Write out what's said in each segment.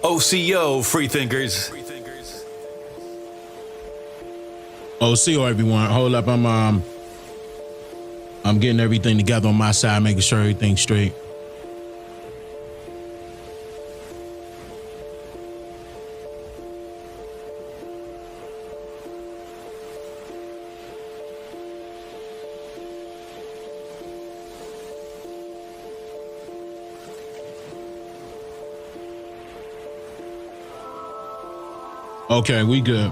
OCO, freethinkers. OCO, everyone. Hold up, I'm getting everything together on my side, making sure everything's straight. Okay, we good.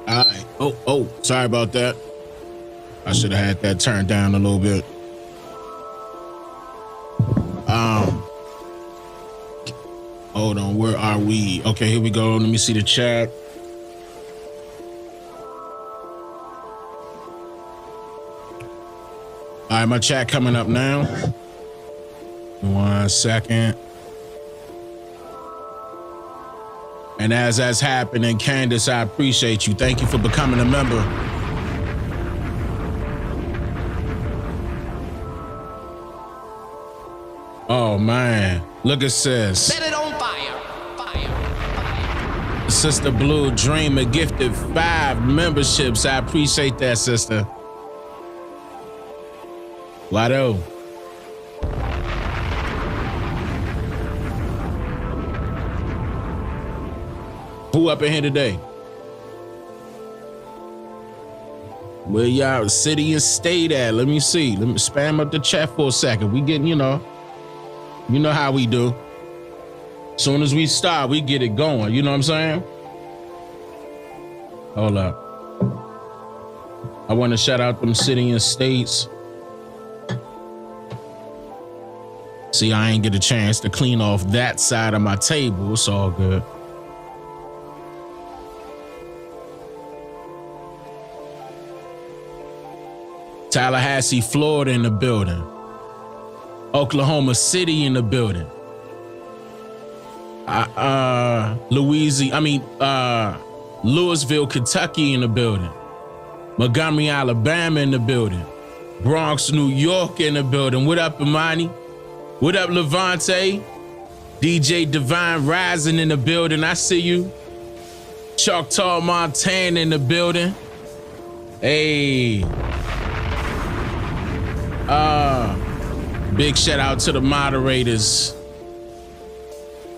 All right. Oh, sorry about that. I should have had that turned down a little bit. Hold on, where are we? Okay, here we go. Let me see the chat. All right, my chat coming up now. 1 second. And as that's happening, Candace, I appreciate you. Thank you for becoming a member. Oh, man. Look at sis. Set it on fire. Fire. Sister Blue Dreamer gifted 5 memberships. I appreciate that, sister. Lotto. Who up in here today? Where y'all city and state at? Let me see. Let me spam up the chat for a second. We getting, you know how we do. Soon as we start, we get it going. You know what I'm saying? Hold up. I want to shout out them city and states. See, I ain't get a chance to clean off that side of my table. It's all good. Tallahassee, Florida in the building. Oklahoma City in the building. Louisville, Kentucky in the building. Montgomery, Alabama in the building. Bronx, New York in the building. What up, Imani? What up, Levante? DJ Divine Rising in the building. I see you. Choctaw, Montana in the building. Hey. Big shout out to the moderators.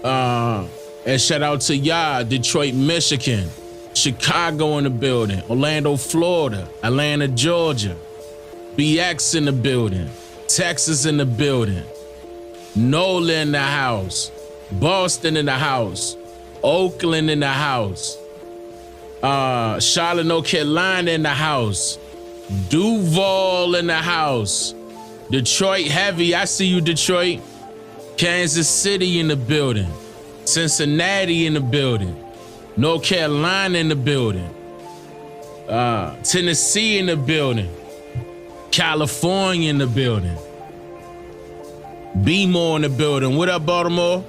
And shout out to y'all, Detroit, Michigan, Chicago in the building, Orlando, Florida, Atlanta, Georgia, BX in the building, Texas in the building, NOLA in the house, Boston in the house, Oakland in the house, Charlotte, North Carolina in the house, Duval in the house, Detroit heavy, I see you, Detroit. Kansas City in the building, Cincinnati in the building, North Carolina in the building, Tennessee in the building, California in the building, B-more in the building. What up, Baltimore?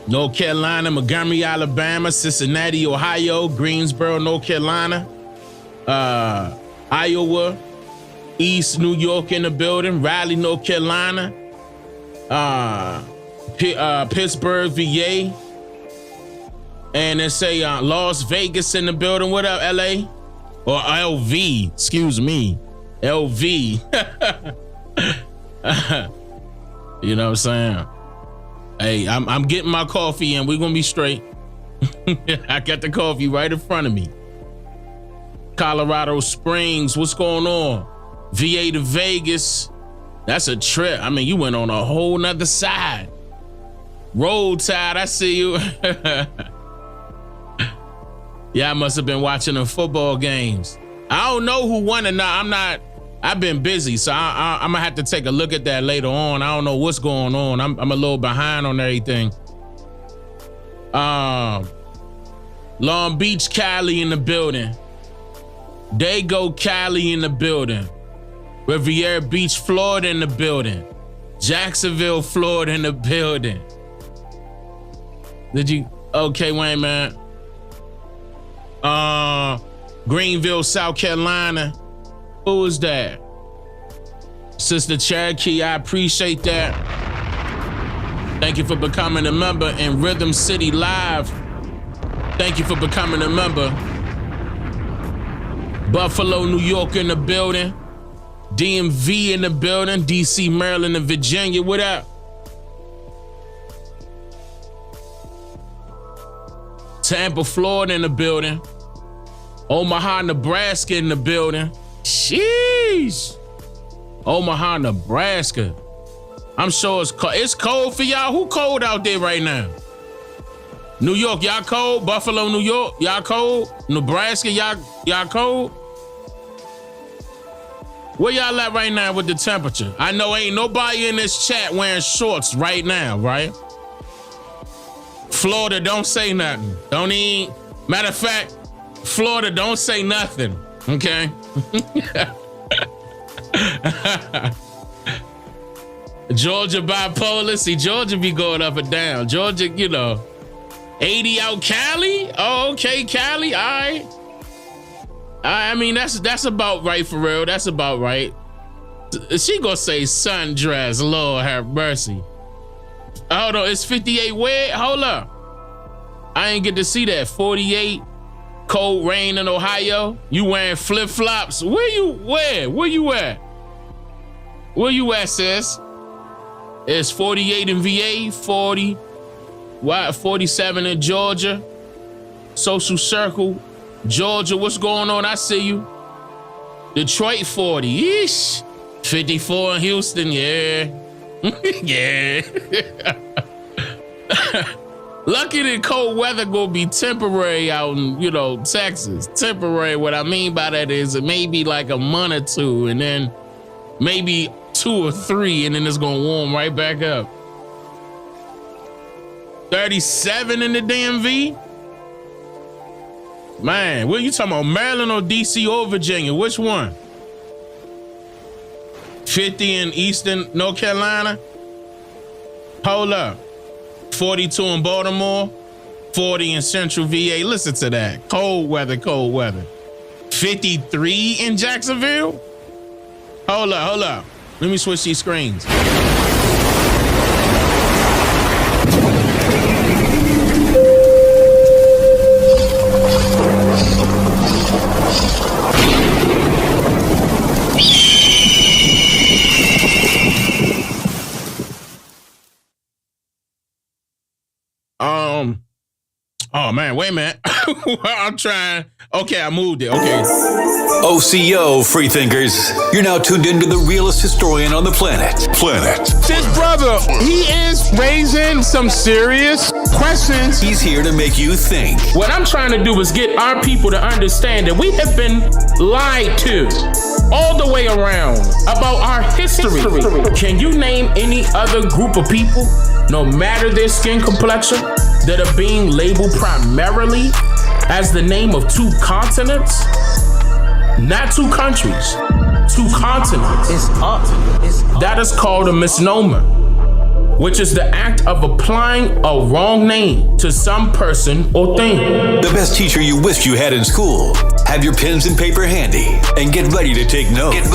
North Carolina, Montgomery, Alabama, Cincinnati, Ohio, Greensboro, North Carolina, Iowa, East New York in the building, Raleigh, North Carolina, Pittsburgh, VA, and they say Las Vegas in the building. What up, LA? Or LV, excuse me, LV. You know what I'm saying? Hey, I'm getting my coffee and we're gonna be straight. I got the coffee right in front of me. Colorado Springs, what's going on? VA to Vegas, that's a trip. I mean, you went on a whole nother side. Roll Tide, I see you. Yeah, I must have been watching the football games. I don't know who won or not. I've been busy, so I'm gonna have to take a look at that later on. I don't know what's going on. I'm a little behind on everything. Long Beach, Cali in the building. Dago, Cali in the building. Riviera Beach, Florida in the building. Jacksonville, Florida in the building. Did you? Okay, wait a minute. Greenville, South Carolina. Who was that? Sister Cherokee, I appreciate that. Thank you for becoming a member. In Rhythm City Live, thank you for becoming a member. Buffalo, New York in the building. DMV in the building. DC, Maryland, and Virginia. What up? Tampa, Florida in the building. Omaha, Nebraska in the building. Sheesh. Omaha, Nebraska. I'm sure it's cold. It's cold for y'all. Who cold out there right now? New York, y'all cold? Buffalo, New York, y'all cold? Nebraska, y'all cold? Where y'all at right now with the temperature? I know ain't nobody in this chat wearing shorts right now, right? Florida, don't say nothing. Don't even, matter of fact, Florida, don't say nothing, okay? Georgia bipolar. See, Georgia be going up and down. Georgia, 80 out Cali. Oh, okay, Cali. All right. I mean, that's about right for real. That's about right. She gonna say sundress. Lord have mercy. Hold on, it's 58 where? Hold up. I ain't get to see that. 48 cold rain in Ohio. You wearing flip-flops. Where you at? Where you at, sis? It's 48 in VA, 47 in Georgia. Social Circle, Georgia, what's going on? I see you. Detroit, 40. Yeesh. 54 in Houston, yeah. Yeah. Lucky the cold weather gonna be temporary out in, Texas. Temporary, what I mean by that is it may be like a month or two, and then maybe 2 or 3, and then it's gonna warm right back up. 37 in the DMV? Man, what are you talking about? Maryland or DC or Virginia? Which one? 50 in Eastern North Carolina? Hold up. 42 in Baltimore? 40 in Central VA? Listen to that. Cold weather. 53 in Jacksonville? Hold up. Let me switch these screens. Oh man, wait a minute. I'm trying. Okay, I moved it. Okay. OCO, freethinkers. You're now tuned into the realest historian on the planet. This brother, he is raising some serious questions. He's here to make you think. What I'm trying to do is get our people to understand that we have been lied to all the way around about our history. Can you name any other group of people, no matter their skin complexion, that are being labeled primarily as the name of 2 continents? Not 2 countries, 2 continents. That is called a misnomer, which is the act of applying a wrong name to some person or thing. The best teacher you wished you had in school. Have your pens and paper handy and get ready to take notes.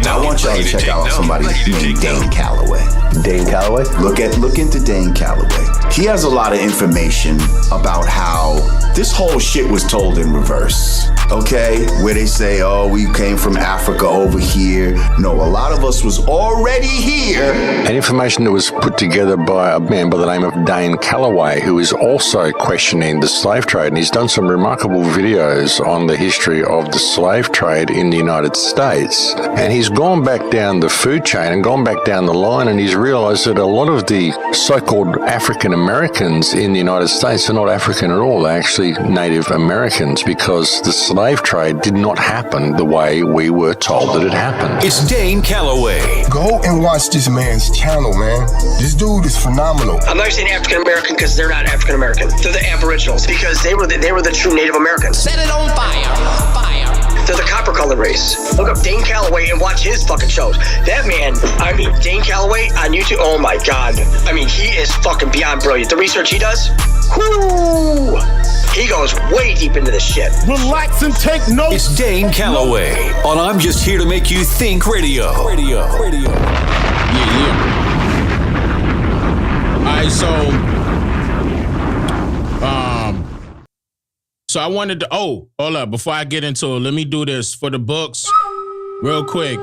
I want y'all to check out somebody named Dane Calloway. Dane Calloway? Look into Dane Calloway. He has a lot of information about how this whole shit was told in reverse. Okay? Where they say, oh, we came from Africa over here. No, a lot of us was already here. And information that was put together by a man by the name of Dane Calloway, who is also questioning the slave trade. And he's done some remarkable videos on the history of the slave trade in the United States. And he's gone back down the food chain and gone back down the line, and he's realized that a lot of the so-called African Americans in the United States are not African at all. They're actually Native Americans, because the slave trade did not happen the way we were told that it happened. It's Dane Calloway. Go and watch this man's channel, man. This dude is phenomenal. I'm not saying African American because they're not African American. They're the Aboriginals because they were the true Native Americans. Set it on fire. They're the copper colored race. Look up Dane Calloway and watch his fucking shows. That man, Dane Calloway on YouTube, oh my God. He is fucking beyond brilliant. The research he does, whoo, he goes way deep into this shit. Relax and take notes. It's Dane Calloway on I'm Just Here to Make You Think Radio. Yeah. All right, So I wanted to, hold up, before I get into it, let me do this for the books real quick.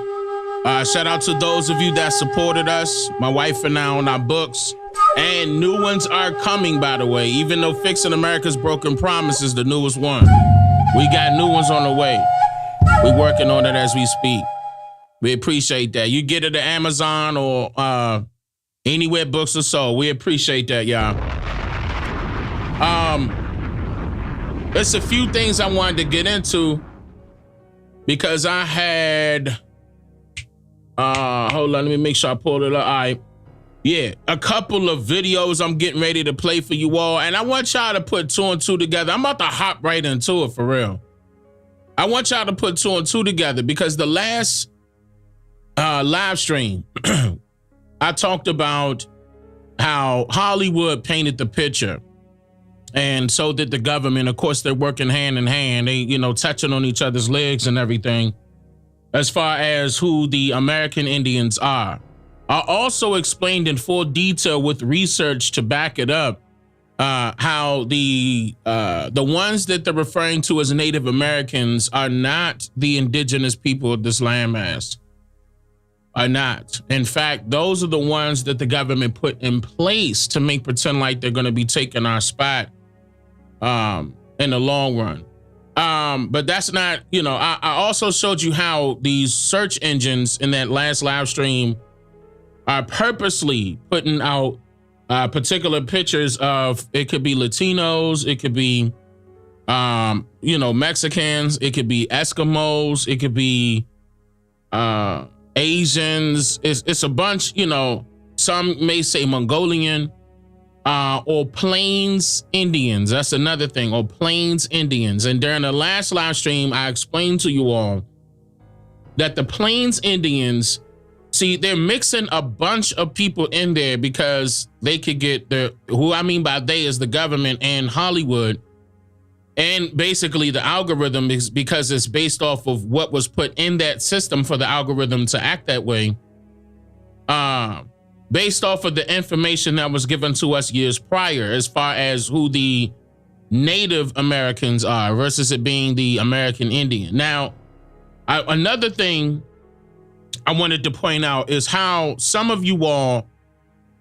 Shout out to those of you that supported us, my wife and I, on our books. And new ones are coming, by the way. Even though Fixing America's Broken Promise is the newest one, we got new ones on the way. We're working on it as we speak. We appreciate that. You get it at Amazon or anywhere books are sold. We appreciate that, y'all. There's a few things I wanted to get into because I had, hold on, let me make sure I pulled it up. All right. Yeah, a couple of videos I'm getting ready to play for you all. And I want y'all to put 2 and 2 together. I'm about to hop right into it for real. I want y'all to put 2 and 2 together because the last live stream, I talked about how Hollywood painted the picture. And so did the government. Of course, they're working hand in hand. They, touching on each other's legs and everything as far as who the American Indians are. I also explained in full detail with research to back it up how the ones that they're referring to as Native Americans are not the indigenous people of this landmass. Are not. In fact, those are the ones that the government put in place to make pretend like they're going to be taking our spot in the long run. But that's not, I also showed you how these search engines in that last live stream are purposely putting out particular pictures of, it could be Latinos, it could be, Mexicans, it could be Eskimos, it could be Asians. It's a bunch, some may say Mongolian, or Plains Indians. That's another thing, or Plains Indians. And during the last live stream, I explained to you all that the Plains Indians, see, they're mixing a bunch of people in there because they could get who I mean by they is the government and Hollywood. And basically the algorithm is because it's based off of what was put in that system for the algorithm to act that way. Based off of the information that was given to us years prior, as far as who the Native Americans are versus it being the American Indian. Now, another thing I wanted to point out is how some of you all,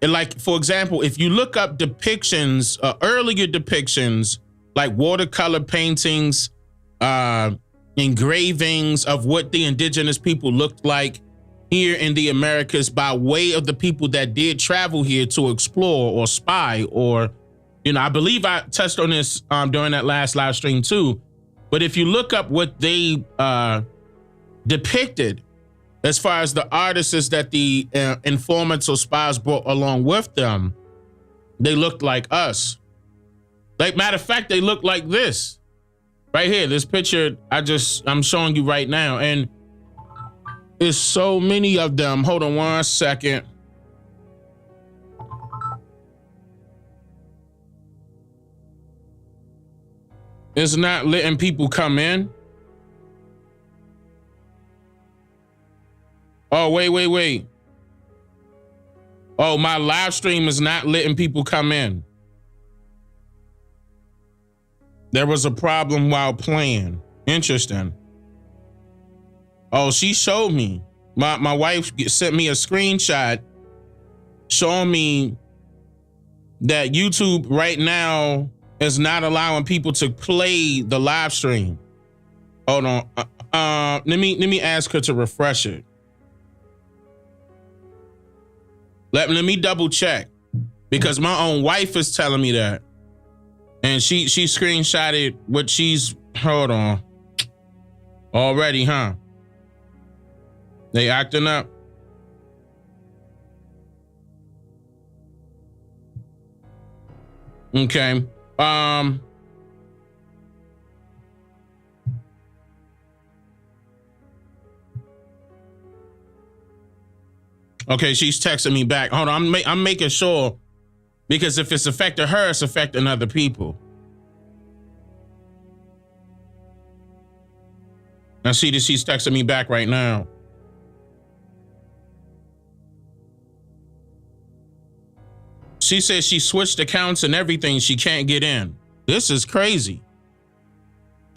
like, for example, if you look up depictions, earlier depictions, like watercolor paintings, engravings of what the indigenous people looked like here in the Americas by way of the people that did travel here to explore or spy, or, I believe I touched on this during that last live stream too. But if you look up what they depicted as far as the artists that the informants or spies brought along with them, they looked like us. Like, matter of fact, they look like this right here. This picture I'm showing you right now. And there's so many of them. Hold on 1 second. It's not letting people come in. Oh, wait. Oh, my live stream is not letting people come in. There was a problem while playing. Interesting. Oh, she showed me. My wife sent me a screenshot showing me that YouTube right now is not allowing people to play the live stream. Hold on. Let me ask her to refresh it. Let me double check, because my own wife is telling me that. And she screenshotted what she's, hold on. Already, huh? They acting up. Okay. Okay, she's texting me back. Hold on, I'm making sure, because if it's affecting her, it's affecting other people. I see that she's texting me back right now. She said she switched accounts and everything. She can't get in. This is crazy.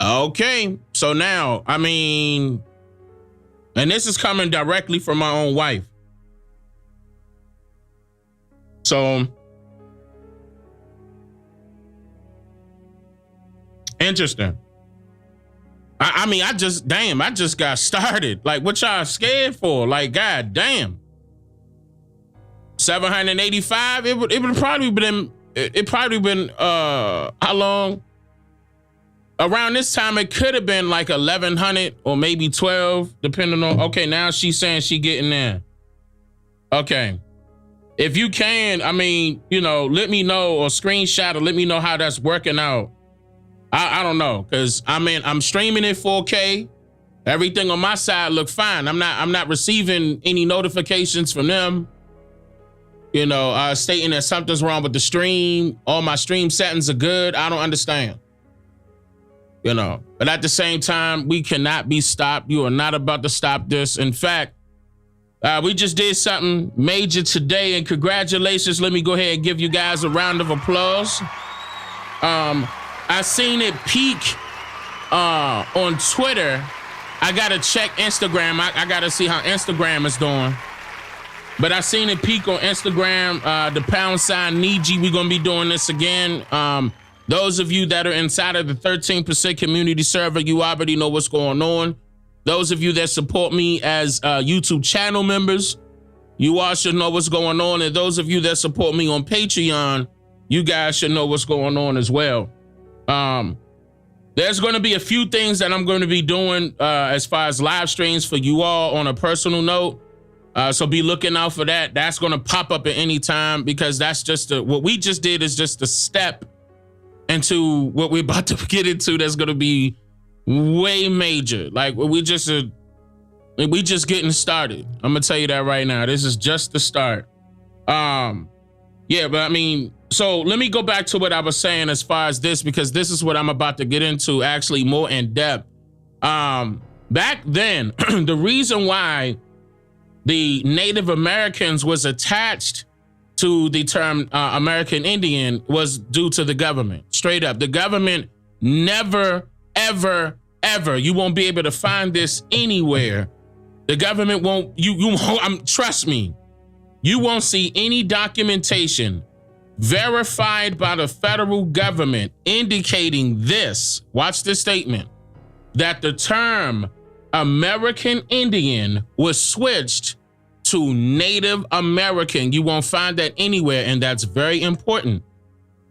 Okay, so now, I mean, and this is coming directly from my own wife. So, interesting. I mean, I just got started. Like, what y'all scared for? Like, god damn. 785, it would probably been, how long? Around this time, it could have been like 1,100 or maybe 12, depending on, okay, now she's saying she getting there. Okay. If you can, I mean, you know, let me know or screenshot or let me know how that's working out. I don't know, because I mean, I'm streaming in 4K. Everything on my side look fine. I'm not receiving any notifications from them, you know, stating that something's wrong with the stream. All my stream settings are good. I don't understand. You know, but at the same time, we cannot be stopped. You are not about to stop this. In fact, we just did something major today, and congratulations. Let me go ahead and give you guys a round of applause. I seen it peak on Twitter. I gotta check Instagram. I gotta see how Instagram is doing. But I seen it peak on Instagram. The # Niiji. We're gonna be doing this again. Those of you that are inside of the 13% community server, you already know what's going on. Those of you that support me as YouTube channel members, you all should know what's going on. And those of you that support me on Patreon, you guys should know what's going on as well. There's going to be a few things that I'm going to be doing as far as live streams for you all on a personal note. So be looking out for that. That's going to pop up at any time, because that's just what we just did is just a step into what we're about to get into. That's going to be way major. Like we just getting started. I'm gonna tell you that right now. This is just the start. Yeah, but I mean, so let me go back to what I was saying as far as this, because this is what I'm about to get into actually more in depth. Back then, the reason why the Native Americans was attached to the term American Indian was due to the government. Straight up, the government never, ever, you won't be able to find this anywhere. The government won't, trust me, you won't see any documentation verified by the federal government indicating this. Watch this statement, that the term American Indian was switched to Native American. You won't find that anywhere, and that's very important.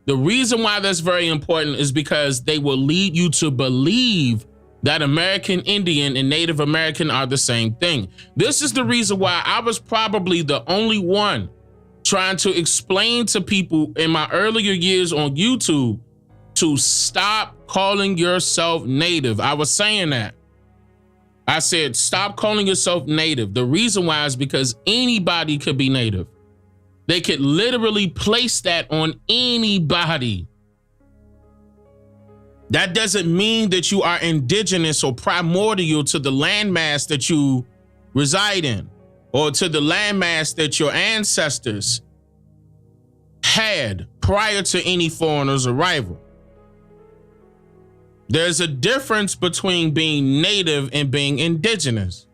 The reason why that's very important is because they will lead you to believe that American Indian and Native American are the same thing. This is the reason why I was probably the only one trying to explain to people in my earlier years on YouTube to stop calling yourself Native. I was saying that. I said, stop calling yourself Native. The reason why is because anybody could be Native. They could literally place that on anybody. That doesn't mean that you are indigenous or primordial to the landmass that you reside in, or to the landmass that your ancestors had prior to any foreigner's arrival. There's a difference between being native and being indigenous.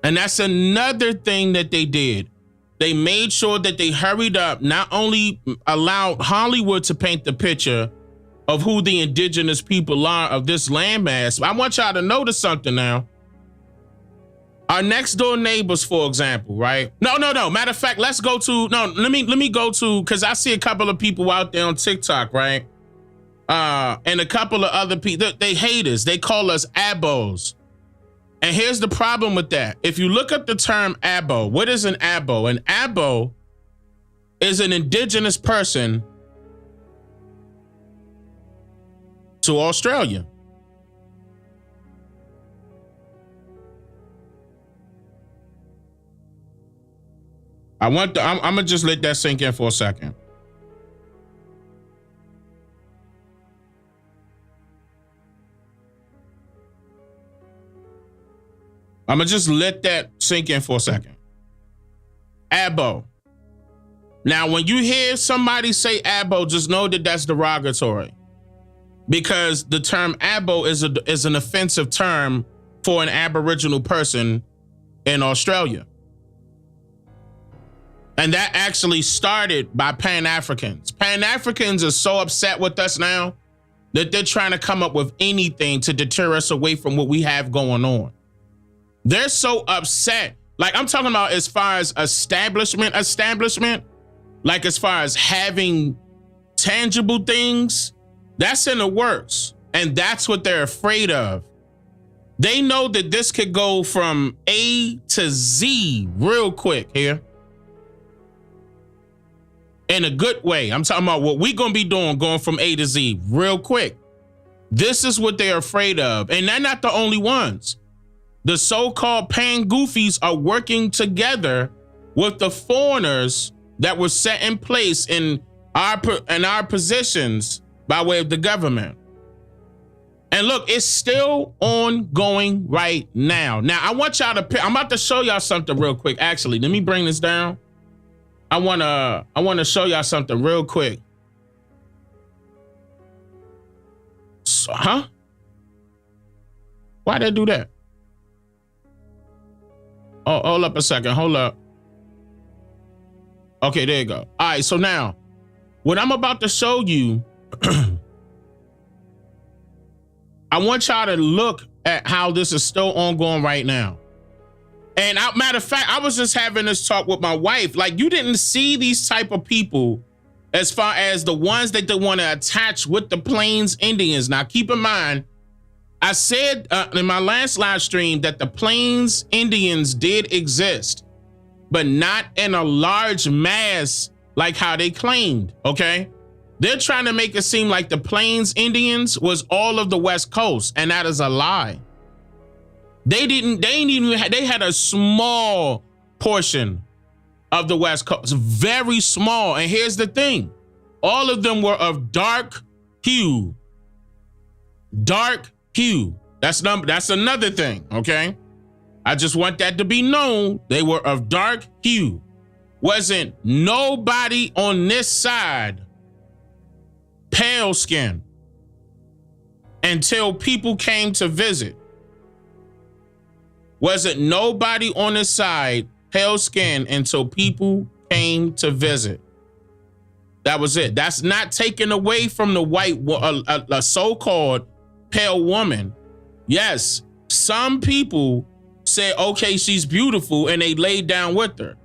And that's another thing that they did. They made sure that they hurried up, not only allowed Hollywood to paint the picture of who the indigenous people are of this landmass. I want y'all to notice something now. Our next door neighbors, for example, right? No. Matter of fact, let's go to, let me go to, because I see a couple of people out there on TikTok, right? And a couple of other people, they hate us. They call us abos. And here's the problem with that. If you look up the term abo, what is an abo? An abo is an indigenous person to Australia. I'm gonna just let that sink in for a second. I'm gonna just let that sink in for a second. Abo. Now, when you hear somebody say Abo, just know that that's derogatory, because the term Abo is an offensive term for an Aboriginal person in Australia. And that actually started by Pan-Africans. Pan-Africans are so upset with us now that they're trying to come up with anything to deter us away from what we have going on. They're so upset. Like, I'm talking about as far as establishment, like as far as having tangible things, that's in the works. And that's what they're afraid of. They know that this could go from A to Z real quick here. In a good way. I'm talking about what we're going to be doing, going from A to Z real quick. This is what they're afraid of. And they're not the only ones. The so-called pan goofies are working together with the foreigners that were set in place in our positions by way of the government. And look, it's still ongoing right now. Now, I want y'all to I'm about to show y'all something real quick. Actually, let me bring this down. I want to show y'all something real quick. So, why'd they do that? Oh, hold up a second. Hold up. Okay, there you go. All right, so now, what I'm about to show you, I want y'all to look at how this is still ongoing right now. And matter of fact, I was just having this talk with my wife. Like, you didn't see these type of people as far as the ones that they want to attach with the Plains Indians. Now, keep in mind, I said in my last live stream that the Plains Indians did exist, but not in a large mass like how they claimed, okay? They're trying to make it seem like the Plains Indians was all of the West Coast, and that is a lie. They had a small portion of the West Coast, very small. And here's the thing. All of them were of dark hue. Dark hue. That's another thing, okay? I just want that to be known. They were of dark hue. Wasn't nobody on this side pale skin until people came to visit. Wasn't nobody on this side pale skin until people came to visit. That was it. That's not taken away from the white, a so-called pale woman. Yes, some people say, okay, she's beautiful, and they laid down with her.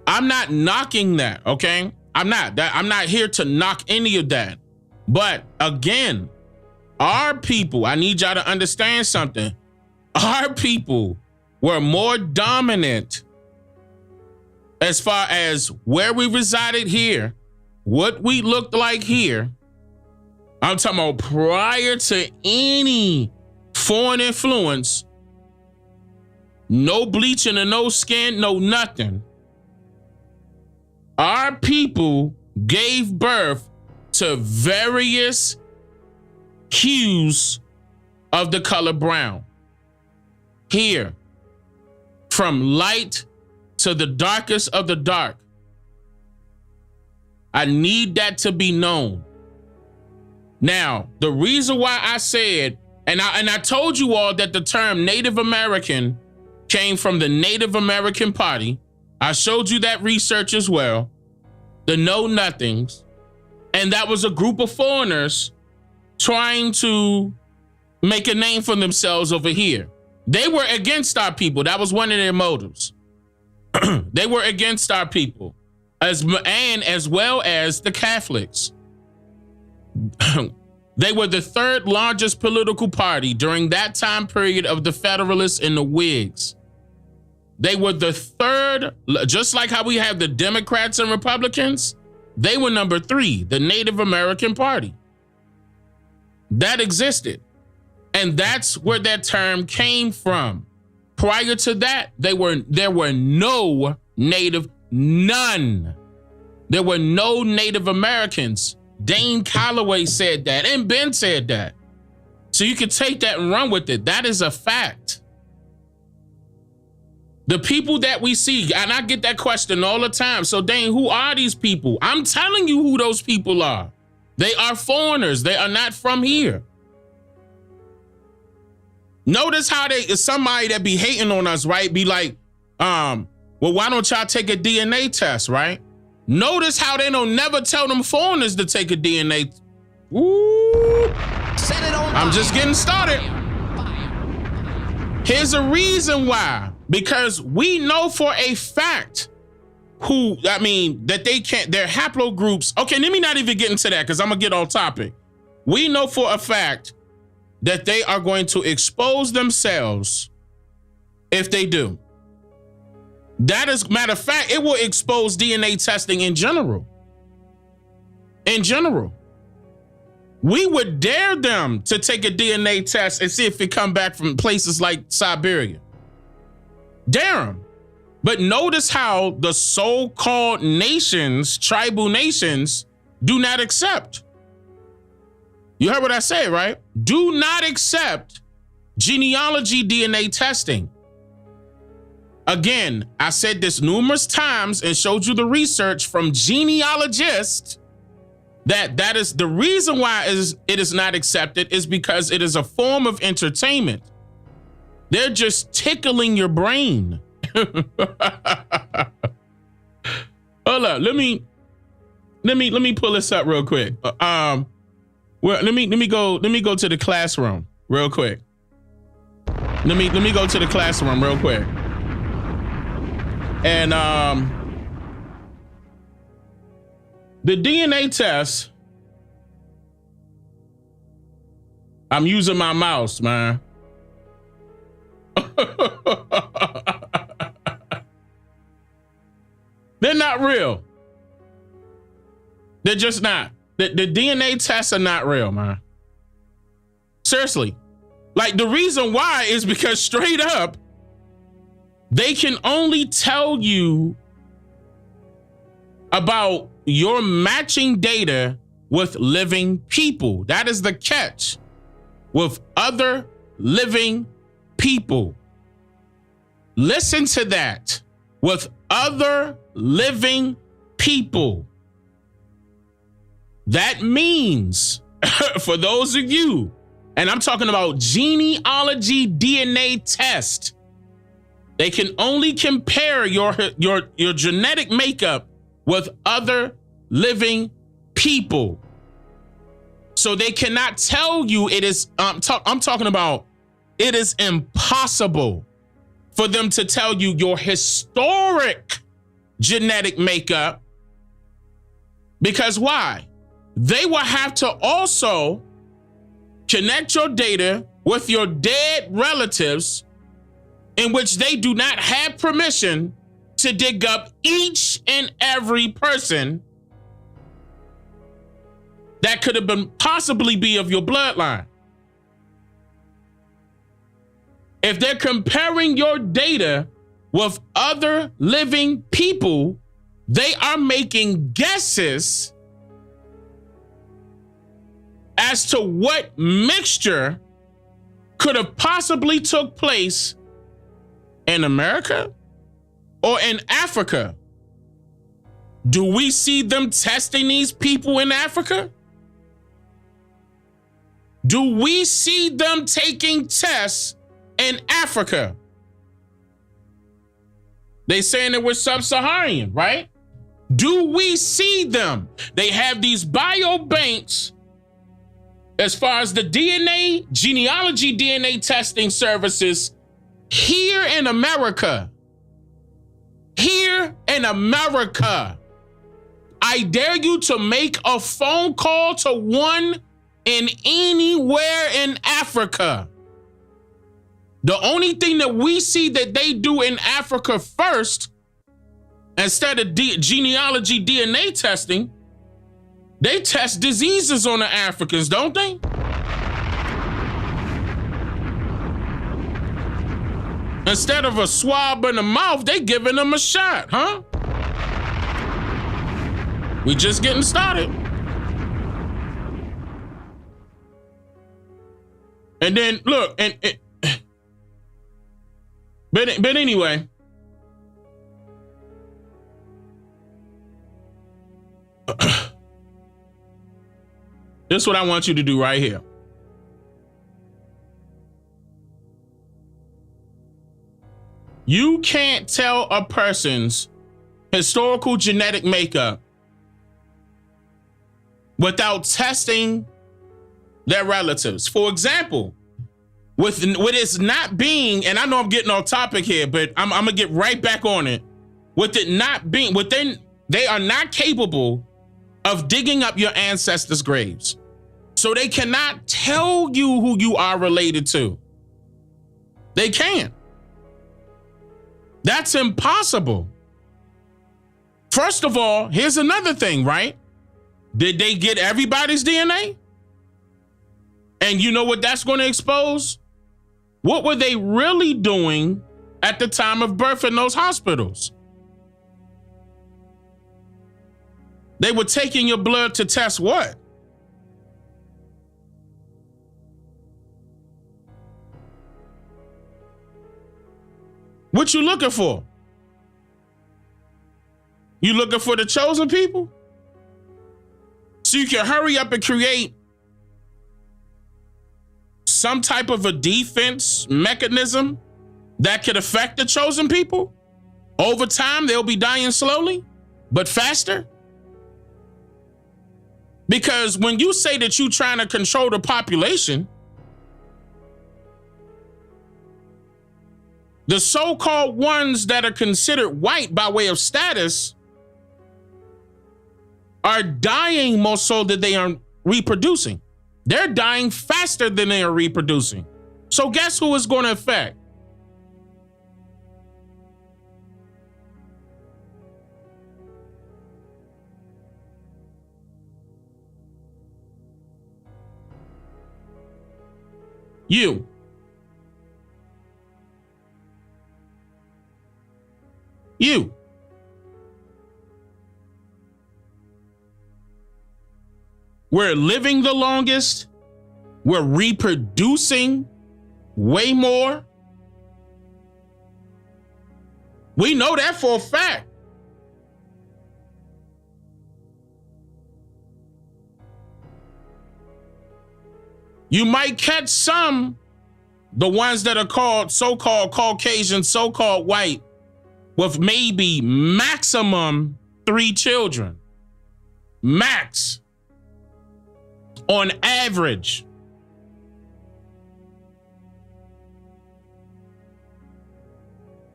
I'm not knocking that, okay? I'm not here to knock any of that. But again, our people, I need y'all to understand something. Our people were more dominant as far as where we resided here, what we looked like here. I'm talking about prior to any foreign influence, no bleaching and no skin, no nothing. Our people gave birth to various hues of the color brown. Here, from light to the darkest of the dark. I need that to be known. Now, the reason why I said, and I told you all that the term Native American came from the Native American Party. I showed you that research as well, the Know Nothings, and that was a group of foreigners trying to make a name for themselves over here. They were against our people. That was one of their motives. They were against our people, as well as the Catholics. They were the third largest political party during that time period of the Federalists and the Whigs. They were the third, just like how we have the Democrats and Republicans, they were number 3, the Native American Party. That existed. And that's where that term came from. Prior to that, there were no Native, none. There were no Native Americans. Dane Calloway said that, and Ben said that. So you can take that and run with it. That is a fact. The people that we see, and I get that question all the time. So, Dane, who are these people? I'm telling you who those people are. They are foreigners. They are not from here. Notice how somebody that be hating on us, right? Be like, well, why don't y'all take a DNA test, right? Notice how they don't never tell them foreigners to take a DNA. Ooh. I'm just getting started. Here's a reason why. Because we know for a fact that they can't, their haplogroups. Okay, let me not even get into that because I'm going to get off topic. We know for a fact that they are going to expose themselves if they do. That is, matter of fact, it will expose DNA testing in general. In general. We would dare them to take a DNA test and see if it come back from places like Siberia. Dare them. But notice how the so-called nations, tribal nations, do not accept. You heard what I said, right? Do not accept genealogy DNA testing. Again, I said this numerous times and showed you the research from genealogists that is the reason why it is not accepted is because it is a form of entertainment. They're just tickling your brain. Hold up, let me pull this up real quick. Well, let me go to the classroom real quick. Let me go to the classroom real quick. And the DNA test. I'm using my mouse, man. They're not real. They're just not. The DNA tests are not real, man. Seriously. Like, the reason why is because straight up, they can only tell you about your matching data with living people. That is the catch. With other living people. Listen to that. With other living people. That means, for those of you, and I'm talking about genealogy DNA test, they can only compare your genetic makeup with other living people. So they cannot tell you it is, I'm talking about, it is impossible for them to tell you your historic genetic makeup. Because why? They will have to also connect your data with your dead relatives, in which they do not have permission to dig up each and every person that could have been possibly be of your bloodline. If they're comparing your data with other living people, they are making guesses as to what mixture could have possibly took place in America or in Africa. Do we see them testing these people in Africa? Do we see them taking tests in Africa? They saying that we're sub-Saharan, right? Do we see them? They have these biobanks as far as the DNA, genealogy DNA testing services here in America. Here in America. I dare you to make a phone call to one in anywhere in Africa. The only thing that we see that they do in Africa first, instead of genealogy DNA testing, they test diseases on the Africans, don't they? Instead of a swab in the mouth, they giving them a shot, huh? We just getting started. And then look, but anyway, This is what I want you to do right here. You can't tell a person's historical genetic makeup without testing their relatives. For example, with it not being, and I know I'm getting off topic here, but I'm gonna get right back on it. With it not being, they are not capable of digging up your ancestors' graves. So they cannot tell you who you are related to. They can't. That's impossible. First of all, here's another thing, right? Did they get everybody's DNA? And you know what that's going to expose? What were they really doing at the time of birth in those hospitals? They were taking your blood to test what? What you looking for? You looking for the chosen people? So you can hurry up and create some type of a defense mechanism that could affect the chosen people? Over time, they'll be dying slowly, but faster? Because when you say that you're trying to control the population, the so-called ones that are considered white by way of status are dying more so than they are reproducing. They're dying faster than they are reproducing. So guess who it's going to affect? You. You. We're living the longest. We're reproducing way more. We know that for a fact. You might catch some, the ones that are called so-called Caucasian, so-called white, with maybe maximum 3 children. Max. On average.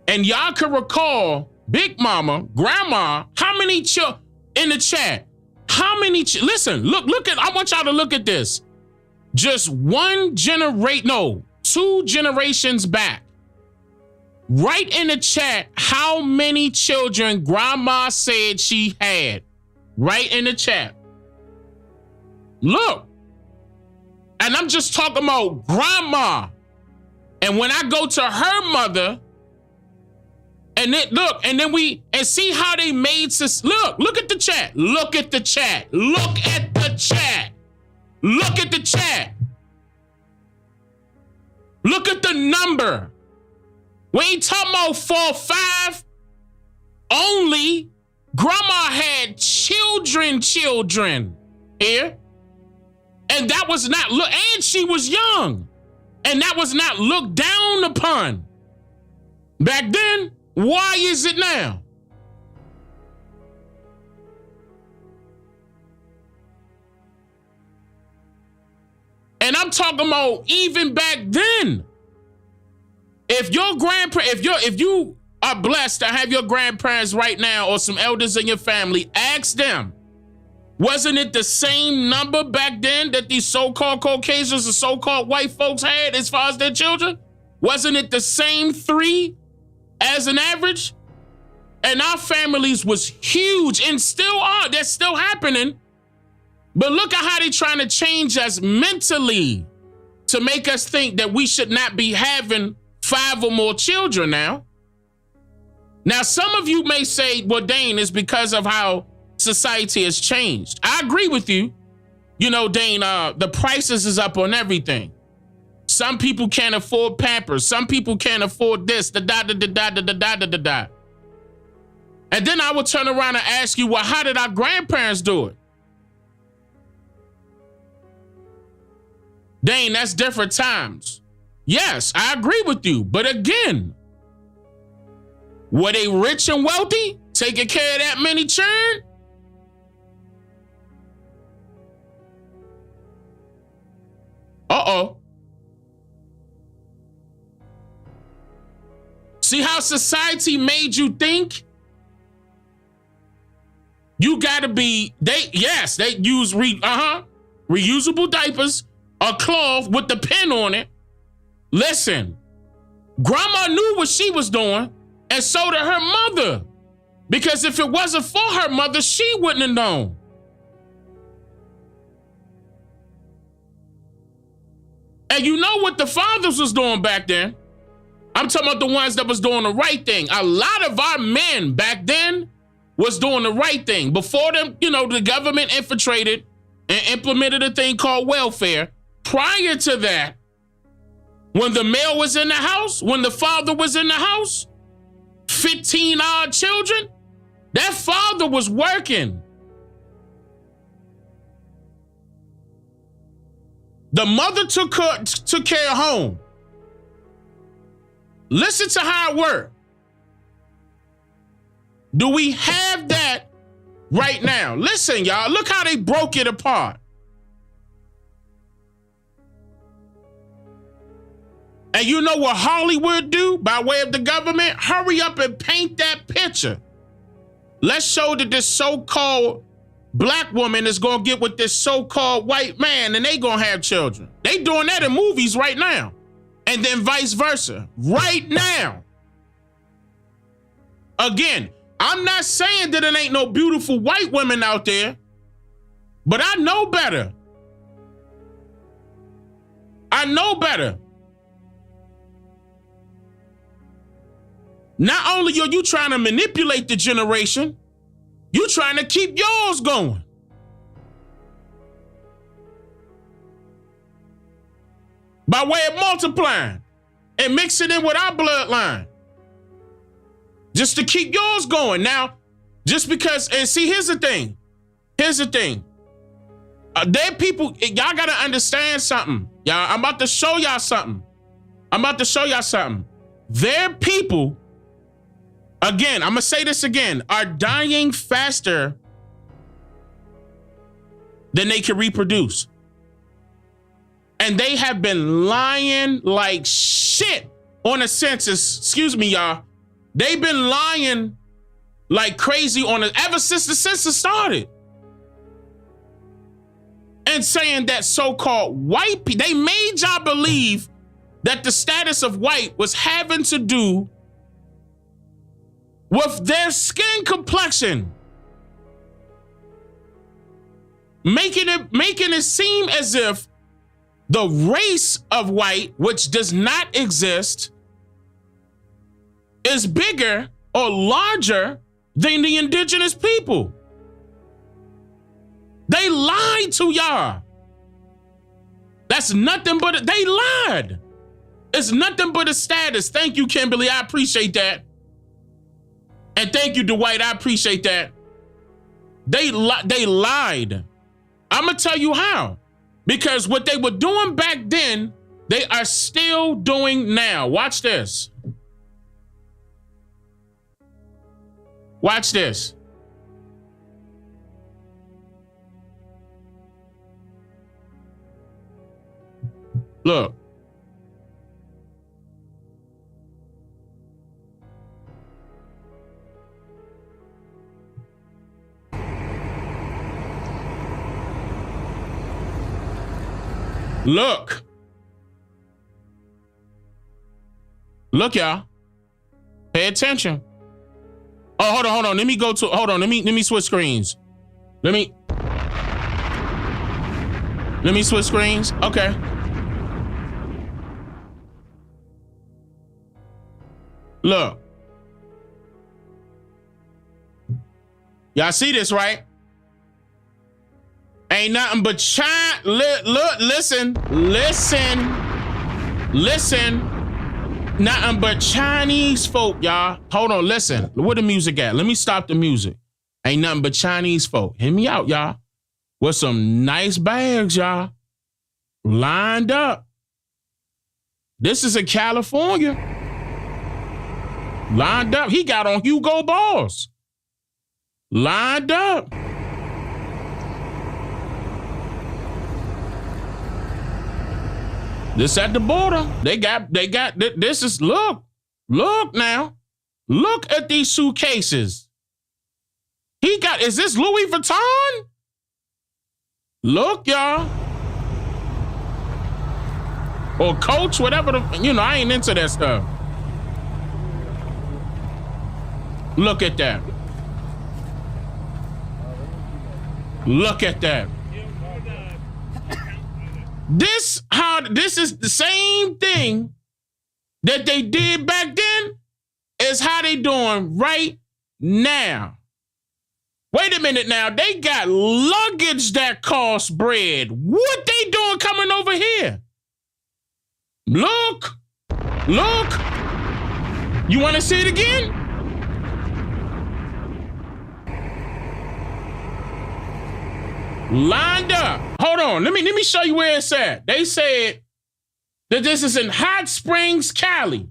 And y'all can recall, Big Mama, Grandma, how many children in the chat? How many? Listen, look at, I want y'all to look at this. Just 2 generations back. Right in the chat, how many children Grandma said she had. Right in the chat. Look. And I'm just talking about Grandma. And when I go to her mother, and then look, and then see how they made this. Look at the chat. Look at the chat. Look at the chat. Look at the chat. Look at the number. We ain't talking about 4, 5. Only Grandma had children here. And that was not, and she was young. And that was not looked down upon. Back then, why is it now? And I'm talking about even back then. If you are blessed to have your grandparents right now or some elders in your family, ask them, wasn't it the same number back then that these so-called Caucasians or so-called white folks had as far as their children? Wasn't it the same 3 as an average? And our families was huge and still are. That's still happening. But look at how they're trying to change us mentally to make us think that we should not be having 5 or more children now. Now, some of you may say, well, Dane, it's because of how society has changed. I agree with you. You know, Dane, the prices is up on everything. Some people can't afford Pampers. Some people can't afford this, and And then I would turn around and ask you, well, how did our grandparents do it? Dane, that's different times. Yes, I agree with you. But again, were they rich and wealthy, taking care of that many children? Uh-oh. See how society made you think? You gotta be, they use reusable diapers, a cloth with the pin on it. Listen, grandma knew what she was doing, and so did her mother. Because if it wasn't for her mother, she wouldn't have known. And you know what the fathers was doing back then? I'm talking about the ones that was doing the right thing. A lot of our men back then was doing the right thing. Before them, the government infiltrated and implemented a thing called welfare. Prior to that, when the male was in the house, when the father was in the house, 15 odd children, that father was working. The mother took care of home. Listen to how it worked. Do we have that right now? Listen, y'all, look how they broke it apart. And you know what Hollywood do by way of the government? Hurry up and paint that picture. Let's show that this so-called black woman is going to get with this so-called white man and they going to have children. They doing that in movies right now. And then vice versa, right now. Again, I'm not saying that it ain't no beautiful white women out there, but I know better. I know better. Not only are you trying to manipulate the generation, you're trying to keep yours going. By way of multiplying and mixing in with our bloodline. Just to keep yours going. Now, just because, and see, here's the thing. There people, y'all got to understand something. Y'all, I'm about to show y'all something. There people, again, I'm going to say this again, are dying faster than they can reproduce. And they have been lying like shit on the census. Excuse me, y'all. They've been lying like crazy on it ever since the census started. And saying that so-called white people, they made y'all believe that the status of white was having to do with their skin complexion. Making it seem as if the race of white, which does not exist, is bigger or larger than the indigenous people. They lied to y'all. That's nothing but, they lied. It's nothing but a status. Thank you, Kimberly. I appreciate that. And thank you, Dwight. I appreciate that. They lied. I'm going to tell you how. Because what they were doing back then, they are still doing now. Watch this. Watch this. Look. Look. Look, y'all. Pay attention. Oh, hold on. Let me switch screens. Let me switch screens. Okay. Look. Y'all see this, right? Ain't nothing but look, listen. Nothing but Chinese folk, y'all. Hold on, listen. Where the music at? Let me stop the music. Ain't nothing but Chinese folk. Hear me out, y'all. With some nice bags, y'all. Lined up. This is in California. Lined up. He got on Hugo Boss. Lined up. This at the border. They got, this is, look now. Look at these suitcases. Is this Louis Vuitton? Look, y'all. Or Coach, whatever I ain't into that stuff. Look at that. Look at that. This is the same thing that they did back then is how they doing right now. Wait a minute now. They got luggage that costs bread. What they doing coming over here? Look. You want to see it again? Lined up. Hold on. Let me show you where it's at. They said that this is in Hot Springs, Cali.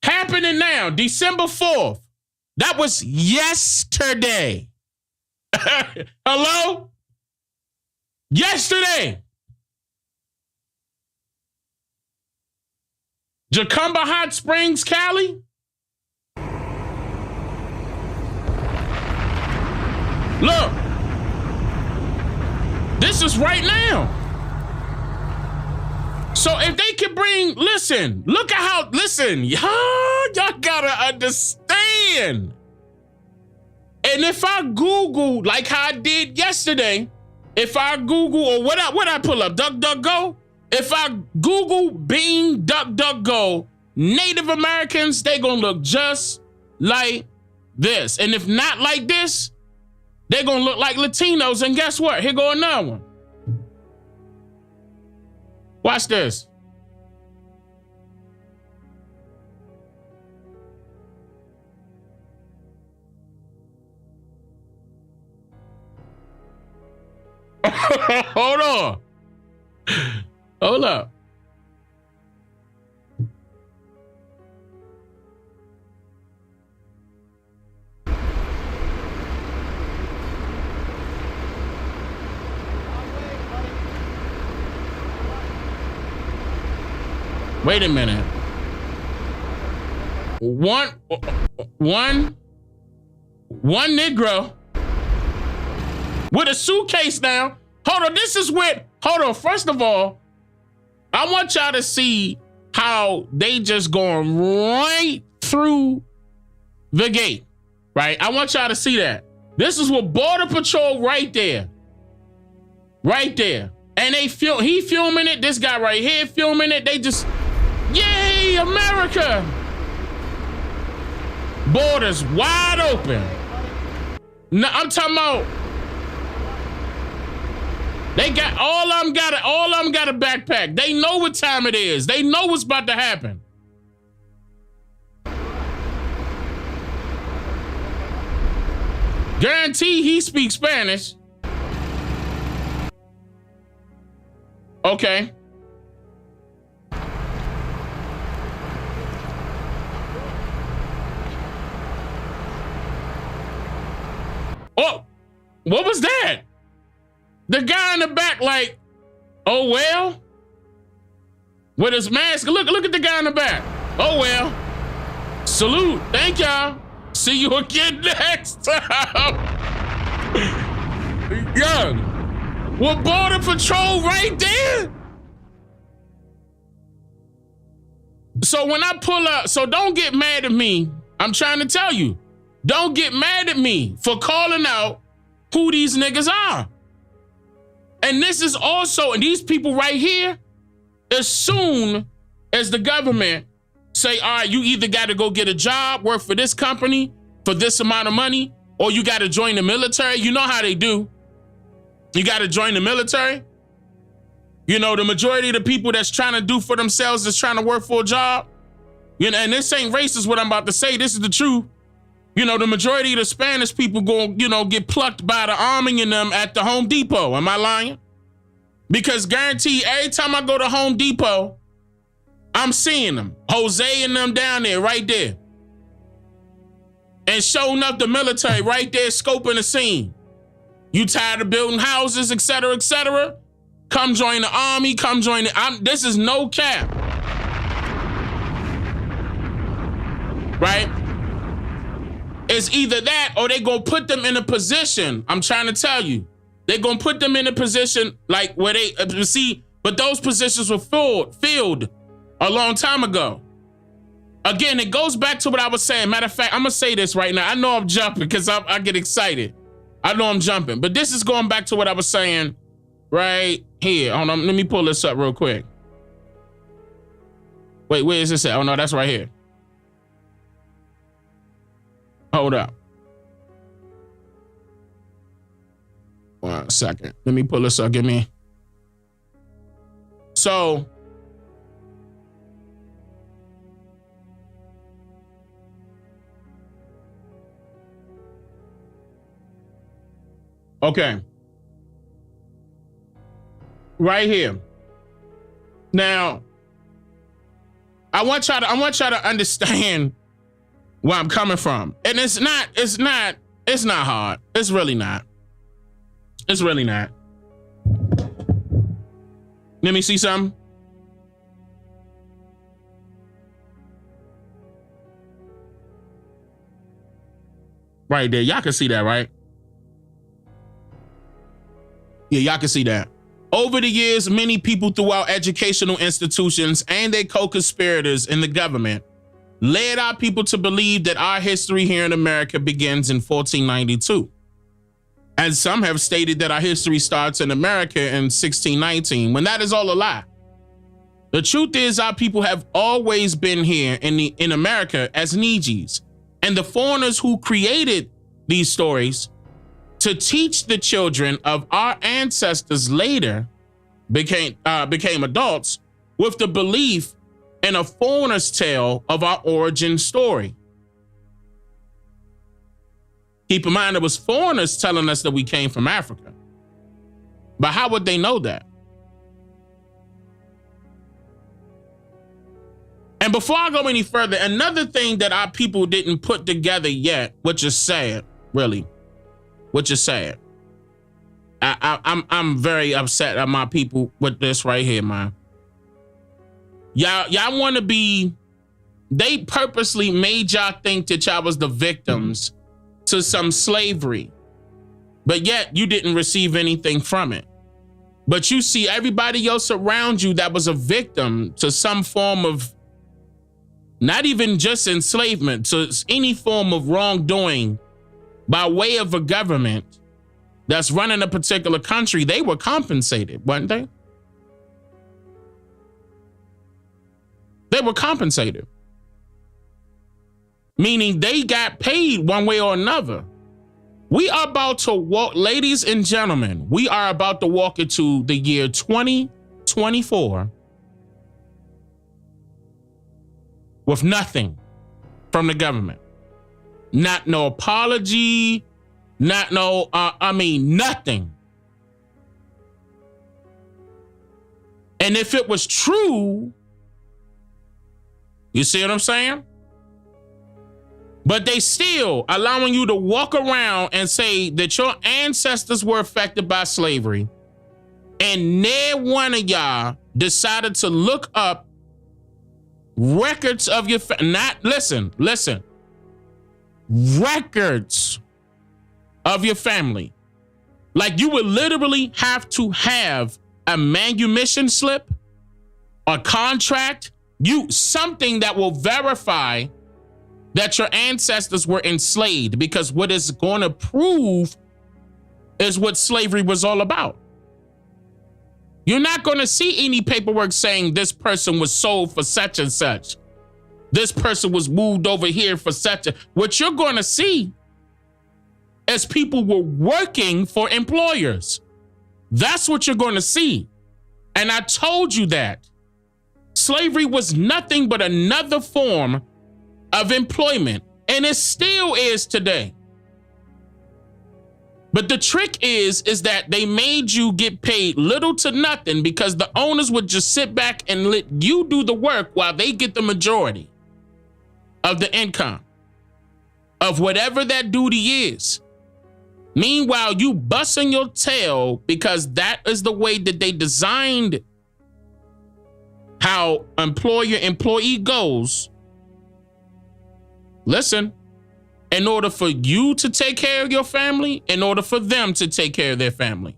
Happening now, December 4th. That was yesterday. Hello? Yesterday. Jacumba Hot Springs, Cali. Look. This is right now. So if they can look at how, y'all gotta understand. And if I Google, like how I did yesterday, if I Google, or what I pull up, DuckDuckGo? If I Google Bing, DuckDuckGo, Native Americans, they gonna look just like this. And if not like this, they're gonna look like Latinos. And guess what? Here go another one. Watch this. Hold on. Hold up. Wait a minute. One Negro with a suitcase now. Hold on. First of all, I want y'all to see how they just going right through the gate, right? I want y'all to see that. This is what Border Patrol right there. Right there. And he filming it. This guy right here filming it. They just, yay, America. Borders wide open. No, I'm talking about, they got all of them got a backpack. They know what time it is. They know what's about to happen. Guarantee he speaks Spanish. Okay. Oh, what was that? The guy in the back like, oh, well, with his mask. Look at the guy in the back. Oh, well, salute. Thank y'all. See you again next time. Young, with Border Patrol right there. So when I pull up, so don't get mad at me. I'm trying to tell you, don't get mad at me for calling out who these niggas are. And this is also, and these people right here, as soon as the government say, all right, you either got to go get a job, work for this company for this amount of money, or you got to join the military. You know how they do. You got to join the military. You know, the majority of the people that's trying to do for themselves is trying to work for a job. You know, and this ain't racist what I'm about to say. This is the truth. You know, the majority of the Spanish people go, you know, get plucked by the army in them at the Home Depot. Am I lying? Because guarantee every time I go to Home Depot, I'm seeing them. Jose and them down there, right there. And showing up the military right there, scoping the scene. You tired of building houses, et cetera, et cetera? Come join the army, come join the... this is no cap. Right? It's either that or they gonna put them in a position, I'm trying to tell you. They're gonna put them in a position like where they... see, but those positions were filled a long time ago. Again, it goes back to what I was saying. Matter of fact, I'm gonna say this right now. I know I'm jumping because I get excited. I know I'm jumping, but this is going back to what I was saying right here. Hold on, let me pull this up real quick. Wait, where is this at? Oh no, that's right here. Hold up. 1 second. Let me pull this up. Give me. So. Okay. Right here. Now, I want y'all to understand where I'm coming from. And it's not hard. It's really not. It's really not. Let me see something. Right there. Y'all can see that, right? Yeah, y'all can see that. Over the years, many people throughout educational institutions and their co-conspirators in the government led our people to believe that our history here in America begins in 1492. And some have stated that our history starts in America in 1619, when that is all a lie. The truth is our people have always been here in America as Niijis, and the foreigners who created these stories to teach the children of our ancestors later became adults with the belief in a foreigner's tale of our origin story. Keep in mind, it was foreigners telling us that we came from Africa. But how would they know that? And before I go any further, another thing that our people didn't put together yet, which is sad, really, which is sad. I'm very upset at my people with this right here, man. Y'all want to be, they purposely made y'all think that y'all was the victims to some slavery, but yet you didn't receive anything from it. But you see everybody else around you that was a victim to some form of, not even just enslavement, to any form of wrongdoing by way of a government that's running a particular country. They were compensated, weren't they? They were compensated. Meaning they got paid one way or another. We are about to walk, ladies and gentlemen, we are about to walk into the year 2024 with nothing from the government. Not no apology, not no, nothing. And if it was true, you see what I'm saying? But they still allowing you to walk around and say that your ancestors were affected by slavery. And near one of y'all decided to look up records of your, listen, records of your family. Like you would literally have to have a manumission slip, a contract, something that will verify that your ancestors were enslaved, because what it's going to prove is what slavery was all about. You're not going to see any paperwork saying this person was sold for such and such. This person was moved over here for such a... What you're going to see is people were working for employers. That's what you're going to see. And I told you that. slavery was nothing but another form of employment, and it still is today. But the trick is that they made you get paid little to nothing because the owners would just sit back and let you do the work while they get the majority of the income of whatever that duty is. Meanwhile, you busting your tail because that is the way that they designed how employer-employee goes. Listen, in order for you to take care of your family, in order for them to take care of their family.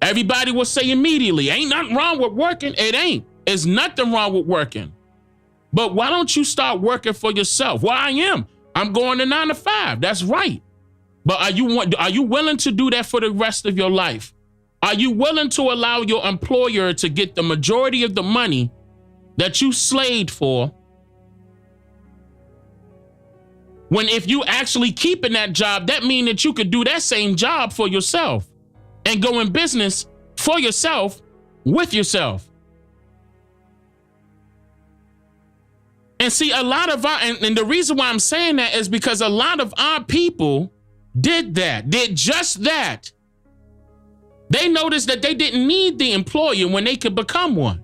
Everybody will say immediately, ain't nothing wrong with working. It ain't. There's nothing wrong with working. But why don't you start working for yourself? Well, I am. I'm going to 9 to 5. That's right. But are you willing to do that for the rest of your life? Are you willing to allow your employer to get the majority of the money that you slaved for? When if you actually keep in that job, that means that you could do that same job for yourself and go in business for yourself with yourself. And see, a lot of our, and the reason why I'm saying that is because a lot of our people did just that. They noticed that they didn't need the employer when they could become one.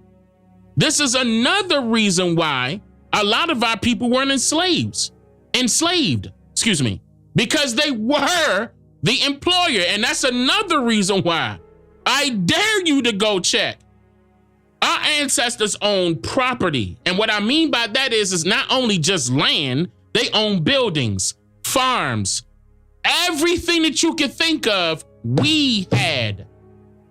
This is another reason why a lot of our people weren't enslaved, because they were the employer. And that's another reason why I dare you to go check. Our ancestors owned property. And what I mean by that is not only just land, they own buildings, farms, everything that you could think of, we had.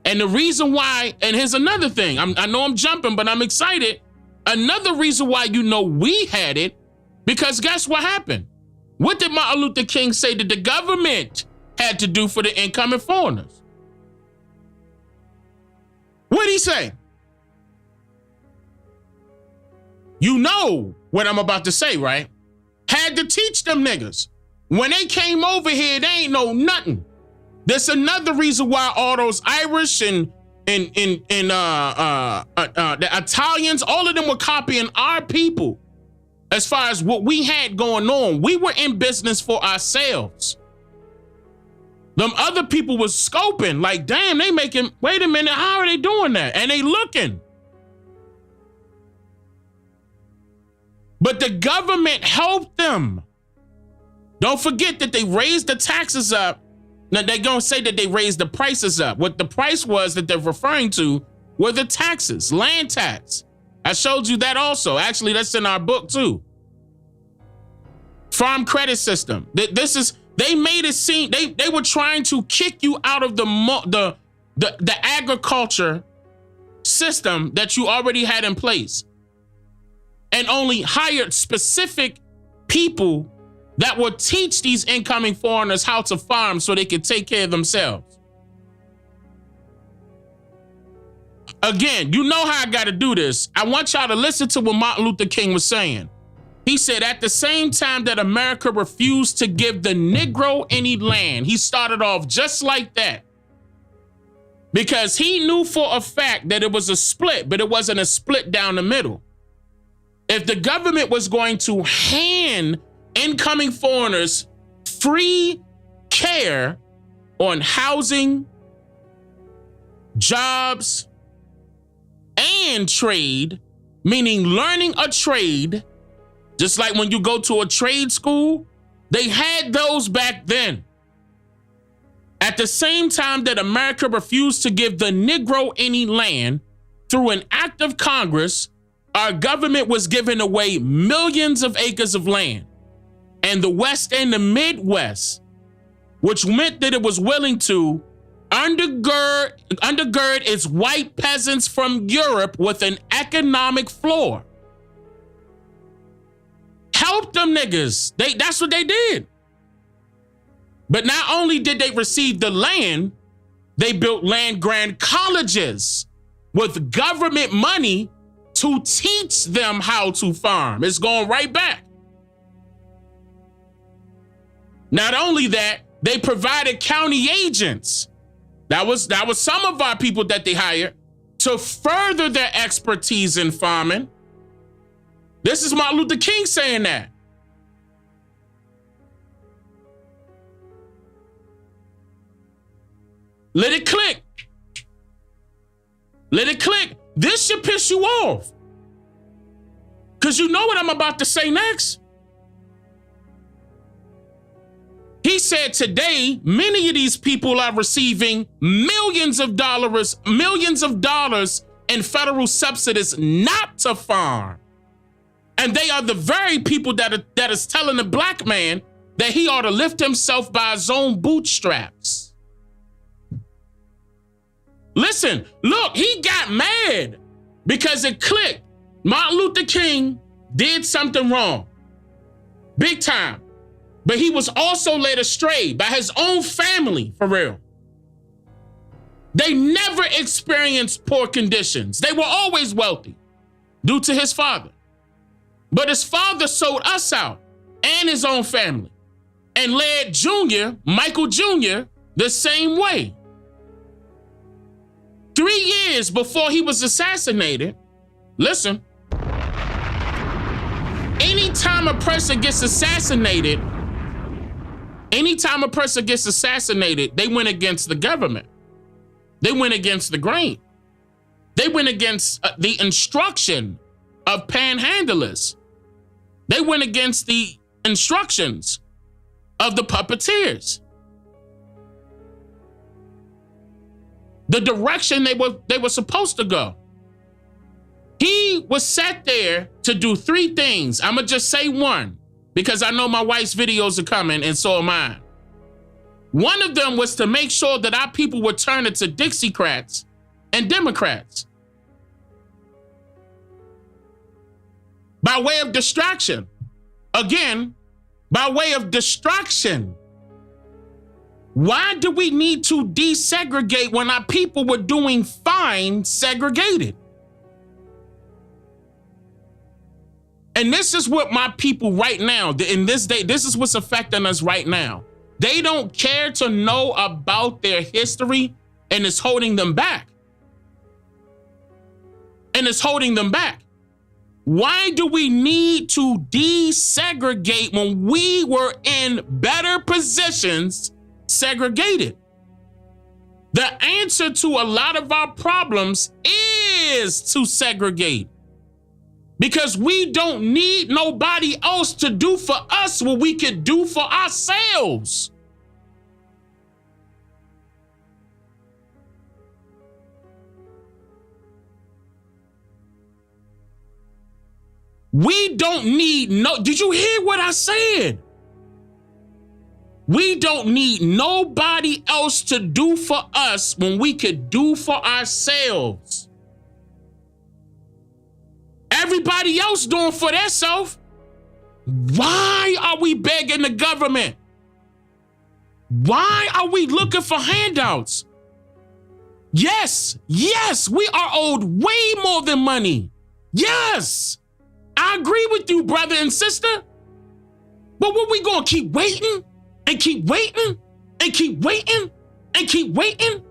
And the reason why, and here's another thing, I know I'm jumping, but I'm excited. Another reason why you know we had it, because guess what happened? What did Martin Luther King say that the government had to do for the incoming foreigners? What did he say? You know what I'm about to say, right? Had to teach them niggas. When they came over here, they ain't know nothing. That's another reason why all those Irish and the Italians, all of them were copying our people. As far as what we had going on, we were in business for ourselves. Them other people was scoping like, damn, they making, wait a minute, how are they doing that? And they looking. But the government helped them. Don't forget that they raised the taxes up. Now they're gonna say that they raised the prices up. What the price was that they're referring to were the taxes, land tax. I showed you that also. Actually, that's in our book too. Farm credit system. They made it seem they were trying to kick you out of the agriculture system that you already had in place, and only hired specific people that would teach these incoming foreigners how to farm so they could take care of themselves. Again, you know how I got to do this. I want y'all to listen to what Martin Luther King was saying. He said, at the same time that America refused to give the Negro any land, he started off just like that. Because he knew for a fact that it was a split, but it wasn't a split down the middle. If the government was going to hand incoming foreigners free care on housing, jobs, and trade, meaning learning a trade, just like when you go to a trade school, they had those back then. At the same time that America refused to give the Negro any land, through an act of Congress, our government was giving away millions of acres of land. And the West and the Midwest, which meant that it was willing to undergird its white peasants from Europe with an economic floor. Help them niggas. That's what they did. But not only did they receive the land, they built land-grant colleges with government money to teach them how to farm. It's going right back. Not only that, they provided county agents. That was some of our people that they hired to further their expertise in farming. This is Martin Luther King saying that. Let it click. Let it click. This should piss you off. Because you know what I'm about to say next. He said today, many of these people are receiving millions of dollars in federal subsidies not to farm. And they are the very people that is telling the black man that he ought to lift himself by his own bootstraps. Listen, look, he got mad because it clicked. Martin Luther King did something wrong. Big time. But he was also led astray by his own family, for real. They never experienced poor conditions. They were always wealthy due to his father. But his father sold us out and his own family and led Michael Jr., the same way. 3 years before he was assassinated, listen, anytime a person gets assassinated, they went against the government. They went against the grain. They went against the instruction of panhandlers. They went against the instructions of the puppeteers. The direction they were supposed to go. He was set there to do 3 things. I'm going to just say one, because I know my wife's videos are coming and so are mine. One of them was to make sure that our people would turn into Dixiecrats and Democrats. By way of distraction. Again, by way of distraction. Why do we need to desegregate when our people were doing fine segregated? And this is what my people right now, in this day, this is what's affecting us right now. They don't care to know about their history, and it's holding them back. Why do we need to desegregate when we were in better positions segregated? The answer to a lot of our problems is to segregate. Because we don't need nobody else to do for us what we could do for ourselves. We don't need did you hear what I said? We don't need nobody else to do for us when we could do for ourselves. Everybody else doing for themselves. Why are we begging the government? Why are we looking for handouts? Yes, we are owed way more than money. Yes, I agree with you, brother and sister. But what, we gonna keep waiting and keep waiting and keep waiting and keep waiting?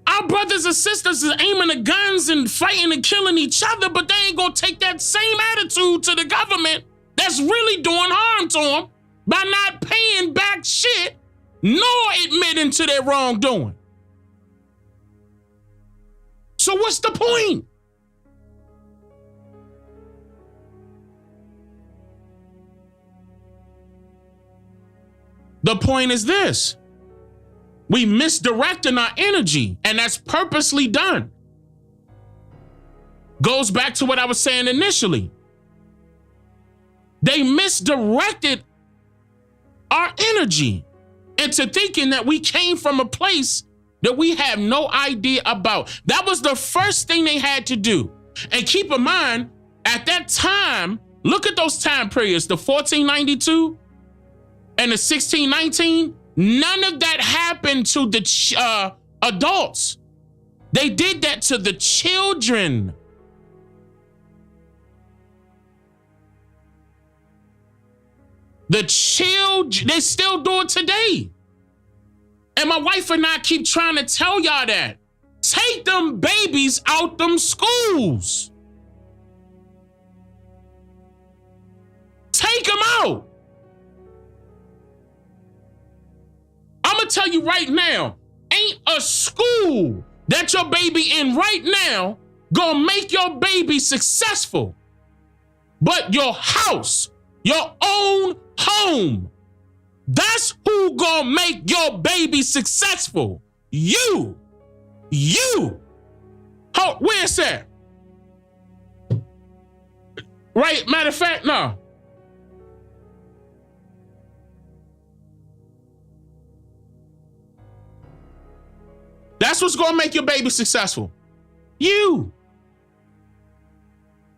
Our brothers and sisters are aiming the guns and fighting and killing each other, but they ain't gonna take that same attitude to the government that's really doing harm to them by not paying back shit nor admitting to their wrongdoing. So what's the point? The point is this. We misdirecting our energy, and that's purposely done. Goes back to what I was saying initially. They misdirected our energy into thinking that we came from a place that we have no idea about. That was the first thing they had to do. And keep in mind, at that time, look at those time periods, the 1492 and the 1619, none of that happened to the adults. They did that to the children. The children, they still do it today. And my wife and I keep trying to tell y'all that. Take them babies out them schools. Take them out. I'm going to tell you right now, ain't a school that your baby in right now gonna make your baby successful. But your house, your own home, that's who gonna make your baby successful. You. Where's that? Right, matter of fact, no. That's what's gonna make your baby successful. You.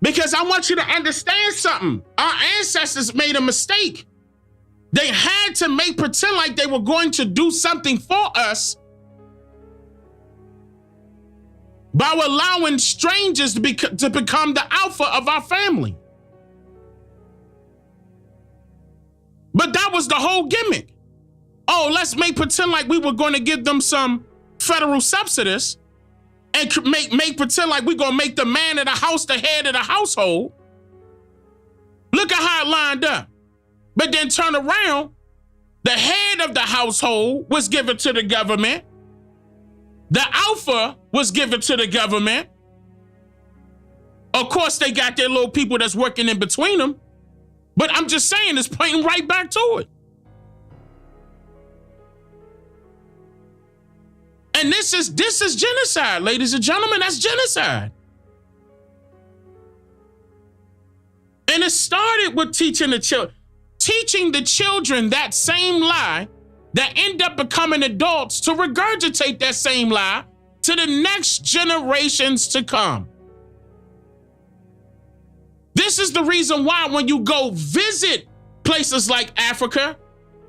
Because I want you to understand something. Our ancestors made a mistake. They had to pretend like they were going to do something for us by allowing strangers to become the alpha of our family. But that was the whole gimmick. Oh, let's pretend like we were going to give them some federal subsidies and pretend like we're going to make the man of the house the head of the household. Look at how it lined up. But then turn around, the head of the household was given to the government. The alpha was given to the government. Of course, they got their little people that's working in between them. But I'm just saying, it's pointing right back to it. And this is genocide, ladies and gentlemen. That's genocide. And it started with teaching the children that same lie that end up becoming adults to regurgitate that same lie to the next generations to come. This is the reason why when you go visit places like Africa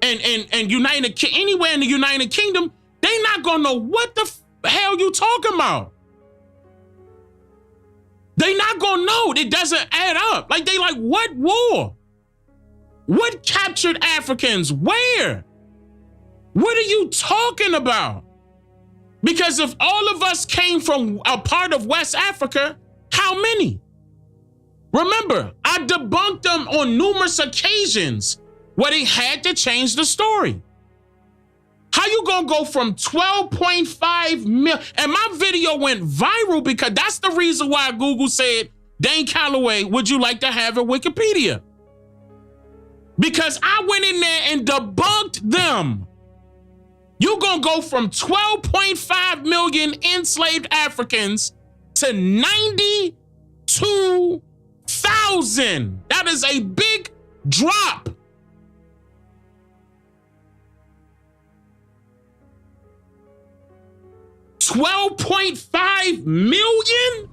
and anywhere in the United Kingdom, they not gonna know what the hell you talking about. They not gonna know. It doesn't add up. Like they like, what war? What captured Africans? Where? What are you talking about? Because if all of us came from a part of West Africa, how many? Remember, I debunked them on numerous occasions where they had to change the story. How you gonna go from 12.5 million? And my video went viral because that's the reason why Google said, Dane Calloway, would you like to have a Wikipedia? Because I went in there and debunked them. You gonna go from 12.5 million enslaved Africans to 92,000. That is a big drop. $12.5 million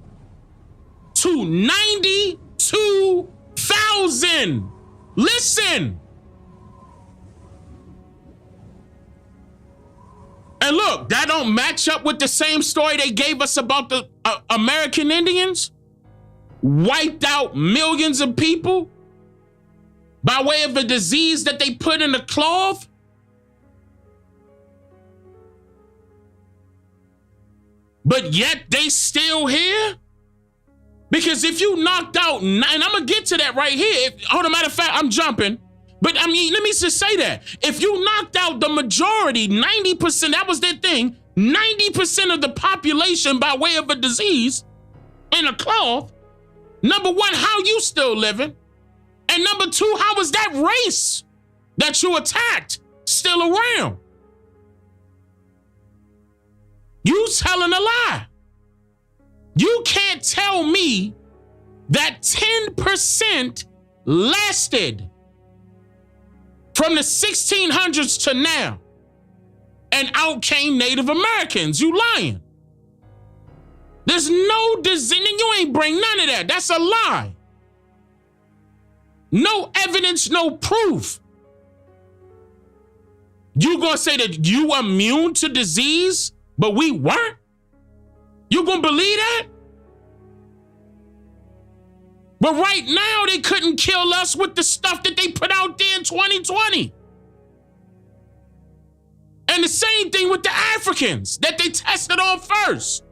to 92,000. Listen. And look, that don't match up with the same story they gave us about the American Indians. Wiped out millions of people by way of a disease that they put in a cloth. But yet they still here? Because if you knocked out, and I'm gonna get to that right here. Hold on, matter of fact, I'm jumping. But I mean, let me just say that. If you knocked out the majority, 90%, that was their thing, 90% of the population by way of a disease in a cloth, number one, how you still living? And number two, how was that race that you attacked still around? You telling a lie. You can't tell me that 10% lasted from the 1600s to now, and out came Native Americans. You lying. There's no disease. You ain't bring none of that. That's a lie. No evidence, no proof. You gonna say that you immune to disease, but we weren't? You gonna believe that? But right now, they couldn't kill us with the stuff that they put out there in 2020. And the same thing with the Africans that they tested on first.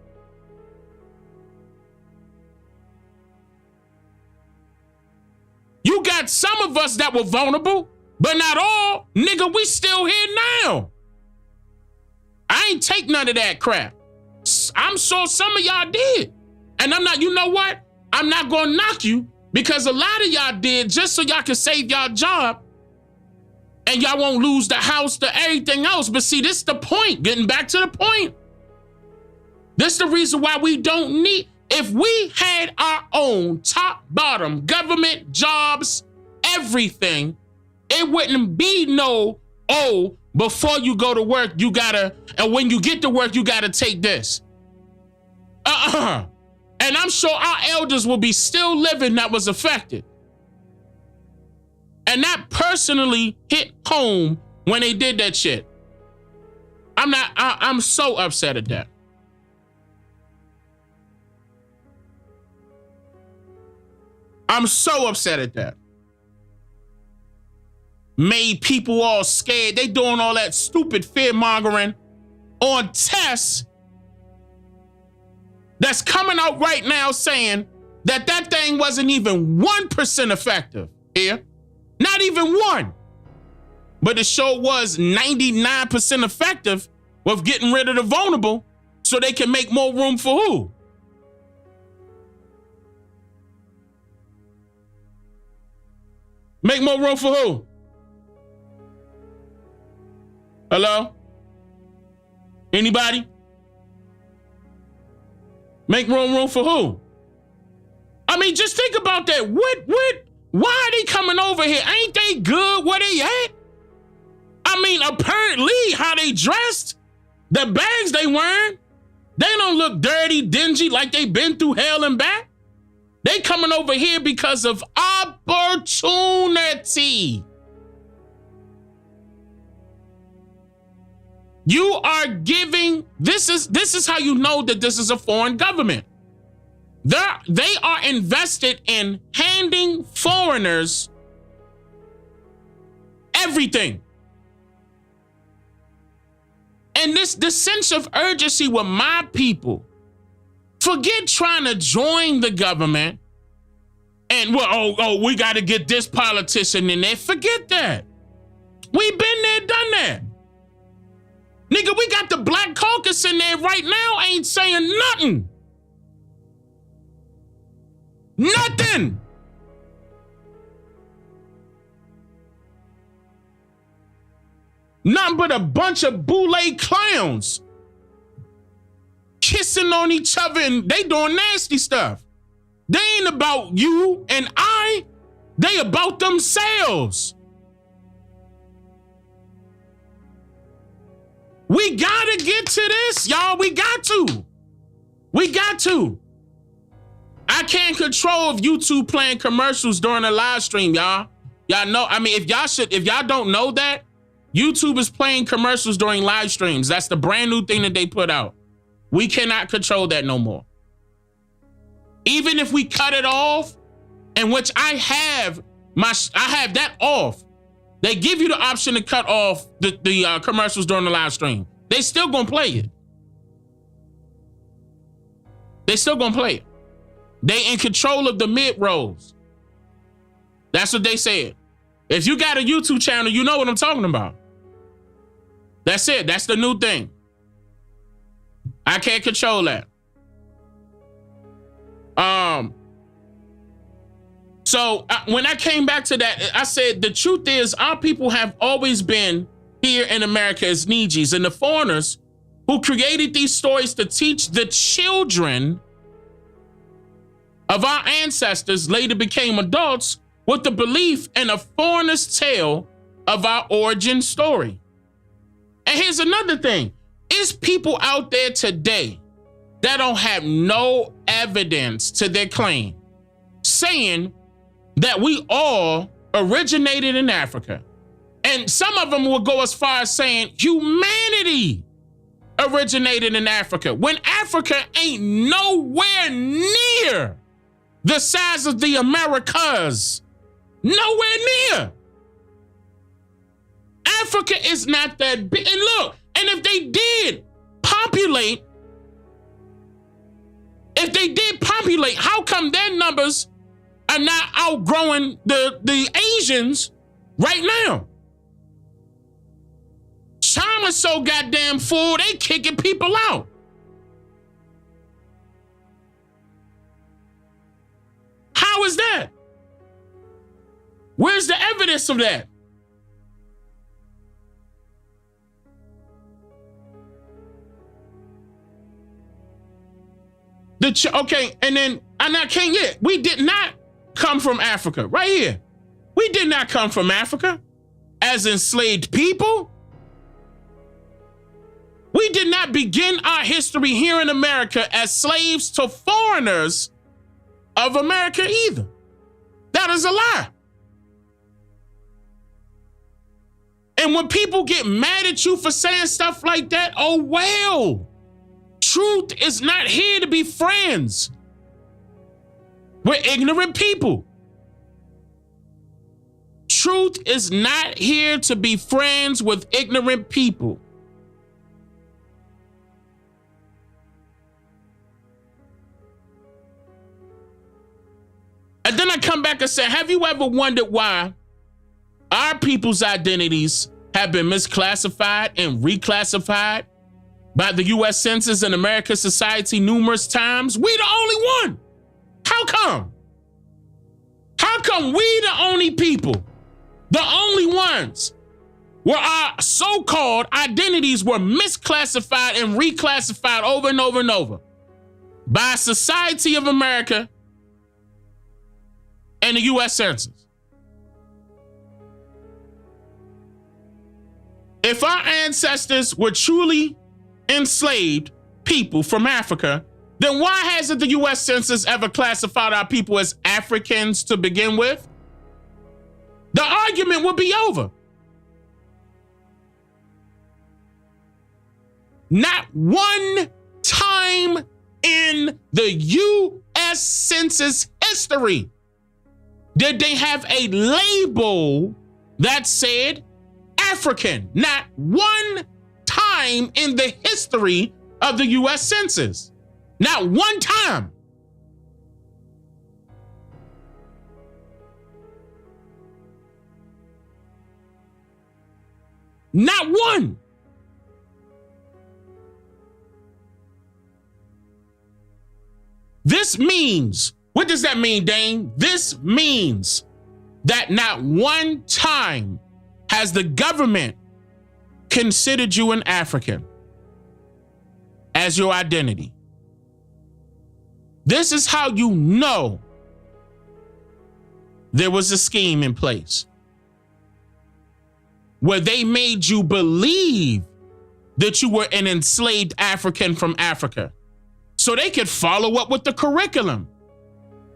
got some of us that were vulnerable, but not all. Nigga, we still here now. I ain't take none of that crap. I'm sure some of y'all did. And I'm not, you know what? I'm not going to knock you because a lot of y'all did just so y'all can save y'all job and y'all won't lose the house to everything else. But see, this is the point. Getting back to the point. This is the reason why we don't need, if we had our own top, bottom, government, jobs, everything, it wouldn't be no, oh, before you go to work, you gotta, and when you get to work, you gotta take this. And I'm sure our elders will be still living that was affected. And that personally hit home when they did that shit. I'm so upset at that. I'm so upset at that. Made people all scared. They doing all that stupid fear mongering on tests that's coming out right now saying that that thing wasn't even 1% effective here. Not even 1. But it sure was 99% effective with getting rid of the vulnerable so they can make more room for who? Make more room for who? Hello? Anybody? Make room for who? I mean, just think about that. Why are they coming over here? Ain't they good where they at? I mean, apparently how they dressed, the bags they wearing, they don't look dirty, dingy, like they been through hell and back. They coming over here because of opportunity. You are giving, this is how you know that this is a foreign government. They are invested in handing foreigners everything. And this sense of urgency with my people, forget trying to join the government and, well, we got to get this politician in there. Forget that. We've been there, done that. Nigga, we got the Black Caucus in there right now, ain't saying nothing. Nothing. Nothing but a bunch of boule clowns kissing on each other and they doing nasty stuff. They ain't about you and I. They about themselves. We gotta get to this, y'all. We got to. We got to. I can't control if YouTube playing commercials during a live stream, y'all. Y'all know, I mean, if y'all don't know that, YouTube is playing commercials during live streams. That's the brand new thing that they put out. We cannot control that no more. Even if we cut it off, in which I have that off. They give you the option to cut off the commercials during the live stream. They still gonna play it. They still gonna play it. They in control of the mid-rolls. That's what they said. If you got a YouTube channel, you know what I'm talking about. That's it. That's the new thing. I can't control that. So when I came back to that, I said, the truth is our people have always been here in America as Niijis, and the foreigners who created these stories to teach the children of our ancestors later became adults with the belief in a foreigner's tale of our origin story. And here's another thing. It's people out there today that don't have no evidence to their claim, saying that we all originated in Africa. And some of them will go as far as saying humanity originated in Africa, when Africa ain't nowhere near the size of the Americas. Nowhere near. Africa is not that big. And look, and if they did populate, how come their numbers, are not outgrowing the Asians right now. China's so goddamn full, they kicking people out. How is that? Where's the evidence of that? Okay, and then I can't yet. We did not come from Africa. Right here. We did not come from Africa as enslaved people. We did not begin our history here in America as slaves to foreigners of America either. That is a lie. And when people get mad at you for saying stuff like that, oh well. Truth is not here to be friends with ignorant people. Truth is not here to be friends with ignorant people. And then I come back and say, have you ever wondered why our people's identities have been misclassified and reclassified by the U.S. Census and American Society numerous times? We the only one. How come? How come we the only people, the only ones, where our so-called identities were misclassified and reclassified over and over and over by Society of America and the U.S. Census? If our ancestors were truly enslaved people from Africa, then why hasn't the U.S. Census ever classified our people as Africans to begin with? The argument would be over. Not one time in the U.S. Census history did they have a label that said African. Not one time in the history of the U.S. Census. Not one time. Not one. This means, what does that mean, Dane? This means that not one time has the government considered you an African as your identity. This is how you know there was a scheme in place where they made you believe that you were an enslaved African from Africa so they could follow up with the curriculum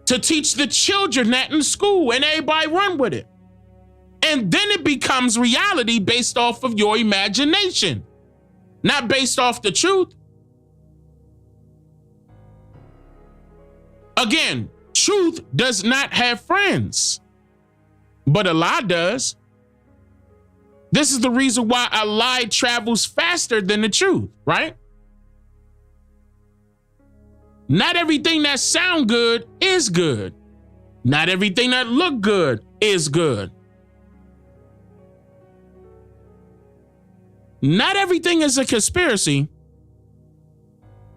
to teach the children that in school and everybody run with it. And then it becomes reality based off of your imagination, not based off the truth. Again, truth does not have friends, but a lie does. This is the reason why a lie travels faster than the truth, right? Not everything that sound good is good. Not everything that look good is good. Not everything is a conspiracy,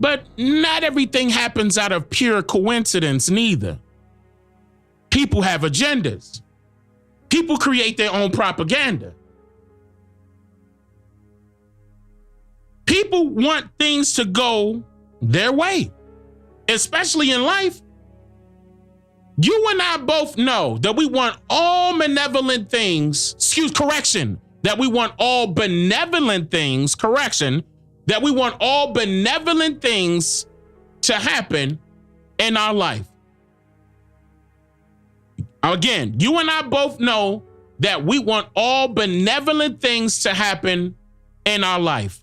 but not everything happens out of pure coincidence neither. People have agendas. People create their own propaganda. People want things to go their way, especially in life. You and I both know that we want all benevolent things, that we want all benevolent things, that we want all benevolent things to happen in our life. Again, you and I both know that we want all benevolent things to happen in our life.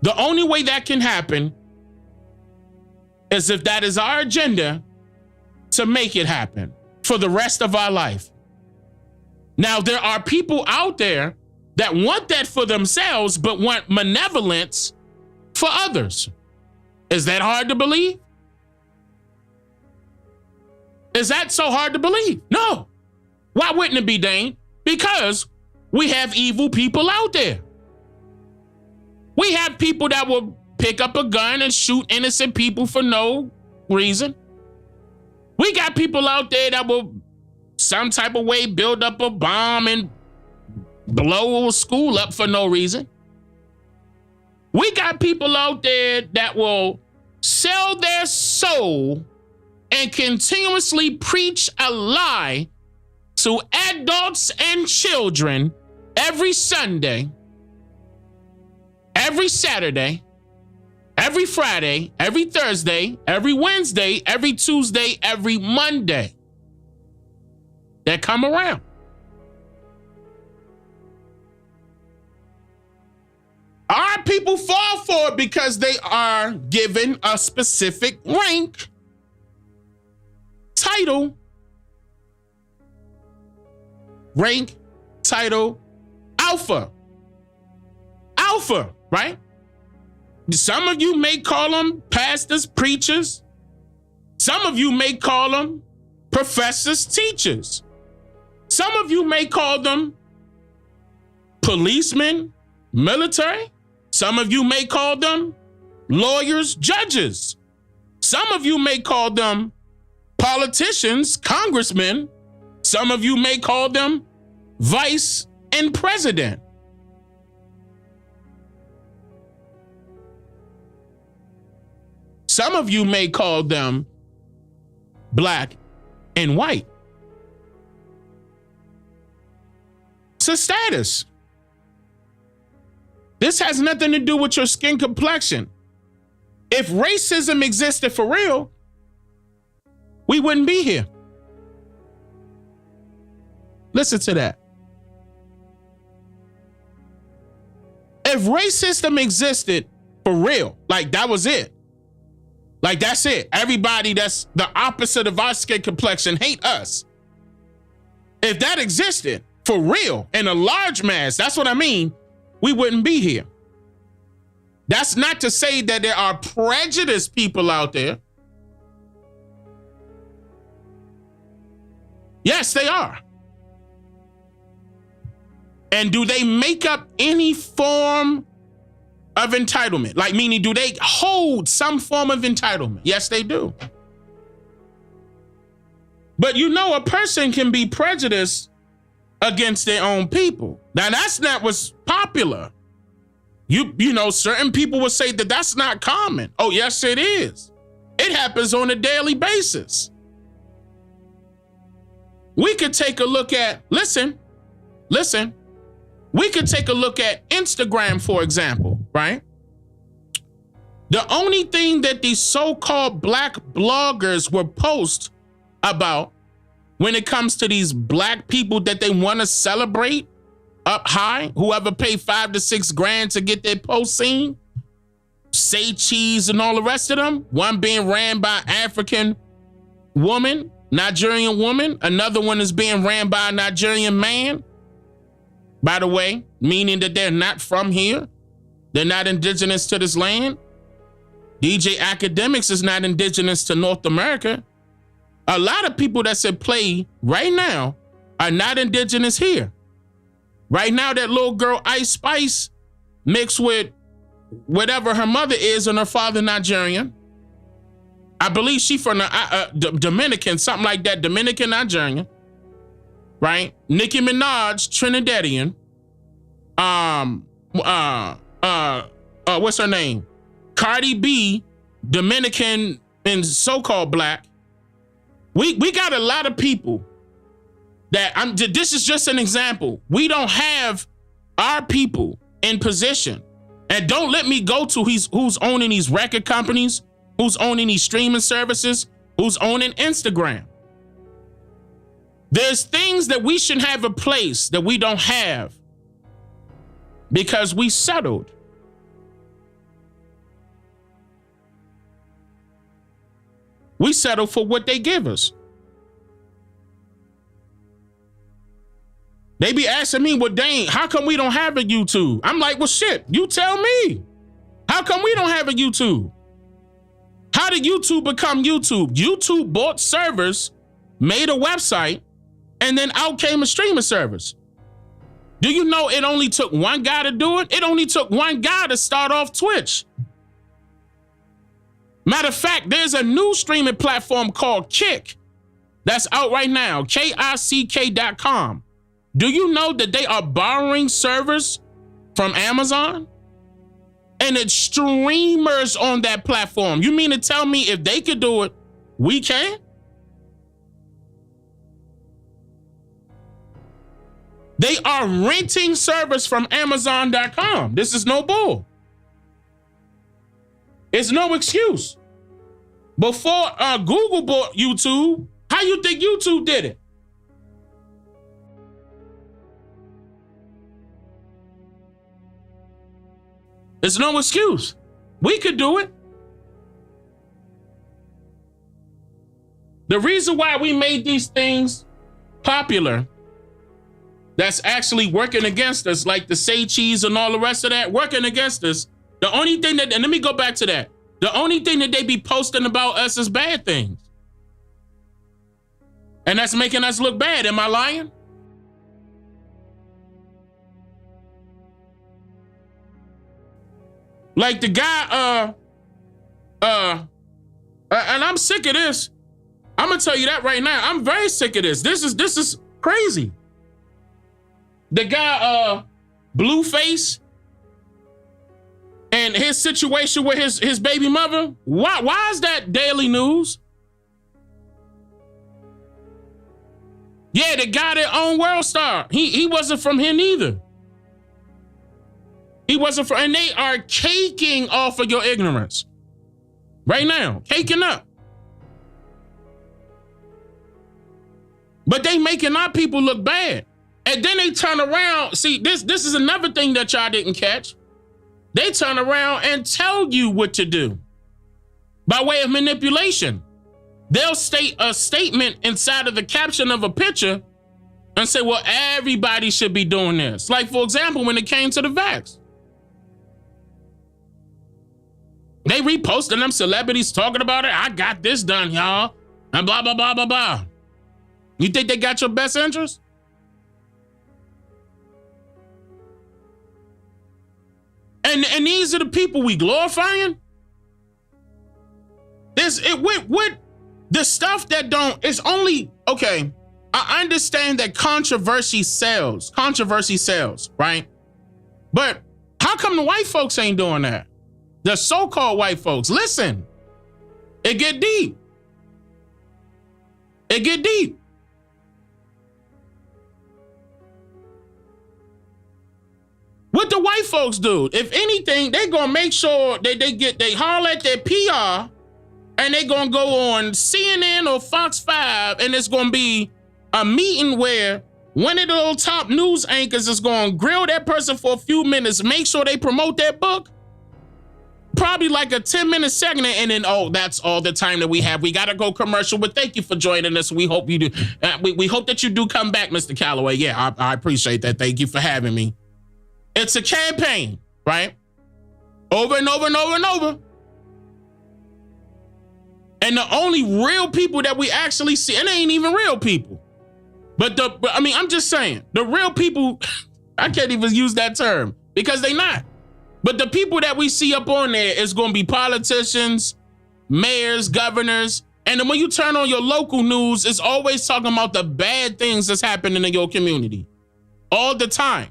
The only way that can happen is if that is our agenda to make it happen for the rest of our life. Now, there are people out there that want that for themselves, but want benevolence for others. Is that hard to believe? Is that so hard to believe? No. Why wouldn't it be, Dane? Because we have evil people out there. We have people that will pick up a gun and shoot innocent people for no reason. We got people out there that will some type of way build up a bomb and blow a school up for no reason. We got people out there that will sell their soul and continuously preach a lie to adults and children every Sunday, every Saturday, every Friday, every Thursday, every Wednesday, every Tuesday, every Monday that come around. Our people fall for it because they are given a specific rank, title, alpha. Alpha, right? Some of you may call them pastors, preachers. Some of you may call them professors, teachers. Some of you may call them policemen, military. Some of you may call them lawyers, judges. Some of you may call them politicians, congressmen. Some of you may call them vice and president. Some of you may call them black and white. It's a status. This has nothing to do with your skin complexion. If racism existed for real, we wouldn't be here. Listen to that. If racism existed for real, like that was it. Like that's it. Everybody that's the opposite of our skin complexion hate us. If that existed for real in a large mass, that's what I mean, we wouldn't be here. That's not to say that there are prejudiced people out there. Yes, they are. And do they make up any form of entitlement? Like, meaning, do they hold some form of entitlement? Yes, they do. But you know, a person can be prejudiced against their own people. Now, that's not what's popular. You know, certain people will say that that's not common. Oh, yes, it is. It happens on a daily basis. We could take a look at, listen. We could take a look at Instagram, for example, right? The only thing that these so-called black bloggers will post about when it comes to these black people that they want to celebrate up high, whoever paid $5 to $6 grand to get their post seen, say cheese and all the rest of them, one being ran by African woman, Nigerian woman, another one is being ran by a Nigerian man, by the way, meaning that they're not from here. They're not indigenous to this land. DJ Academics is not indigenous to North America. A lot of people that's at play right now are not indigenous here. Right now, that little girl Ice Spice mixed with whatever her mother is and her father Nigerian. I believe she from the Dominican, something like that, Dominican Nigerian, right? Nicki Minaj, Trinidadian. What's her name? Cardi B, Dominican and so-called black. We got a lot of people that this is just an example. We don't have our people in position. And don't let me go to who's owning these record companies, who's owning these streaming services, who's owning Instagram. There's things that we should have a place that we don't have because we settled. We settle for what they give us. They be asking me, well, Dane, how come we don't have a YouTube? I'm like, well, shit, you tell me. How come we don't have a YouTube? How did YouTube become YouTube? YouTube bought servers made a website, and then out came a streaming service. Do you know it only took one guy to do it? It only took one guy to start off Twitch. Matter of fact, there's a new streaming platform called Kick that's out right now, KICK.com. Do you know that they are borrowing servers from Amazon? And it's streamers on that platform. You mean to tell me if they could do it, we can? They are renting servers from Amazon.com. This is no bull. It's no excuse. Before Google bought YouTube, how you think YouTube did it? There's no excuse. We could do it. The reason why we made these things popular that's actually working against us, like the Say Cheese and all the rest of that, working against us. The only thing that, and let me go back to that. The only thing that they be posting about us is bad things. And that's making us look bad. Am I lying? Like the guy, and I'm sick of this. I'm gonna tell you that right now. I'm very sick of this. This is crazy. The guy, Blueface, and his situation with his baby mother. Why is that daily news? Yeah, the guy that owned World Star. He wasn't from here neither. He wasn't from, and they are caking off of your ignorance. Right now, caking up. But they making our people look bad. And then they turn around. See, this is another thing that y'all didn't catch. They turn around and tell you what to do by way of manipulation. They'll state a statement inside of the caption of a picture and say, well, everybody should be doing this. Like, for example, when it came to the vax. They reposting them celebrities talking about it. I got this done, y'all. And blah, blah, blah, blah, blah. You think they got your best interest? And these are the people we glorifying? With the stuff that don't, it's only, okay, I understand that controversy sells, right? But how come the white folks ain't doing that? The so-called white folks, listen, it get deep. It get deep. What the white folks do? If anything, they gonna make sure that they holler at their PR and they gonna go on CNN or Fox 5 and it's gonna be a meeting where one of the little top news anchors is gonna grill that person for a few minutes, make sure they promote that book. Probably like a 10-minute segment, and then, oh, that's all the time that we have. We gotta go commercial, but thank you for joining us. We hope you do. We hope that you do come back, Mr. Calloway. Yeah, I appreciate that. Thank you for having me. It's a campaign, right? Over and over and over and over. And the only real people that we actually see, and they ain't even real people. But I'm just saying, the real people, I can't even use that term because they not. But the people that we see up on there is going to be politicians, mayors, governors. And then when you turn on your local news, it's always talking about the bad things that's happening in your community all the time.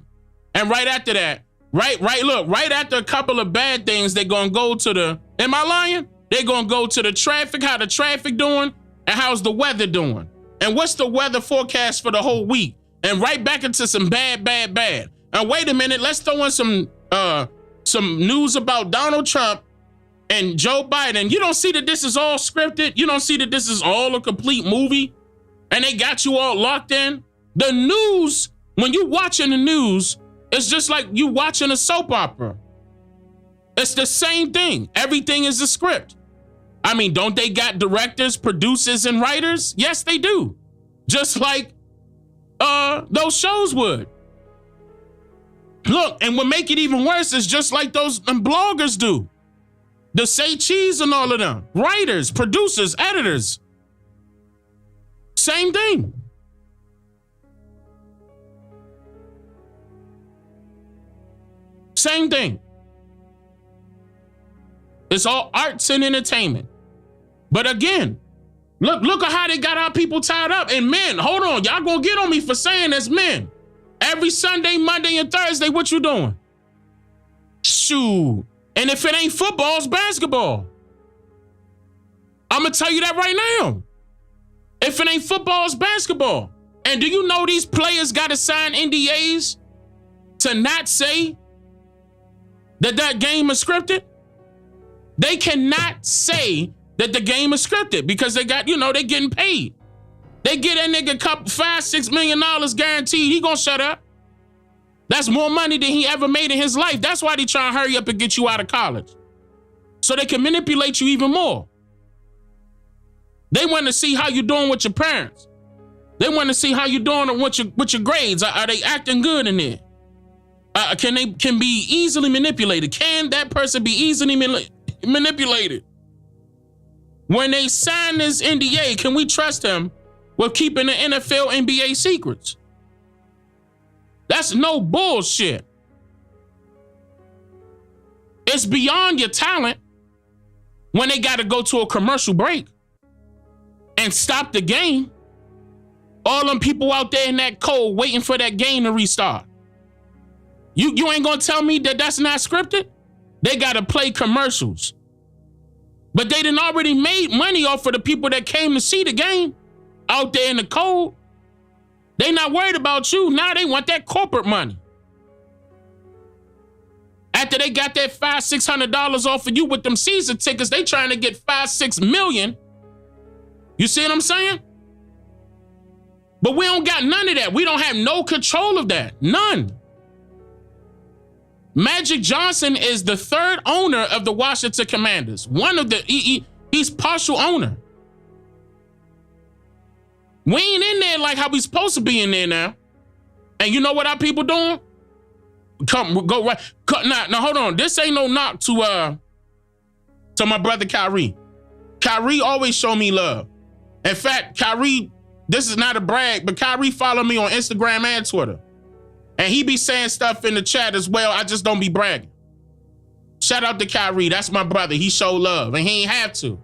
And right after that, right after a couple of bad things, they're going to go to the, am I lying? They're going to go to the traffic, how the traffic doing, and how's the weather doing? And what's the weather forecast for the whole week? And right back into some bad. And wait a minute, let's throw in some news about Donald Trump and Joe Biden. You don't see that this is all scripted? You don't see that this is all a complete movie? And they got you all locked in? The news, when you watching the news, it's just like you watching a soap opera. It's the same thing. Everything is a script. I mean, don't they got directors, producers, and writers? Yes, they do. Just like those shows would. Look, and what make it even worse is just like those bloggers do. The Say Cheese and all of them. Writers, producers, editors. Same thing. Same thing. It's all arts and entertainment. But again, look at how they got our people tied up. And men, hold on, y'all gonna get on me for saying this, men. Every Sunday, Monday, and Thursday, what you doing? Shoot. And if it ain't football, it's basketball. I'm gonna tell you that right now. If it ain't football, it's basketball. And do you know these players gotta sign NDAs to not say that game is scripted? They cannot say that the game is scripted because they got, they getting paid. They get that nigga $5-6 million guaranteed. He gonna shut up. That's more money than he ever made in his life. That's why they trying to hurry up and get you out of college. So they can manipulate you even more. They want to see how you doing with your parents. They want to see how you doing with your grades. Are they acting good in there? Can be easily manipulated? Can that person be easily manipulated? When they sign this NDA, can we trust them with keeping the NFL, NBA secrets? That's no bullshit. It's beyond your talent when they got to go to a commercial break and stop the game. All them people out there in that cold waiting for that game to restart. You ain't gonna tell me that that's not scripted? They gotta play commercials. But they done already made money off of the people that came to see the game out there in the cold. They not worried about you. Now they want that corporate money. After they got that $500-600 off of you with them season tickets, they trying to get $5-6 million. You see what I'm saying? But we don't got none of that. We don't have no control of that. None. Magic Johnson is the third owner of the Washington Commanders. One of the, he's partial owner. We ain't in there like how we supposed to be in there now. And you know what our people doing? Go right. Now hold on. This ain't no knock to my brother Kyrie. Kyrie always show me love. In fact, Kyrie, this is not a brag, but Kyrie follow me on Instagram and Twitter. And he be saying stuff in the chat as well. I just don't be bragging. Shout out to Kyrie. That's my brother. He show love and he ain't have to.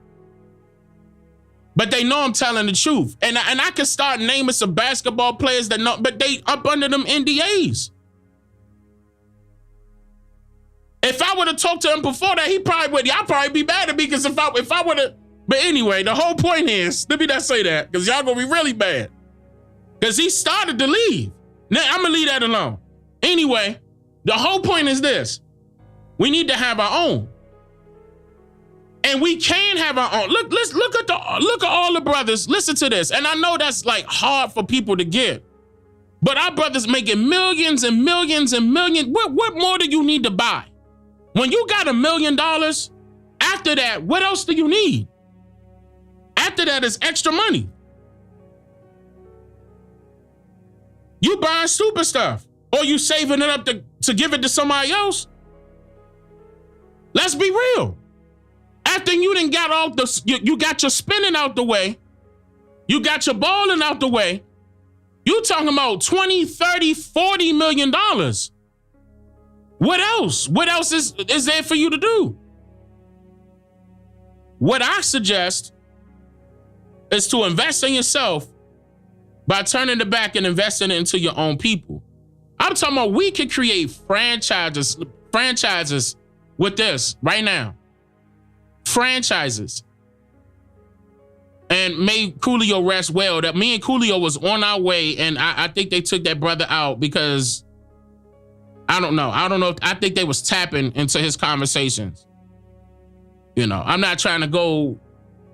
But they know I'm telling the truth. And I can start naming some basketball players that know, but they up under them NDAs. If I would have talked to him before that, y'all probably be mad at me because if I would have, but anyway, the whole point is, let me not say that because y'all gonna be really bad. Because he started to leave. Now, I'm gonna leave that alone. Anyway, the whole point is this. We need to have our own. And we can have our own. Look at all the brothers. Listen to this. And I know that's like hard for people to get. But our brothers making millions and millions and millions. What more do you need to buy? When you got $1 million, after that, what else do you need? After that is extra money. You buying stupid stuff. Or you saving it up to give it to somebody else. Let's be real. After you done got all you got your spinning out the way, you got your balling out the way, you talking about 20, 30, 40 million dollars. What else? What else is there for you to do? What I suggest is to invest in yourself by turning it back and investing it into your own people. I'm talking about we can create franchises with this right now. Franchises. And may Coolio rest well. That me and Coolio was on our way, and I think they took that brother out because I don't know. I think they was tapping into his conversations. You know, I'm not trying to go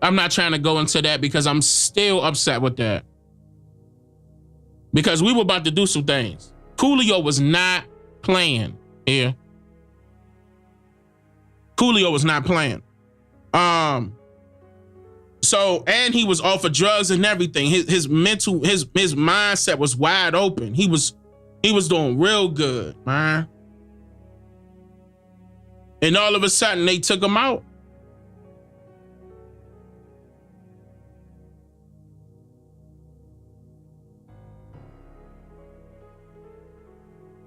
into that because I'm still upset with that. Because we were about to do some things. Coolio was not playing here. Coolio was not playing. So, and he was off of drugs and everything. His mindset was wide open. He was doing real good, man. And all of a sudden they took him out.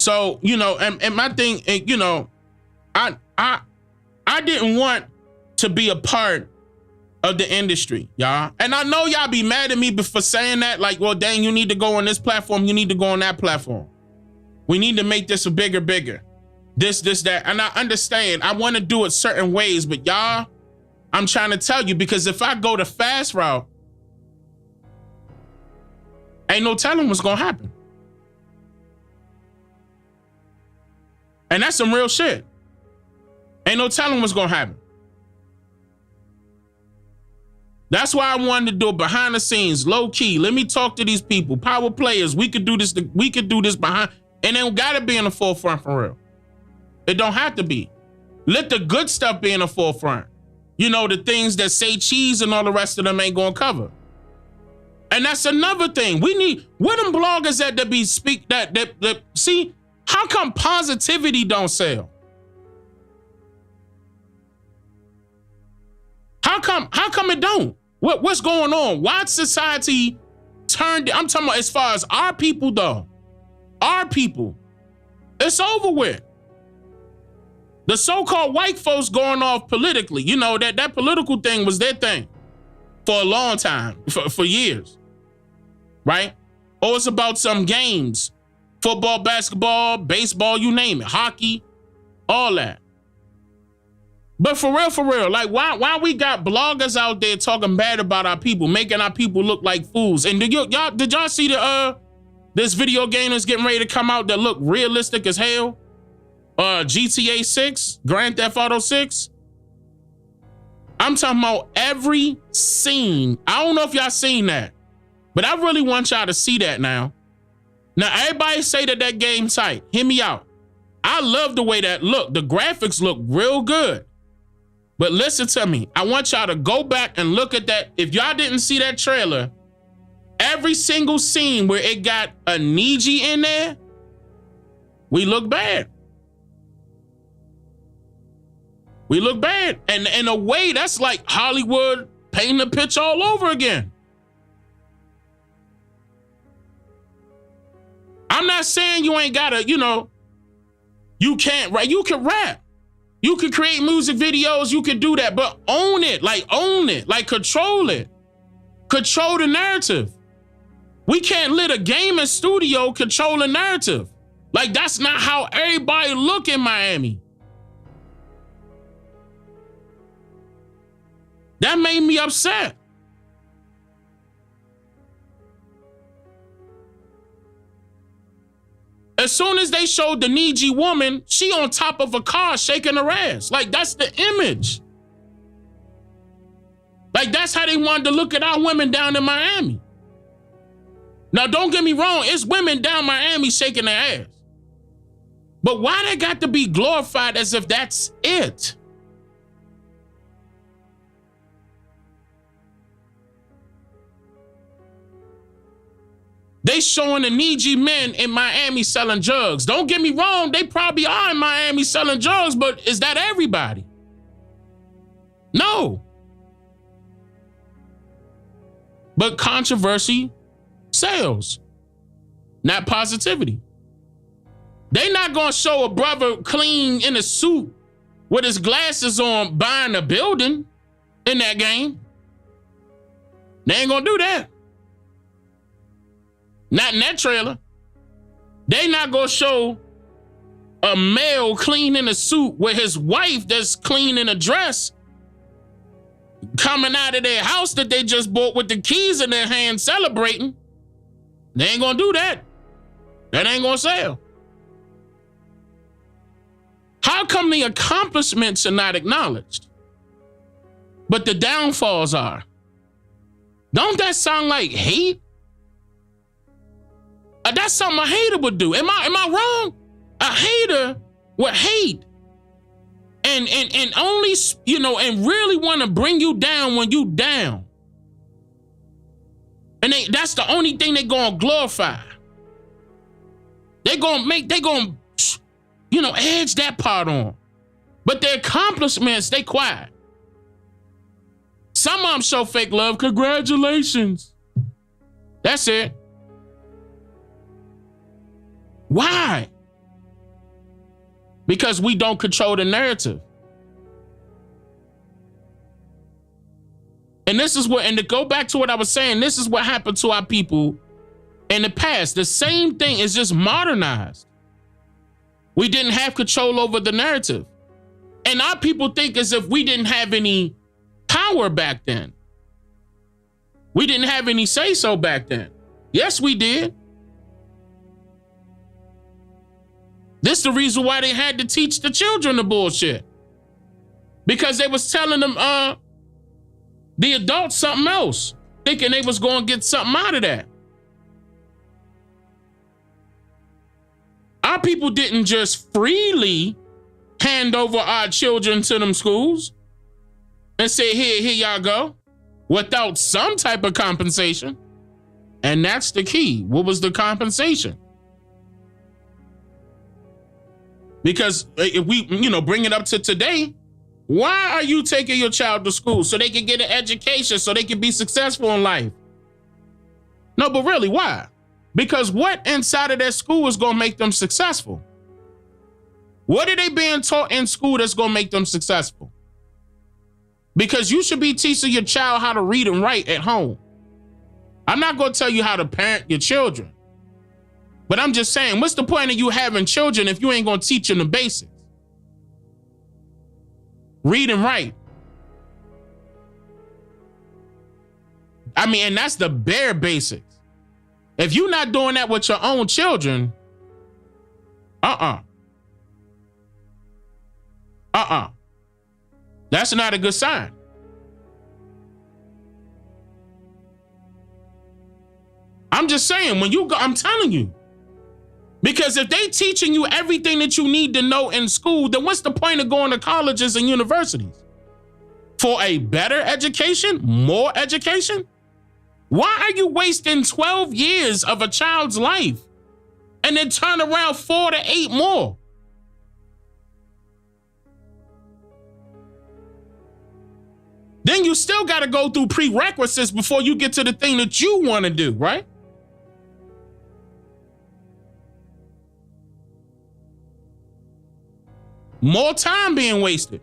So, you know, and my thing, you know, I didn't want to be a part of the industry, y'all. And I know y'all be mad at me for saying that, like, well, dang, you need to go on this platform, you need to go on that platform. We need to make this a bigger. This, that. And I understand. I want to do it certain ways, but y'all, I'm trying to tell you, because if I go the fast route, ain't no telling what's gonna happen. And that's some real shit. Ain't no telling what's gonna happen. That's why I wanted to do it behind the scenes, low key. Let me talk to these people, power players. We could do this. We could do this behind, and it don't gotta be in the forefront for real. It don't have to be. Let the good stuff be in the forefront. You know, the things that say cheese and all the rest of them ain't gonna cover. And that's another thing. We need, where them bloggers at that be speak that see, how come positivity don't sell? How come it don't? What's going on? Why society turned, I'm talking about as far as our people though. Our people. It's over with. The so-called white folks going off politically, you know, that political thing was their thing for a long time, for years, right? Or it's about some games, football, basketball, baseball, you name it, hockey, all that. But for real, like why we got bloggers out there talking bad about our people, making our people look like fools? And did y'all see this video game that's getting ready to come out that look realistic as hell? GTA 6, Grand Theft Auto 6. I'm talking about every scene. I don't know if y'all seen that, but I really want y'all to see that now. Now, everybody say that game tight. Hear me out. I love the way that look. The graphics look real good. But listen to me. I want y'all to go back and look at that. If y'all didn't see that trailer, every single scene where it got a Niiji in there, we look bad. We look bad. And in a way, that's like Hollywood painting the picture all over again. I'm not saying you ain't gotta, you know, you can't rap. You can rap. You can create music videos. You can do that, but own it, like control it. Control the narrative. We can't let a gaming studio control the narrative. Like that's not how everybody look in Miami. That made me upset. As soon as they showed the Niiji woman, she on top of a car shaking her ass. Like that's the image. Like that's how they wanted to look at our women down in Miami. Now don't get me wrong, it's women down Miami shaking their ass. But why they got to be glorified as if that's it? They showing the Niiji men in Miami selling drugs. Don't get me wrong, they probably are in Miami selling drugs, but is that everybody? No. But controversy sells, not positivity. They not gonna show a brother clean in a suit with his glasses on buying a building in that game. They ain't gonna do that. Not in that trailer. They not gonna show a male clean in a suit with his wife that's clean in a dress coming out of their house that they just bought with the keys in their hand celebrating. They ain't gonna do that. That ain't gonna sell. How come the accomplishments are not acknowledged, but the downfalls are? Don't that sound like hate? That's something a hater would do. Am I wrong? A hater would hate and only, you know, and really want to bring you down when you down. And that's the only thing they gonna glorify. They gonna, you know, edge that part on. But their accomplishments, they quiet. Some of them show fake love. Congratulations. That's it. Why? because we don't control the narrative. And this is what, and to go back to what I was saying, this is what happened to our people in the past. The same thing is just modernized. We didn't have control over the narrative. And our people think as if we didn't have any power back then. We didn't have any say-so back then. Yes, we did. This is the reason why they had to teach the children the bullshit. Because they was telling them, the adults something else, thinking they was going to get something out of that. Our people didn't just freely hand over our children to them schools and say, here y'all go, without some type of compensation. And that's the key. What was the compensation? Because if we, bring it up to today, why are you taking your child to school? So they can get an education, so they can be successful in life. No, but really, why? Because what inside of that school is going to make them successful? What are they being taught in school that's going to make them successful? Because you should be teaching your child how to read and write at home. I'm not going to tell you how to parent your children. But I'm just saying, what's the point of you having children if you ain't going to teach them the basics? Read and write. I mean, and that's the bare basics. If you're not doing that with your own children, that's not a good sign. I'm just saying, when you go, I'm telling you. Because if they teaching you everything that you need to know in school, then what's the point of going to colleges and universities? For a better education? More education? Why are you wasting 12 years of a child's life and then turn around 4 to 8 more? Then you still got to go through prerequisites before you get to the thing that you want to do, right? More time being wasted.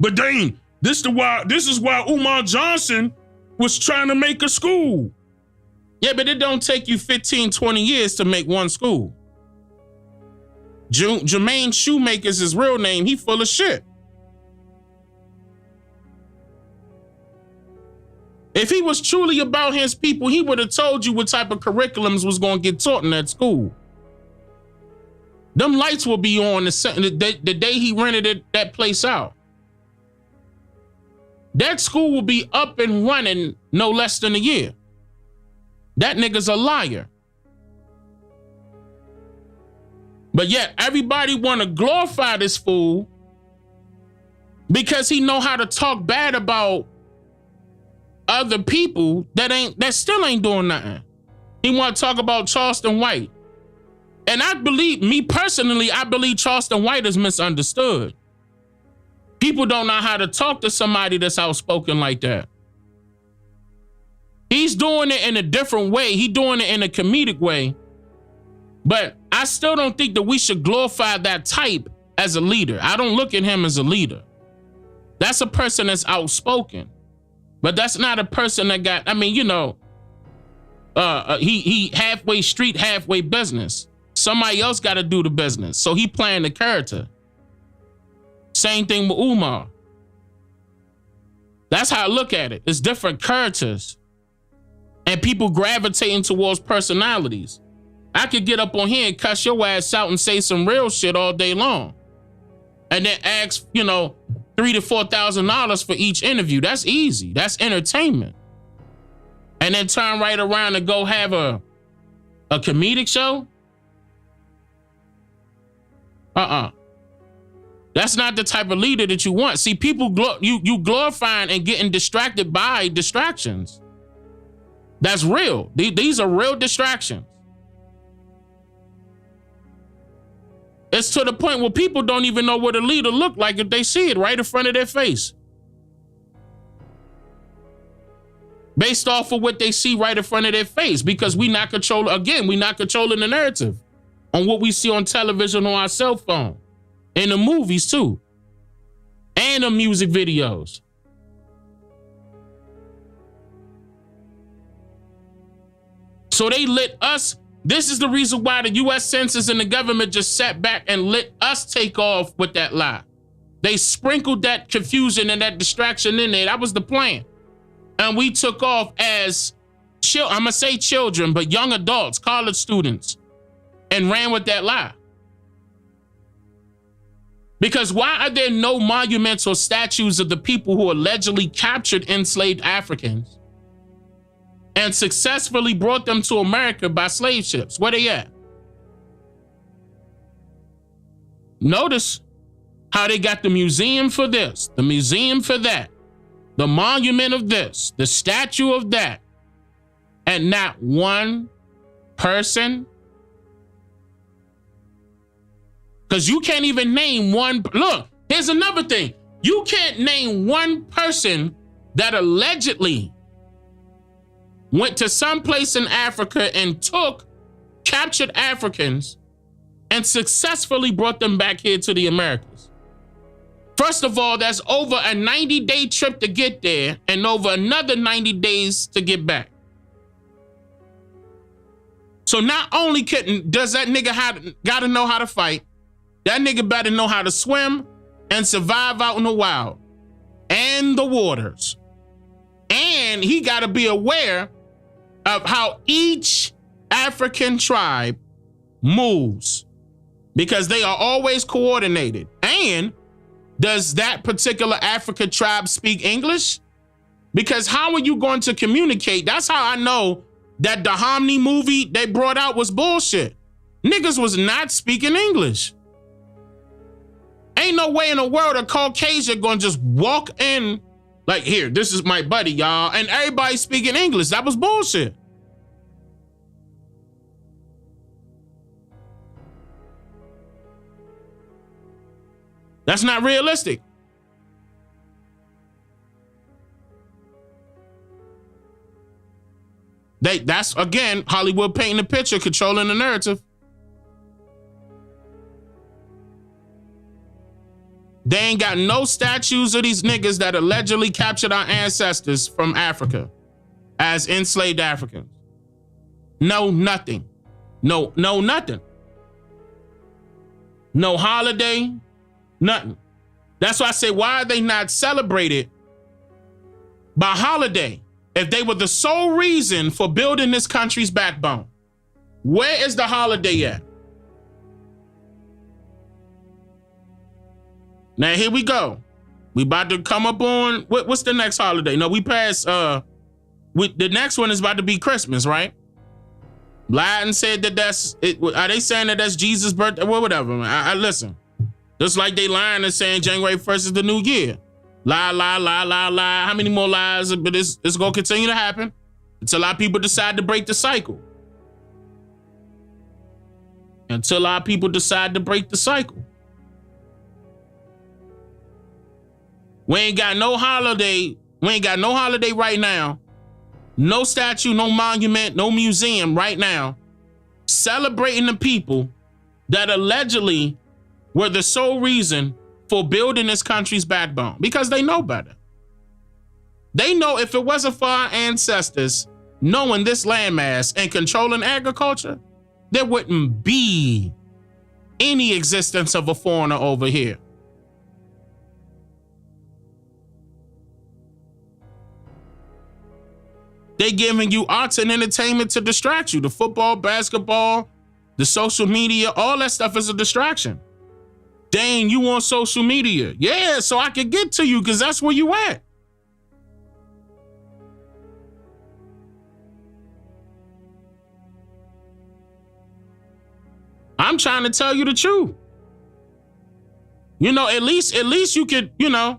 But Dane, this is why Umar Johnson was trying to make a school. Yeah, but it don't take you 15, 20 years to make one school. Jermaine Shoemaker's his real name. He full of shit. If he was truly about his people, he would have told you what type of curriculums was going to get taught in that school. Them lights will be on the day he rented that place out. That school will be up and running no less than a year. That nigga's a liar. But yet everybody want to glorify this fool because he know how to talk bad about other people that still ain't doing nothing. He want to talk about Charleston White. And I believe Charleston White is misunderstood. People don't know how to talk to somebody that's outspoken like that. He's doing it in a different way. He's doing it in a comedic way. But I still don't think that we should glorify that type as a leader. I don't look at him as a leader. That's a person that's outspoken. But that's not a person that got, he halfway street, halfway business. Somebody else got to do the business. So he playing the character. Same thing with Umar. That's how I look at it. It's different characters. And people gravitating towards personalities. I could get up on here and cuss your ass out and say some real shit all day long. And then ask, $3,000 to $4,000 for each interview. That's easy. That's entertainment. And then turn right around and go have a comedic show? That's not the type of leader that you want. See, people, you glorifying and getting distracted by distractions. That's real. These are real distractions. It's to the point where people don't even know what a leader look like if they see it right in front of their face. Based off of what they see right in front of their face, because we're not controlling the narrative. on what we see on television on our cell phone, in the movies too, and the music videos. So they let us, this is the reason why the U.S. Census and the government just sat back and let us take off with that lie. They sprinkled that confusion and that distraction in there. That was the plan. And we took off as, I'm going to say children, but young adults, college students, and ran with that lie. Because why are there no monuments or statues of the people who allegedly captured enslaved Africans and successfully brought them to America by slave ships? Where they at? Notice how they got the museum for this, the museum for that, the monument of this, the statue of that, and not one person. Because you can't even name one. Look, here's another thing. You can't name one person that allegedly went to some place in Africa and captured Africans and successfully brought them back here to the Americas. First of all, that's over a 90-day trip to get there and over another 90 days to get back. So not only does that nigga gotta know how to fight, that nigga better know how to swim and survive out in the wild and the waters. And he gotta be aware of how each African tribe moves, because they are always coordinated. And does that particular African tribe speak English? Because how are you going to communicate? That's how I know that the Hominy movie they brought out was bullshit. Niggas was not speaking English. Ain't no way in the world a Caucasian gonna just walk in like, here, this is my buddy, y'all, and everybody speaking English. That was bullshit. That's not realistic. That's, again, Hollywood painting the picture, controlling the narrative. They ain't got no statues of these niggas that allegedly captured our ancestors from Africa as enslaved Africans. No, nothing. No, nothing. No holiday, nothing. That's why I say, why are they not celebrated by holiday? If they were the sole reason for building this country's backbone, where is the holiday at? Now, here we go. We about to come up on, what's the next holiday? No, we passed, the next one is about to be Christmas, right? Lied and said that that's, are they saying that that's Jesus' birthday? Well, whatever, man. I listen. Just like they lying and saying January 1st is the new year. Lie. How many more lies? But it's going to continue to happen until our people decide to break the cycle. Until our people decide to break the cycle. We ain't got no holiday. We ain't got no holiday right now. No statue, no monument, no museum right now celebrating the people that allegedly were the sole reason for building this country's backbone, because they know better. They know if it wasn't for our ancestors knowing this landmass and controlling agriculture, there wouldn't be any existence of a foreigner over here. They giving you arts and entertainment to distract you. The football, basketball, the social media, all that stuff is a distraction. Dane, you on social media? Yeah, so I can get to you because that's where you at. I'm trying to tell you the truth. You know, at least you could, you know,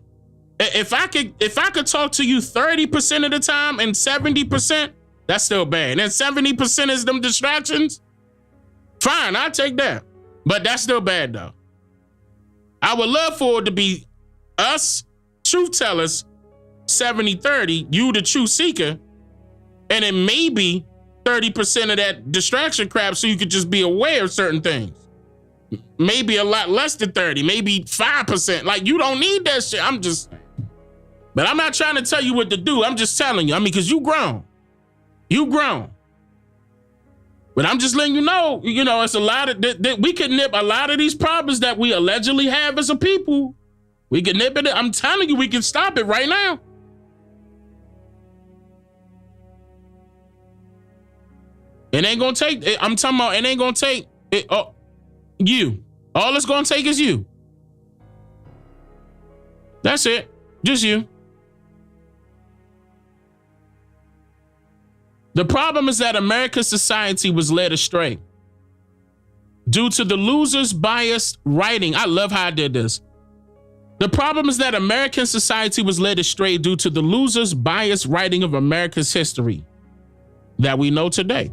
if I could talk to you 30% of the time and 70%, that's still bad. And 70% is them distractions. Fine, I'll take that. But that's still bad though. I would love for it to be us, truth tellers, 70-30, you the truth seeker, and then maybe 30% of that distraction crap so you could just be aware of certain things. Maybe a lot less than 30, maybe 5%. Like, you don't need that shit. But I'm not trying to tell you what to do. I'm just telling you. I mean, because you grown. You grown. But I'm just letting you know, it's a lot of, that we could nip a lot of these problems that we allegedly have as a people. We can nip it. I'm telling you, we can stop it right now. It ain't gonna take, I'm talking about, it ain't gonna take you. All it's gonna take is you. That's it. Just you. The problem is that American society was led astray due to the loser's biased writing. I love how I did this. The problem is that American society was led astray due to the loser's biased writing of America's history that we know today.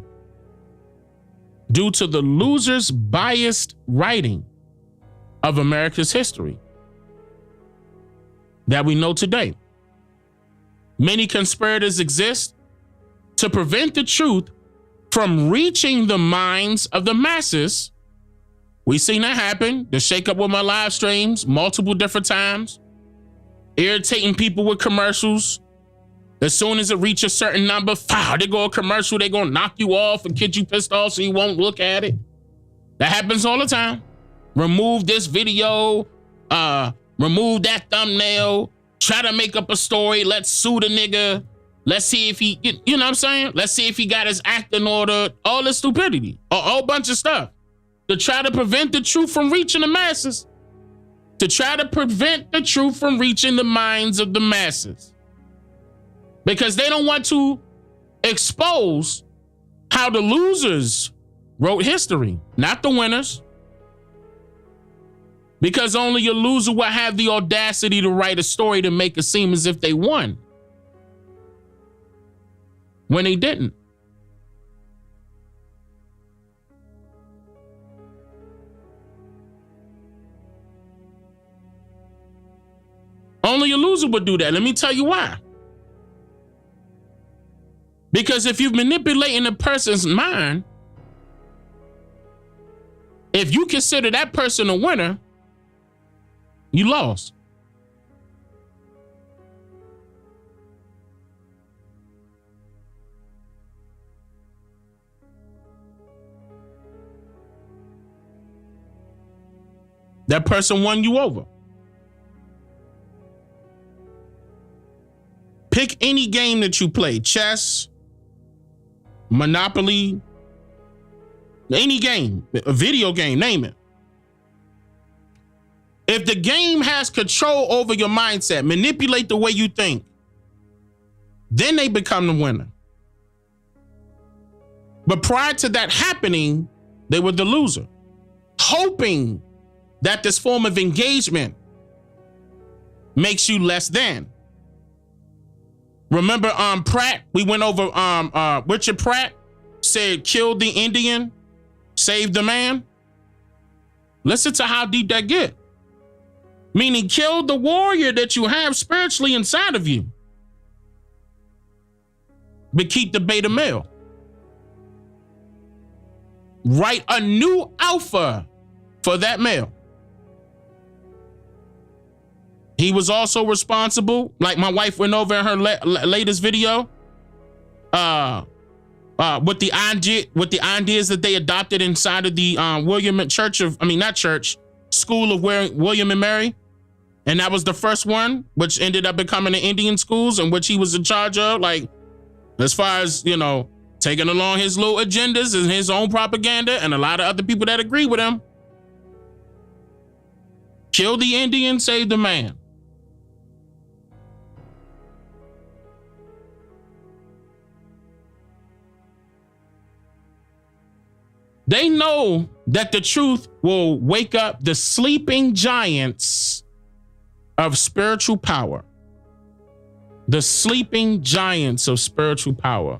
Due to the loser's biased writing of America's history that we know today. Many conspirators exist to prevent the truth from reaching the minds of the masses. We've seen that happen. The shake up with my live streams multiple different times, irritating people with commercials. As soon as it reaches a certain number, they go a commercial, they gonna knock you off and get you pissed off so you won't look at it. That happens all the time. Remove this video, remove that thumbnail, try to make up a story, let's sue the nigga. Let's see if he, you know what I'm saying? Let's see if he got his act in order. All this stupidity, a whole bunch of stuff to try to prevent the truth from reaching the masses, to try to prevent the truth from reaching the minds of the masses, because they don't want to expose how the losers wrote history, not the winners, because only a loser will have the audacity to write a story to make it seem as if they won, when they didn't. Only a loser would do that. Let me tell you why. Because if you're manipulating a person's mind, if you consider that person a winner, you lost. That person won you over. Pick any game that you play, chess, Monopoly, any game, a video game, name it. If the game has control over your mindset, manipulate the way you think, then they become the winner. But prior to that happening, they were the loser, hoping that this form of engagement makes you less than. Remember Pratt? We went over Richard Pratt said, kill the Indian, save the man. Listen to how deep that get. Meaning kill the warrior that you have spiritually inside of you, but keep the beta male. Write a new alpha for that male. He was also responsible, like my wife went over in her latest video, with the ideas that they adopted inside of the School of William and Mary. And that was the first one, which ended up becoming the Indian schools, in which he was in charge of, like, as far as, taking along his little agendas and his own propaganda, and a lot of other people that agree with him. Kill the Indian, save the man. They know that the truth will wake up the sleeping giants of spiritual power. The sleeping giants of spiritual power.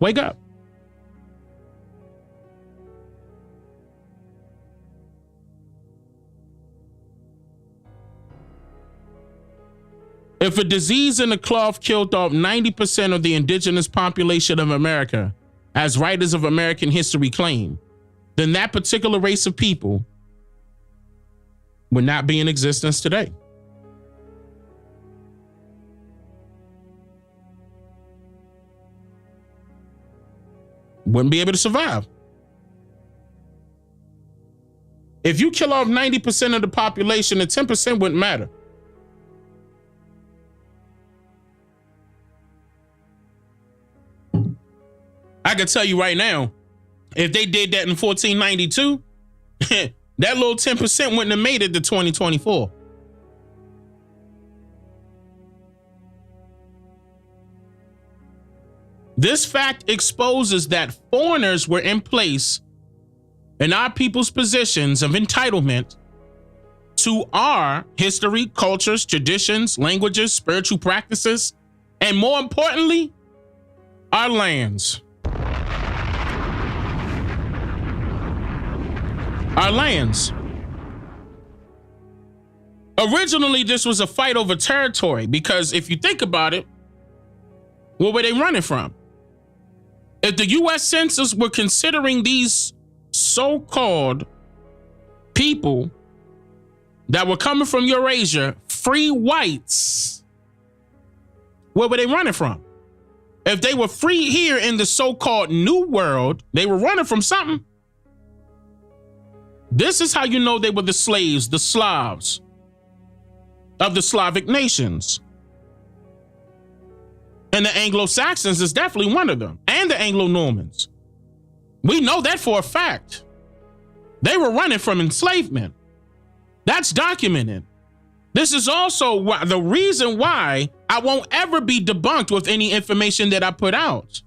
Wake up. If a disease in the cloth killed off 90% of the indigenous population of America, as writers of American history claim, then that particular race of people would not be in existence today. Wouldn't be able to survive. If you kill off 90% of the population, then 10% wouldn't matter. I can tell you right now, if they did that in 1492, that little 10% wouldn't have made it to 2024. This fact exposes that foreigners were in place in our people's positions of entitlement to our history, cultures, traditions, languages, spiritual practices, and more importantly, our lands. Our lands. Originally, this was a fight over territory because if you think about it, where were they running from? If the U.S. Census were considering these so-called people that were coming from Eurasia free whites, where were they running from? If they were free here in the so-called New World, they were running from something. This is how you know they were the slaves, the Slavs of the Slavic nations. And the Anglo-Saxons is definitely one of them, and the Anglo-Normans. We know that for a fact. They were running from enslavement. That's documented. This is also the reason why I won't ever be debunked with any information that I put out.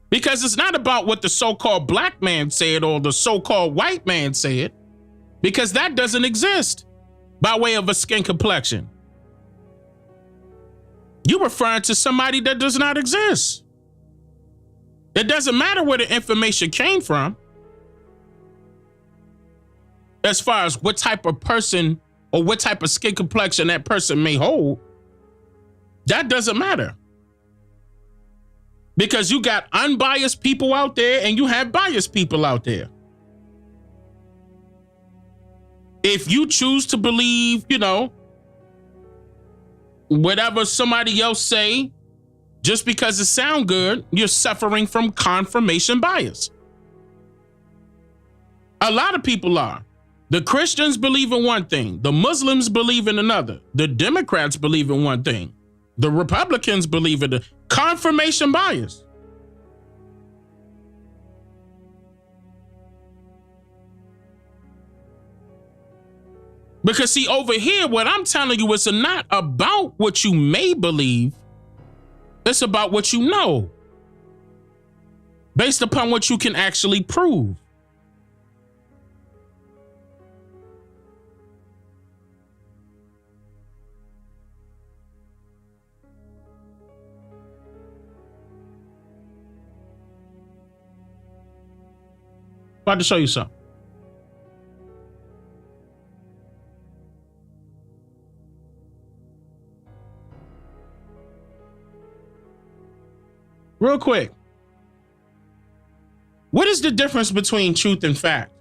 Because it's not about what the so-called black man said or the so-called white man said, because that doesn't exist by way of a skin complexion. You're referring to somebody that does not exist. It doesn't matter where the information came from as far as what type of person or what type of skin complexion that person may hold. That doesn't matter. Because you got unbiased people out there and you have biased people out there. If you choose to believe, whatever somebody else say, just because it sound good, you're suffering from confirmation bias. A lot of people are. The Christians believe in one thing. The Muslims believe in another. The Democrats believe in one thing. The Republicans believe in the confirmation bias. Because see, over here, what I'm telling you is not about what you may believe. It's about what you know, based upon what you can actually prove. About to show you something. Real quick. What is the difference between truth and fact?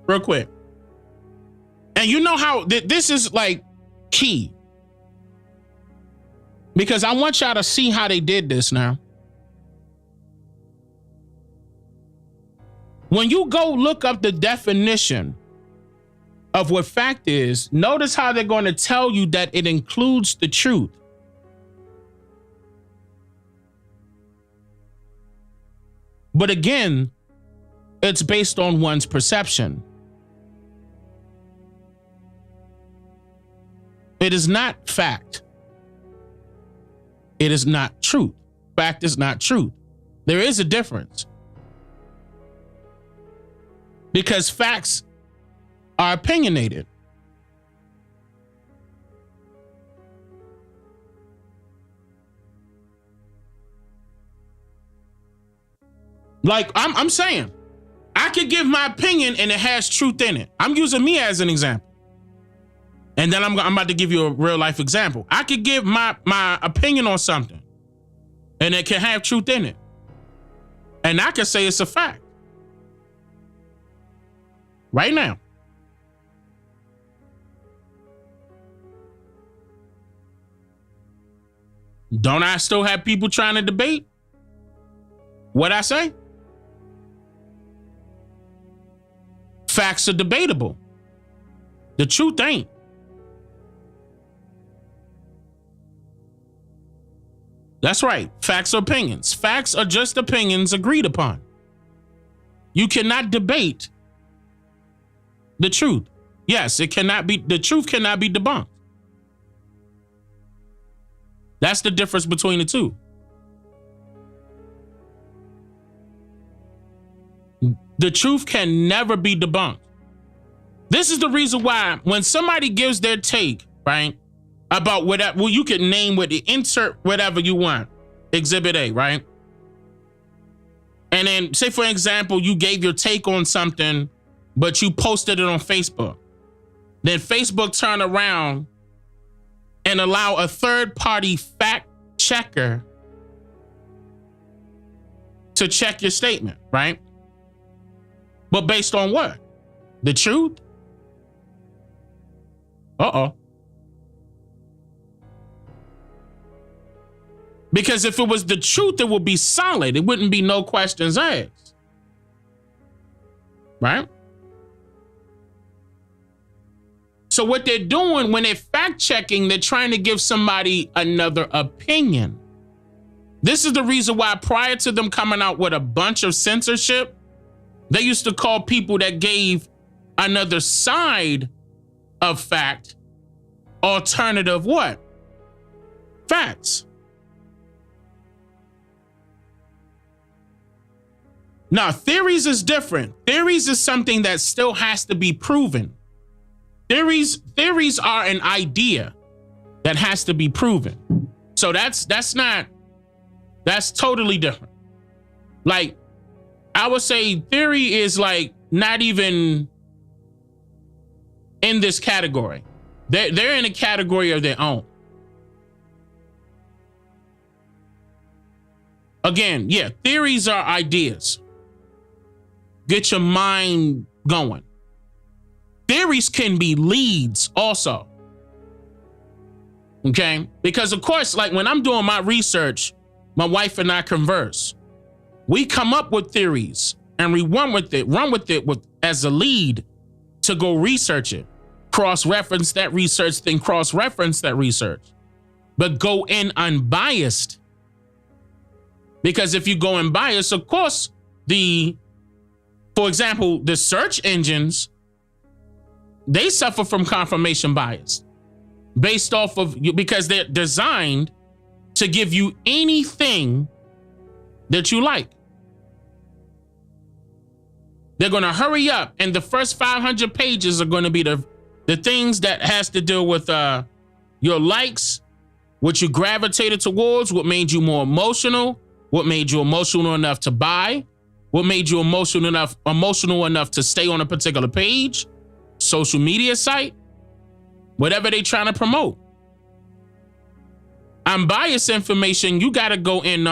Real quick. And you know how this is like key. Because I want y'all to see how they did this now. When you go look up the definition of what fact is, notice how they're going to tell you that it includes the truth. But again, it's based on one's perception. It is not fact. It is not truth. Fact is not truth. There is a difference. Because facts are opinionated. Like I'm saying, I could give my opinion and it has truth in it. I'm using me as an example. And then I'm about to give you a real life example. I could give my opinion on something and it can have truth in it. And I can say it's a fact. Right now. Don't I still have people trying to debate what I say? Facts are debatable. The truth ain't. That's right. Facts are opinions. Facts are just opinions agreed upon. You cannot debate the truth. Yes, it cannot be. The truth cannot be debunked. That's the difference between the two. The truth can never be debunked. This is the reason why when somebody gives their take, right, about whatever, well, you can name what, insert whatever you want, Exhibit A, right? And then say, for example, you gave your take on something, but you posted it on Facebook. Then Facebook turn around and allow a third-party fact checker to check your statement, right? But based on what? The truth? Uh-oh. Because if it was the truth, it would be solid. It wouldn't be no questions asked. Right? So what they're doing when they're fact checking, they're trying to give somebody another opinion. This is the reason why prior to them coming out with a bunch of censorship, they used to call people that gave another side of fact alternative what? Facts. Now, theories is different. Theories is something that still has to be proven. Theories are an idea that has to be proven. So that's totally different. Like, I would say theory is like not even in this category. They're in a category of their own. Again, yeah, theories are ideas. Get your mind going. Theories can be leads also. Okay? Because of course, like when I'm doing my research, my wife and I converse. We come up with theories and we run with it as a lead to go research it. Cross-reference that research, then cross-reference that research. But go in unbiased. Because if you go unbiased, of course, for example, the search engines, they suffer from confirmation bias based off of, because they're designed to give you anything that you like. They're going to hurry up, and the first 500 pages are going to be the things that has to do with your likes, what you gravitated towards, what made you more emotional, what made you emotional enough to buy, what made you emotional enough to stay on a particular page, social media site, whatever they trying to promote. Unbiased information, you got to go in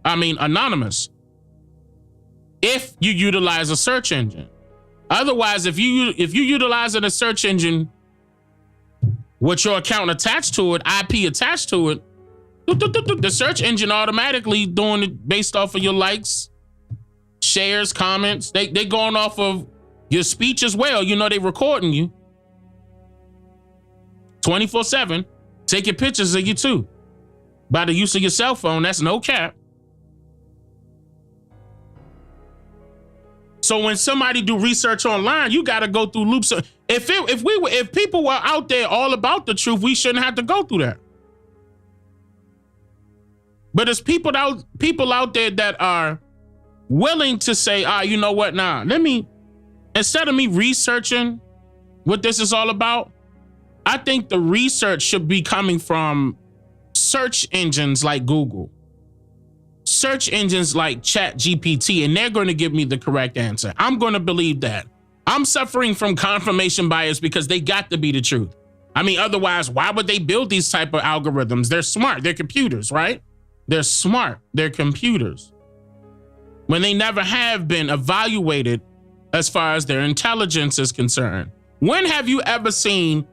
anonymous if you utilize a search engine. Otherwise, if you utilizing a search engine with your account attached to it, IP attached to it, the search engine automatically doing it based off of your likes, shares, comments. They going off of your speech as well. You know, they recording you 24/7, taking pictures of you too. By the use of your cell phone, that's no cap. So when somebody do research online, you got to go through loops. If people were out there all about the truth, we shouldn't have to go through that. But there's people out there that are willing to say, you know what? Nah, instead of me researching what this is all about, I think the research should be coming from search engines like Google, search engines like ChatGPT and they're going to give me the correct answer. I'm going to believe that. I'm suffering from confirmation bias because they got to be the truth. I mean, otherwise, why would they build these type of algorithms? They're smart. They're computers, right? They're smart. They're computers. When they never have been evaluated as far as their intelligence is concerned. When have you ever seen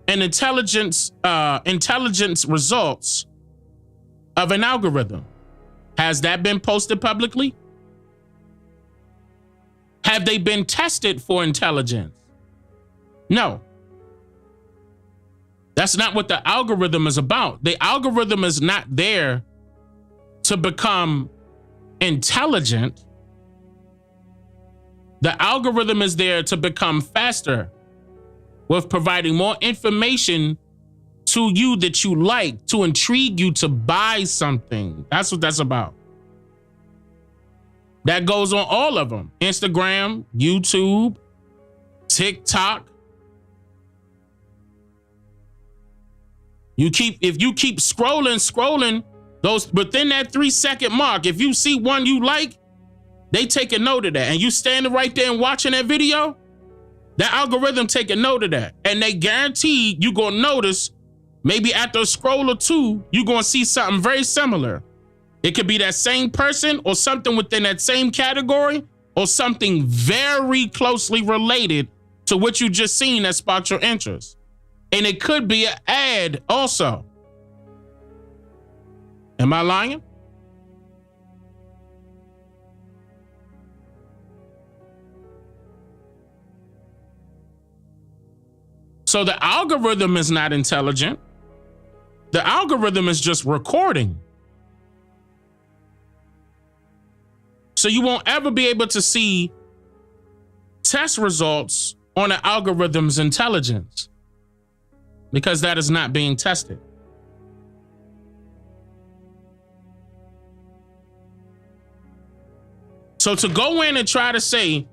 an intelligence results of an algorithm? Has that been posted publicly? Have they been tested for intelligence? No. That's not what the algorithm is about. The algorithm is not there to become intelligent. The algorithm is there to become faster with providing more information to you that you like, to intrigue you to buy something. That's what that's about. That goes on all of them. Instagram, YouTube, TikTok. If you keep scrolling, those within that 3-second mark, if you see one you like, they take a note of that. And you standing right there and watching that video, that algorithm take a note of that. And they guarantee you gonna notice, maybe after a scroll or two, you're gonna see something very similar. It could be that same person or something within that same category or something very closely related to what you just seen that sparked your interest. And it could be an ad also. Am I lying? So the algorithm is not intelligent. The algorithm is just recording. So you won't ever be able to see test results on the algorithm's intelligence because that is not being tested. So to go in and try to say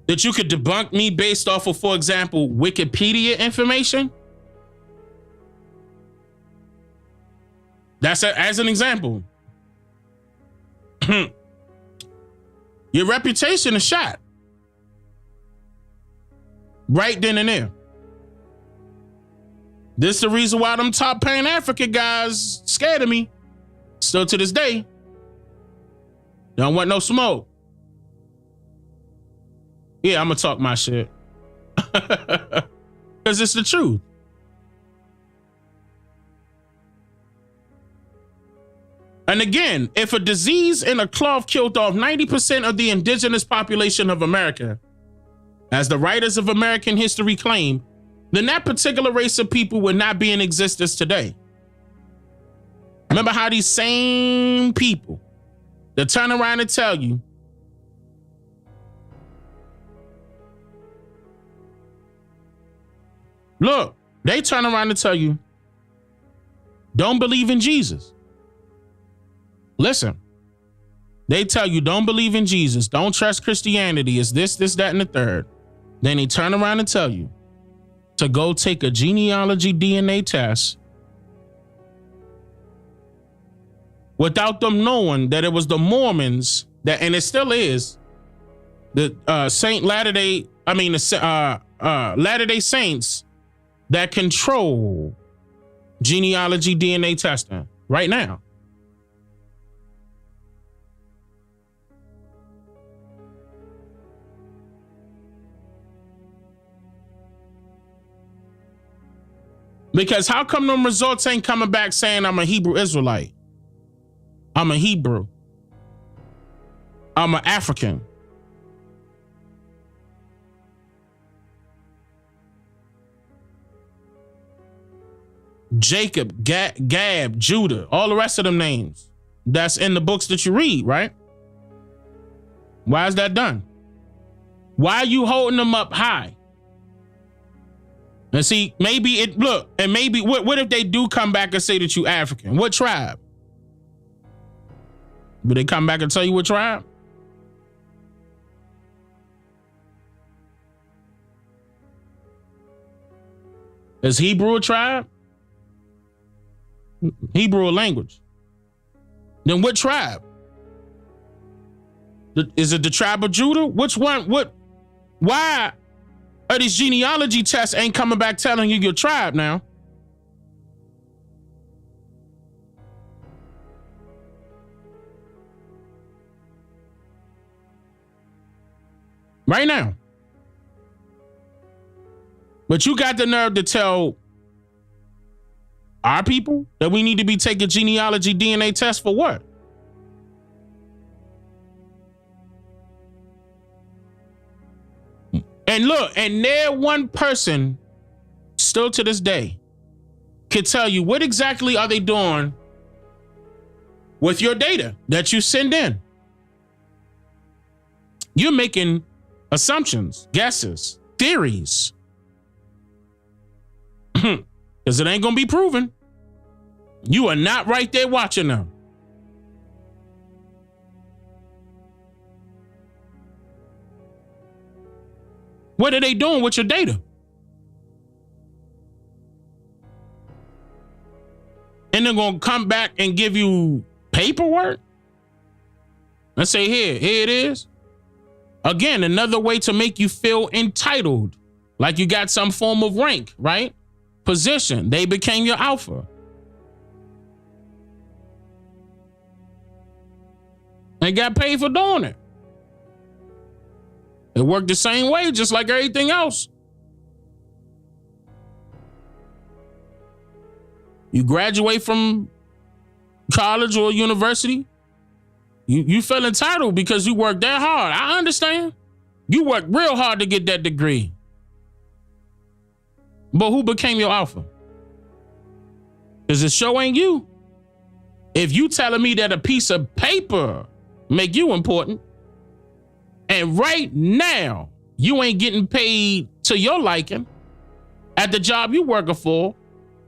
that you could debunk me based off of, for example, Wikipedia information, that's as an example. Your reputation is shot. Right then and there. This is the reason why them top Pan-African guys scared of me. Still to this day. Don't want no smoke. Yeah, I'm gonna talk my shit. Because it's the truth. And again, if a disease in a cloth killed off 90% of the indigenous population of America, as the writers of American history claim, then that particular race of people would not be in existence today. Remember how these same people that turn around and tell you look, they turn around and tell you, don't believe in Jesus. Listen, they tell you don't believe in Jesus, don't trust Christianity, it's this, that, and the third. Then they turn around and tell you to go take a genealogy DNA test without them knowing that it was the Mormons that, and it still is, the Latter-day Saints that control genealogy DNA testing right now. Because how come them results ain't coming back saying I'm a Hebrew Israelite? I'm a Hebrew. I'm an African. Jacob, Gab, Judah, all the rest of them names. That's in the books that you read, right? Why is that done? Why are you holding them up high? And see, maybe what if they do come back and say that you African? What tribe? Will they come back and tell you what tribe? Is Hebrew a tribe? Hebrew a language. Then what tribe? Is it the tribe of Judah? Which one? Why are these genealogy tests ain't coming back telling you your tribe now? Right now. But you got the nerve to tell our people that we need to be taking genealogy DNA tests for what? And look, and there one person still to this day can tell you what exactly are they doing with your data that you send in. You're making assumptions, guesses, theories. Because it ain't going to be proven. You are not right there watching them. What are they doing with your data? And they're going to come back and give you paperwork and say, here it is. Again, another way to make you feel entitled, like you got some form of rank, right? Position. They became your alpha. They got paid for doing it. It worked the same way, just like everything else. You graduate from college or university, you feel entitled because you worked that hard. I understand. You worked real hard to get that degree. But who became your alpha? Because the show ain't you. If you telling me that a piece of paper make you important, and right now you ain't getting paid to your liking at the job you working for,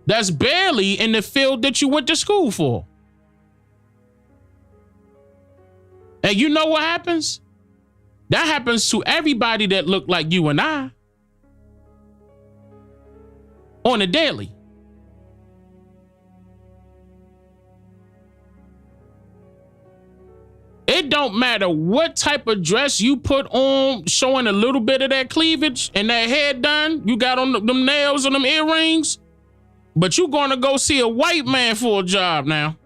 that's barely in the field that you went to school for. And you know what happens? That happens to everybody that look like you and I on a daily. It don't matter what type of dress you put on, showing a little bit of that cleavage and that hair done, you got on them nails and them earrings, but you gonna go see a white man for a job now.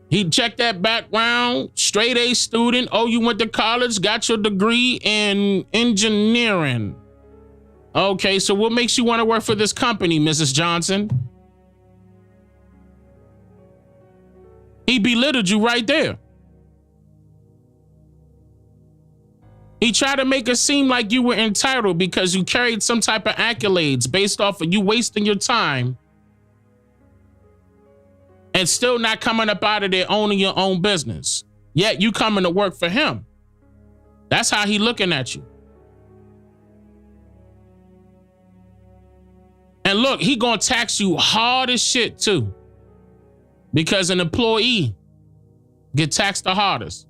He checked that background, straight A student. Oh, you went to college, got your degree in engineering. Okay, so what makes you want to work for this company, Mrs. Johnson? He belittled you right there. He tried to make it seem like you were entitled because you carried some type of accolades based off of you wasting your time and still not coming up out of there owning your own business. Yet you coming to work for him. That's how he looking at you. And look, he gonna tax you hard as shit too. Because an employee get taxed the hardest.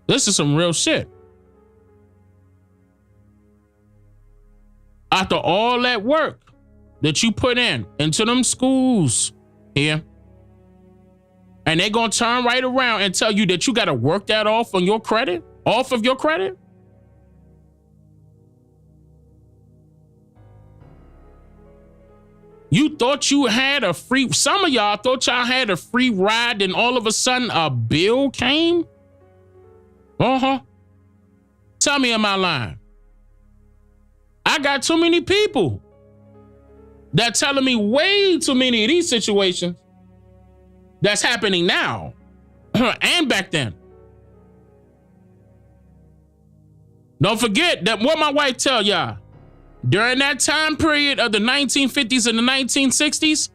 This is some real shit. After all that work that you put into them schools here, and they're going to turn right around and tell you that you got to work that off of your credit? You thought you had a free, some of y'all thought y'all had a free ride, and all of a sudden a bill came? Tell me, am I lying? I got too many people that telling me way too many of these situations that's happening now and back then. Don't forget that what my wife tell y'all, during that time period of the 1950s and the 1960s,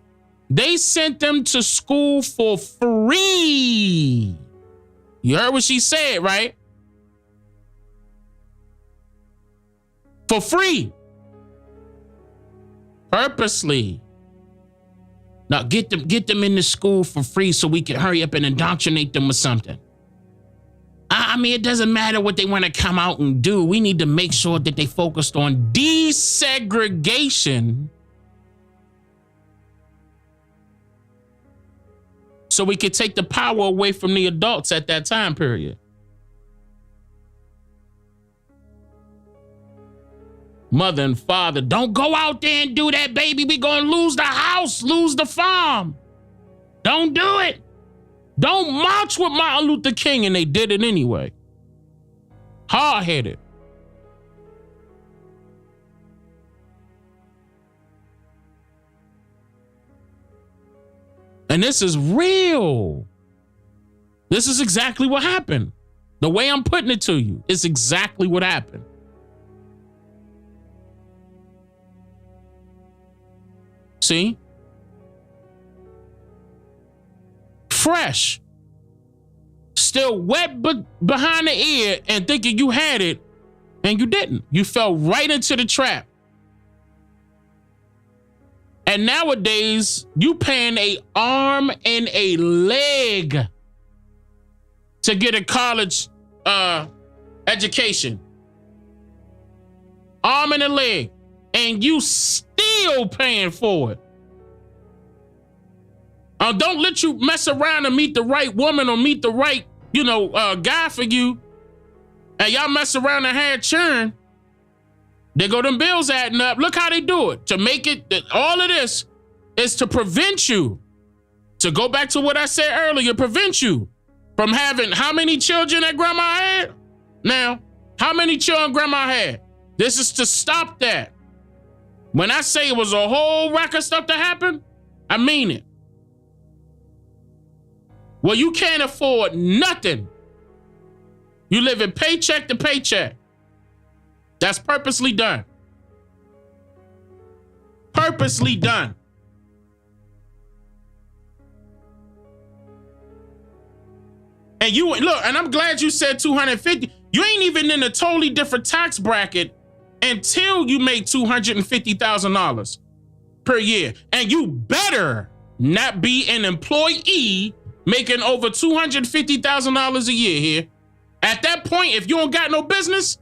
they sent them to school for free. You heard what she said, right? For free. Purposely. Now get them into school for free so we can hurry up and indoctrinate them with something. I mean, it doesn't matter what they want to come out and do. We need to make sure that they focused on desegregation so we could take the power away from the adults at that time period. Mother and father, don't go out there and do that, baby. We're going to lose the house, lose the farm. Don't do it. Don't march with Martin Luther King, and they did it anyway. Hard-headed. And this is real. This is exactly what happened. The way I'm putting it to you, it's exactly what happened. See? Fresh. Still wet but behind the ear and thinking you had it, and you didn't. You fell right into the trap. And nowadays, you paying an arm and a leg to get a college education. Arm and a leg. And you still paying for it. Don't let you mess around and meet the right woman or meet the right, guy for you. And y'all mess around and had churn. They go them bills adding up. Look how they do it. To make it, all of this is to prevent you. To go back to what I said earlier, prevent you from having how many children that grandma had? Now, how many children grandma had? This is to stop that. When I say it was a whole rack of stuff that happened, I mean it. Well, you can't afford nothing. You live in paycheck to paycheck. That's purposely done. Purposely done. And you look, and I'm glad you said 250. You ain't even in a totally different tax bracket until you make $250,000 per year. And you better not be an employee making over $250,000 a year here. At that point, if you don't got no business,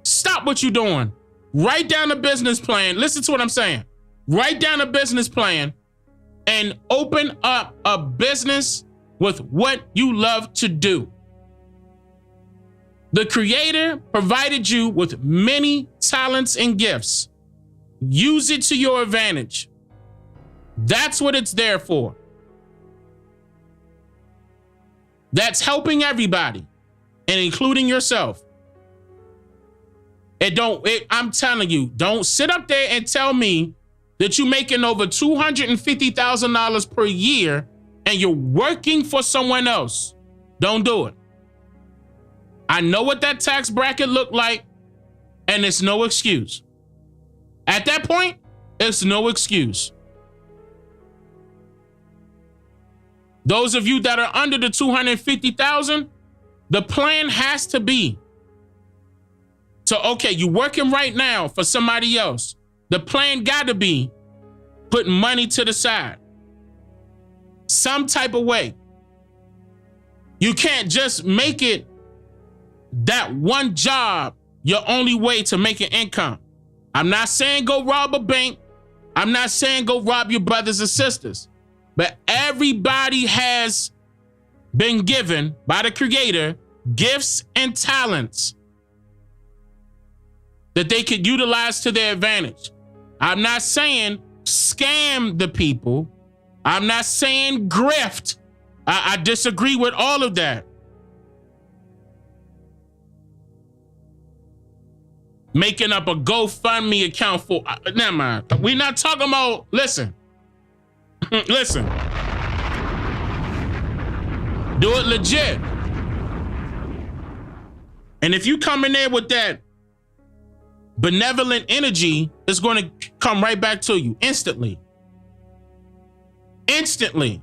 stop what you're doing. Write down a business plan. Listen to what I'm saying. Write down a business plan and open up a business with what you love to do. The Creator provided you with many talents and gifts. Use it to your advantage. That's what it's there for. That's helping everybody, and including yourself. I'm telling you, don't sit up there and tell me that you're making over $250,000 per year and you're working for someone else. Don't do it. I know what that tax bracket looked like, and it's no excuse. At that point, it's no excuse. Those of you that are under the $250,000, the plan has to be okay, you're working right now for somebody else. The plan got to be putting money to the side. Some type of way. You can't just make it that one job your only way to make an income. I'm not saying go rob a bank. I'm not saying go rob your brothers and sisters. But everybody has been given by the Creator gifts and talents that they could utilize to their advantage. I'm not saying scam the people. I'm not saying grift. I disagree with all of that. Making up a GoFundMe account for, never mind. We're not talking about, listen. Listen. Do it legit. And if you come in there with that benevolent energy, it's going to come right back to you instantly. Instantly.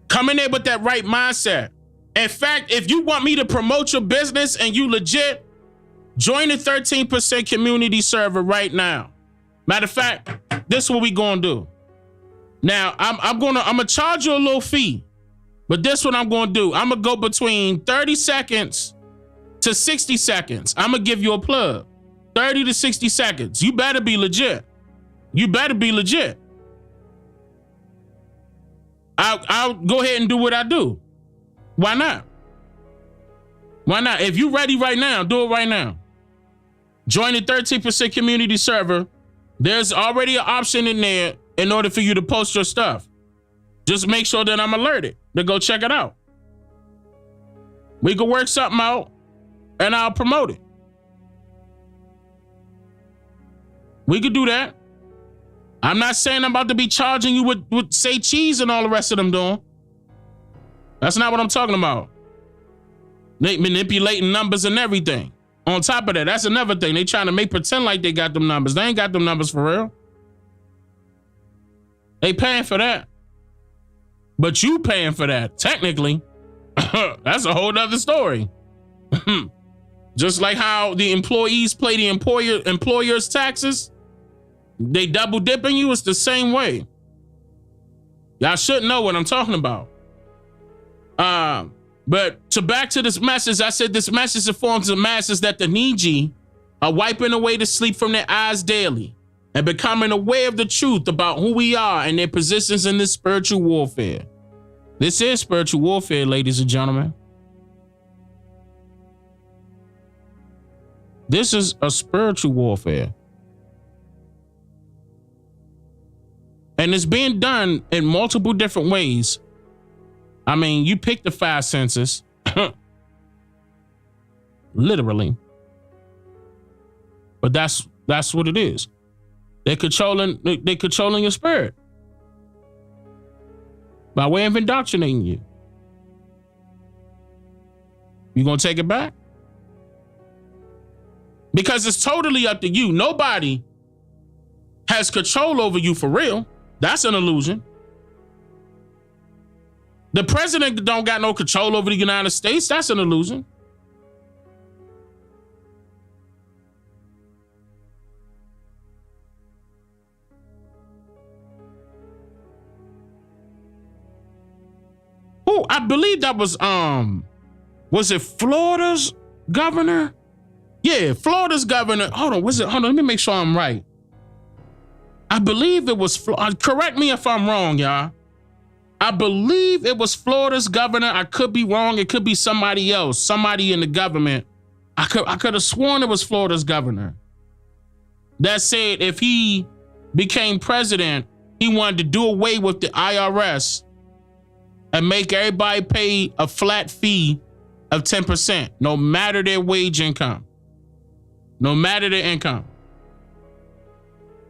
Come in there with that right mindset. In fact, if you want me to promote your business and you legit, join the 13% community server right now. Matter of fact, this is what we gonna do. Now, I'm gonna charge you a little fee. But this what I'm going to do. I'm going to go between 30 seconds to 60 seconds. I'm going to give you a plug. 30 to 60 seconds. You better be legit. You better be legit. I'll go ahead and do what I do. Why not? Why not? If you're ready right now, do it right now. Join the 13% community server. There's already an option in there in order for you to post your stuff. Just make sure that I'm alerted to go check it out. We can work something out and I'll promote it. We could do that. I'm not saying I'm about to be charging you with say cheese and all the rest of them doing. That's not what I'm talking about. They manipulating numbers and everything. On top of that, that's another thing. They trying to pretend like they got them numbers. They ain't got them numbers for real. They paying for that. But you paying for that, technically. That's a whole nother story. Just like how the employees pay the employer's taxes, they double dipping you, it's the same way. Y'all should know what I'm talking about. But back to this message, I said this message informs the masses that the Niiji are wiping away the sleep from their eyes daily and becoming aware of the truth about who we are and their positions in this spiritual warfare. This is spiritual warfare, ladies and gentlemen. This is a spiritual warfare. And it's being done in multiple different ways. I mean, you pick the 5 senses. Literally. But that's what it is. They're controlling your spirit. By way of indoctrinating you. You gonna take it back? Because it's totally up to you. Nobody has control over you for real. That's an illusion. The president don't got no control over the United States. That's an illusion. Oh, I believe that was it Florida's governor? Yeah, Florida's governor. Hold on, let me make sure I'm right. I believe it was, correct me if I'm wrong, y'all. I believe it was Florida's governor. I could be wrong. It could be somebody else, somebody in the government. I could have sworn it was Florida's governor that said if he became president, he wanted to do away with the IRS and make everybody pay a flat fee of 10%, no matter their wage income, no matter their income.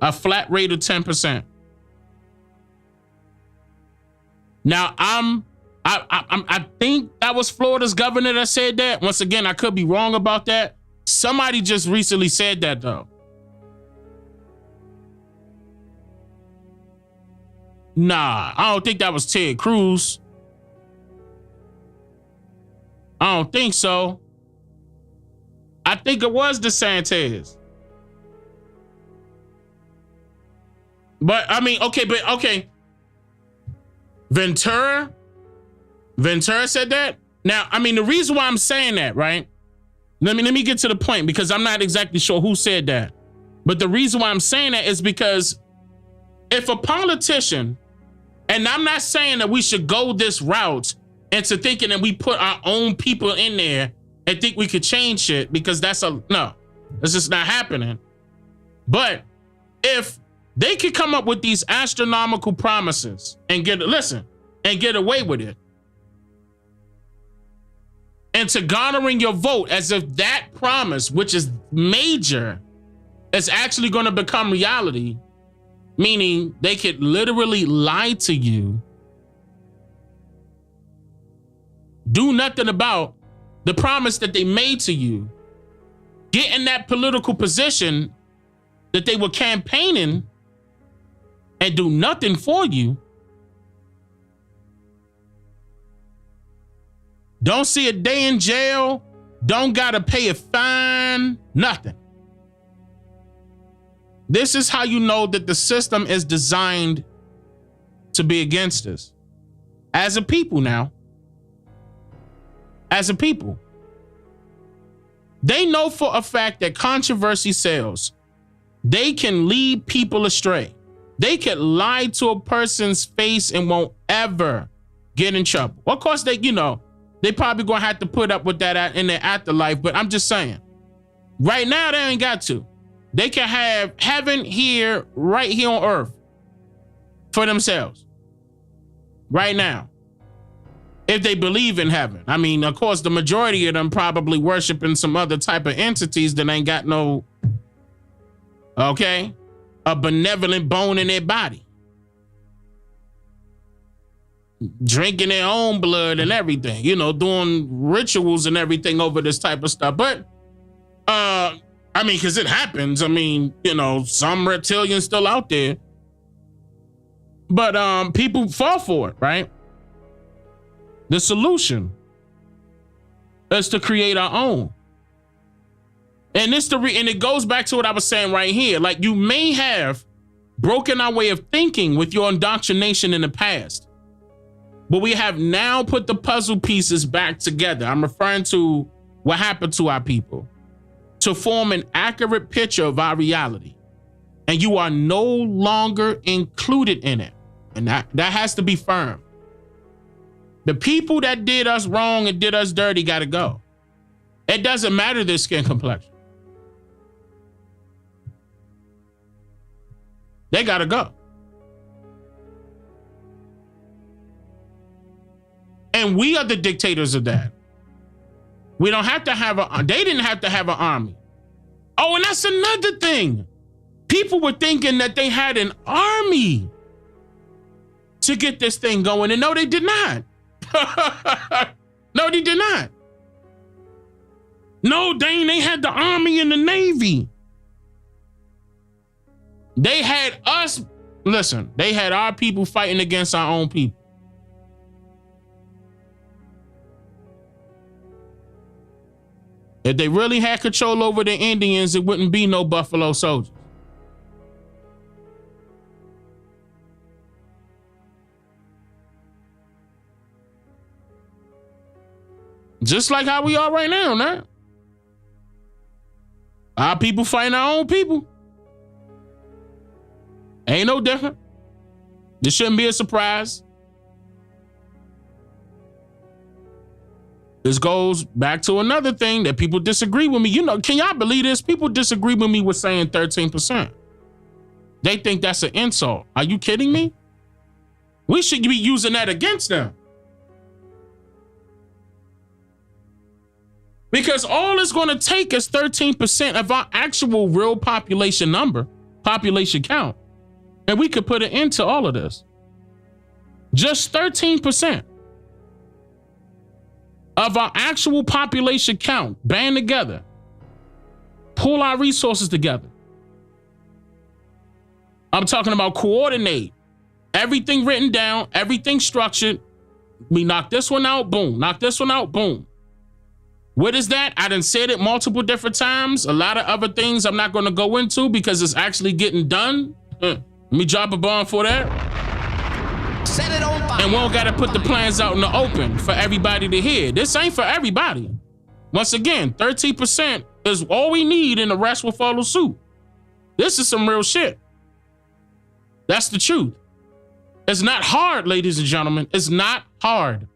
A flat rate of 10%. Now I think that was Florida's governor that said that. Once again, I could be wrong about that. Somebody just recently said that though. Nah, I don't think that was Ted Cruz. I don't think so. I think it was DeSantis. But I mean, okay. Ventura said that. Now, I mean, the reason why I'm saying that, right? Let me get to the point because I'm not exactly sure who said that. But the reason why I'm saying that is because if a politician, and I'm not saying that we should go this route into thinking that we put our own people in there and think we could change shit, because that's just not happening. But if they could come up with these astronomical promises and get away with it, and to garnering your vote as if that promise, which is major, is actually going to become reality, meaning they could literally lie to you, do nothing about the promise that they made to you, get in that political position that they were campaigning and do nothing for you. Don't see a day in jail. Don't gotta pay a fine. Nothing. This is how you know that the system is designed to be against us. As a people now, as a people. They know for a fact that controversy sells. They can lead people astray. They can lie to a person's face and won't ever get in trouble. Of course, they probably gonna have to put up with that in their afterlife, but I'm just saying, right now they ain't got to. They can have heaven here, right here on earth for themselves. Right now. If they believe in heaven. I mean, of course, the majority of them probably worshiping some other type of entities that ain't got no, a benevolent bone in their body. Drinking their own blood and everything, doing rituals and everything over this type of stuff. But, because it happens. Some reptilians still out there. But people fall for it, right? The solution is to create our own. And and it goes back to what I was saying right here. Like, you may have broken our way of thinking with your indoctrination in the past, but we have now put the puzzle pieces back together. I'm referring to what happened to our people to form an accurate picture of our reality. And you are no longer included in it. And that has to be firm. The people that did us wrong and did us dirty got to go. It doesn't matter their skin complexion. They got to go. And we are the dictators of that. We don't have to they didn't have to have an army. Oh, and that's another thing. People were thinking that they had an army to get this thing going. And no, they did not. No, they did not. No, Dane, they had the Army and the Navy. They had us, listen, they had our people fighting against our own people. If they really had control over the Indians, it wouldn't be no Buffalo Soldiers. Just like how we are right now. Our people fighting our own people. Ain't no different. This shouldn't be a surprise. This goes back to another thing that people disagree with me. Can y'all believe this? People disagree with me with saying 13%. They think that's an insult. Are you kidding me? We should be using that against them. Because all it's going to take is 13% of our actual real population count. And we could put an end to all of this. Just 13% of our actual population count, band together, pull our resources together. I'm talking about coordinate. Everything written down, everything structured. We knock this one out, boom. Knock this one out, boom. What is that? I done said it multiple different times. A lot of other things I'm not going to go into because it's actually getting done. Let me drop a bomb for that. Set it on fire. And we don't got to put the plans out in the open for everybody to hear. This ain't for everybody. Once again, 13% is all we need and the rest will follow suit. This is some real shit. That's the truth. It's not hard, ladies and gentlemen. It's not hard.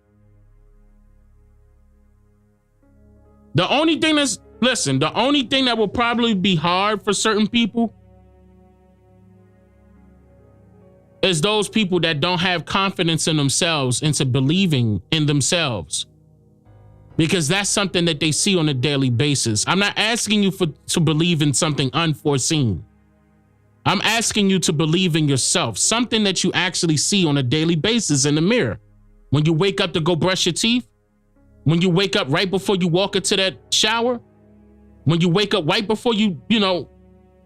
The only thing that will probably be hard for certain people is those people that don't have confidence in themselves into believing in themselves. Because that's something that they see on a daily basis. I'm not asking you to believe in something unforeseen. I'm asking you to believe in yourself, something that you actually see on a daily basis in the mirror. When you wake up to go brush your teeth, when you wake up right before you walk into that shower, when you wake up right before you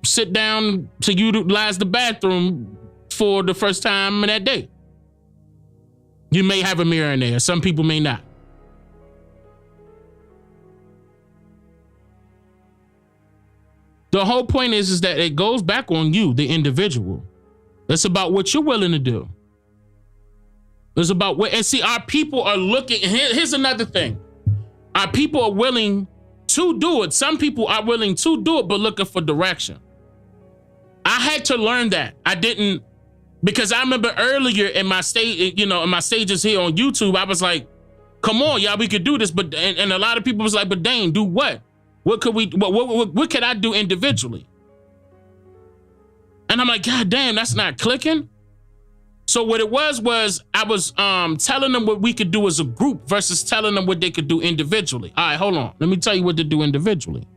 sit down to utilize the bathroom for the first time in that day. You may have a mirror in there. Some people may not. The whole point is that it goes back on you, the individual. It's about what you're willing to do. It's about what, and see, our people are looking. Here's another thing. Our people are willing to do it. Some people are willing to do it, but looking for direction. I had to learn that. I didn't, because I remember earlier in my stage, in my stages here on YouTube, I was like, come on, y'all, we could do this. But and a lot of people was like, but Dane, do what? What could we, what could I do individually? And I'm like, God damn, that's not clicking. So what it was I was telling them what we could do as a group versus telling them what they could do individually. All right, hold on. Let me tell you what to do individually.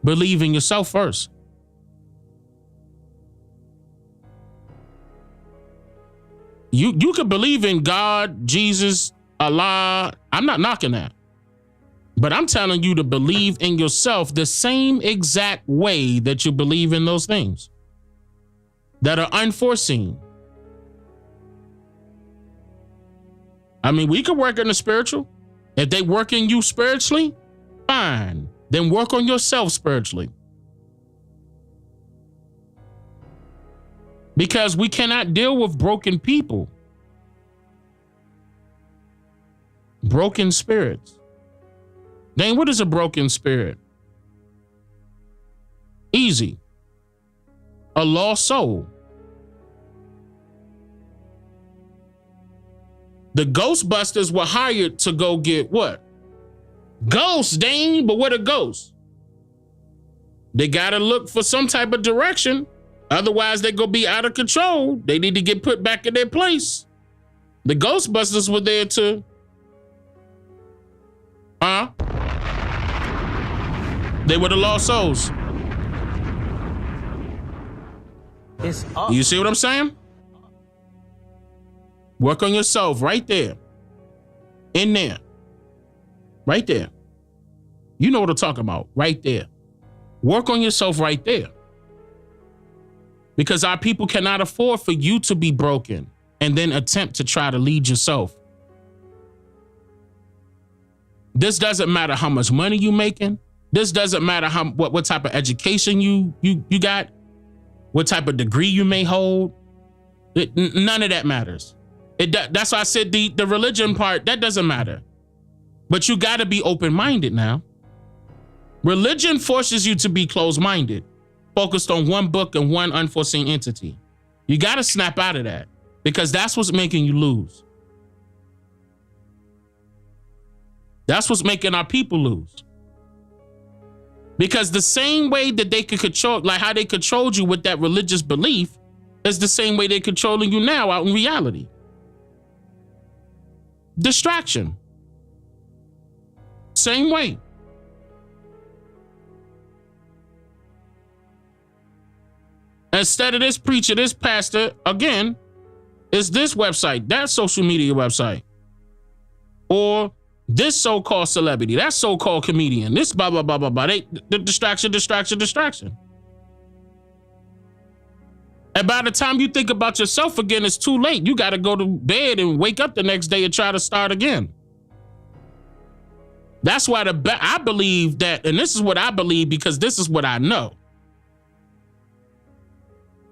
Believe in yourself first. You could believe in God, Jesus, Allah. I'm not knocking that. But I'm telling you to believe in yourself the same exact way that you believe in those things that are unforeseen. I mean, we could work on the spiritual. If they work in you spiritually, fine. Then work on yourself spiritually. Because we cannot deal with broken people. Broken spirits. Dang, what is a broken spirit? Easy. A lost soul. The Ghostbusters were hired to go get what? Ghosts, Dane, but what are ghosts? They gotta look for some type of direction. Otherwise, they're gonna be out of control. They need to get put back in their place. The Ghostbusters were there to, they were the lost souls. It's up. You see what I'm saying? Work on yourself right there. In there. Right there. You know what I'm talking about. Right there. Work on yourself right there. Because our people cannot afford for you to be broken and then attempt to try to lead yourself. This doesn't matter how much money you're making. This doesn't matter what type of education you got, what type of degree you may hold. None of that matters. That's why I said the religion part, that doesn't matter. But you got to be open-minded now. Religion forces you to be closed-minded, focused on one book and one unforeseen entity. You got to snap out of that because that's what's making you lose. That's what's making our people lose. Because the same way that they could control, like how they controlled you with that religious belief, is the same way they're controlling you now out in reality. Distraction. Same way. Instead of this preacher, this pastor, again, is this website, that social media website. Or this so-called celebrity, that so-called comedian, this blah, blah, blah, blah, blah. The distraction. And by the time you think about yourself again, it's too late. You got to go to bed and wake up the next day and try to start again. That's why I believe that, and this is what I believe because this is what I know.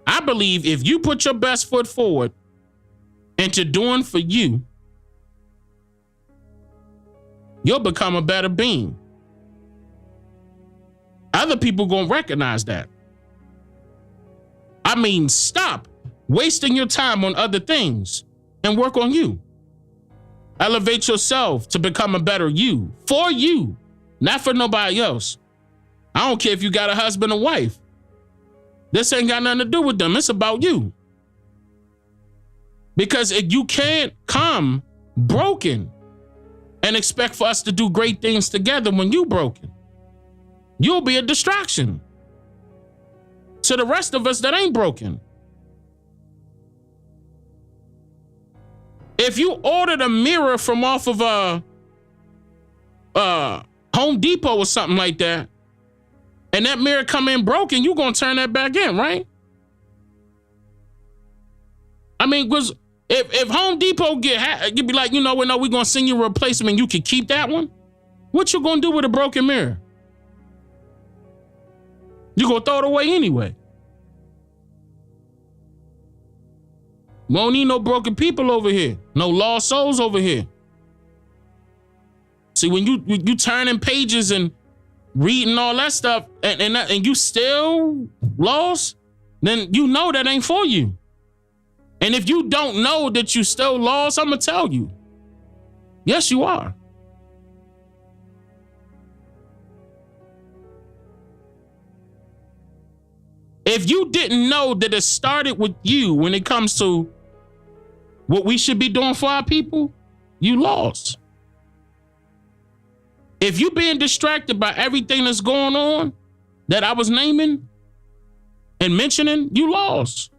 I believe if you put your best foot forward into doing for you, you'll become a better being. Other people gonna recognize that. I mean, stop wasting your time on other things and work on you. Elevate yourself to become a better you, for you, not for nobody else. I don't care if you got a husband or wife. This ain't got nothing to do with them. It's about you. Because if you can't come broken and expect for us to do great things together when you broken, you'll be a distraction to the rest of us that ain't broken. If you ordered a mirror from off of Home Depot or something like that, and that mirror come in broken, you gonna turn that back in, right? I mean, if Home Depot you'd be like, no, we're gonna send you a replacement, you can keep that one. What you gonna do with a broken mirror? You gonna throw it away anyway. We don't need no broken people over here. No lost souls over here. See, when you turning pages and reading all that stuff and you still lost, then you know that ain't for you. And if you don't know that you still lost, I'm going to tell you. Yes, you are. If you didn't know that it started with you when it comes to what we should be doing for our people, you lost. If you being distracted by everything that's going on that I was naming and mentioning, you lost.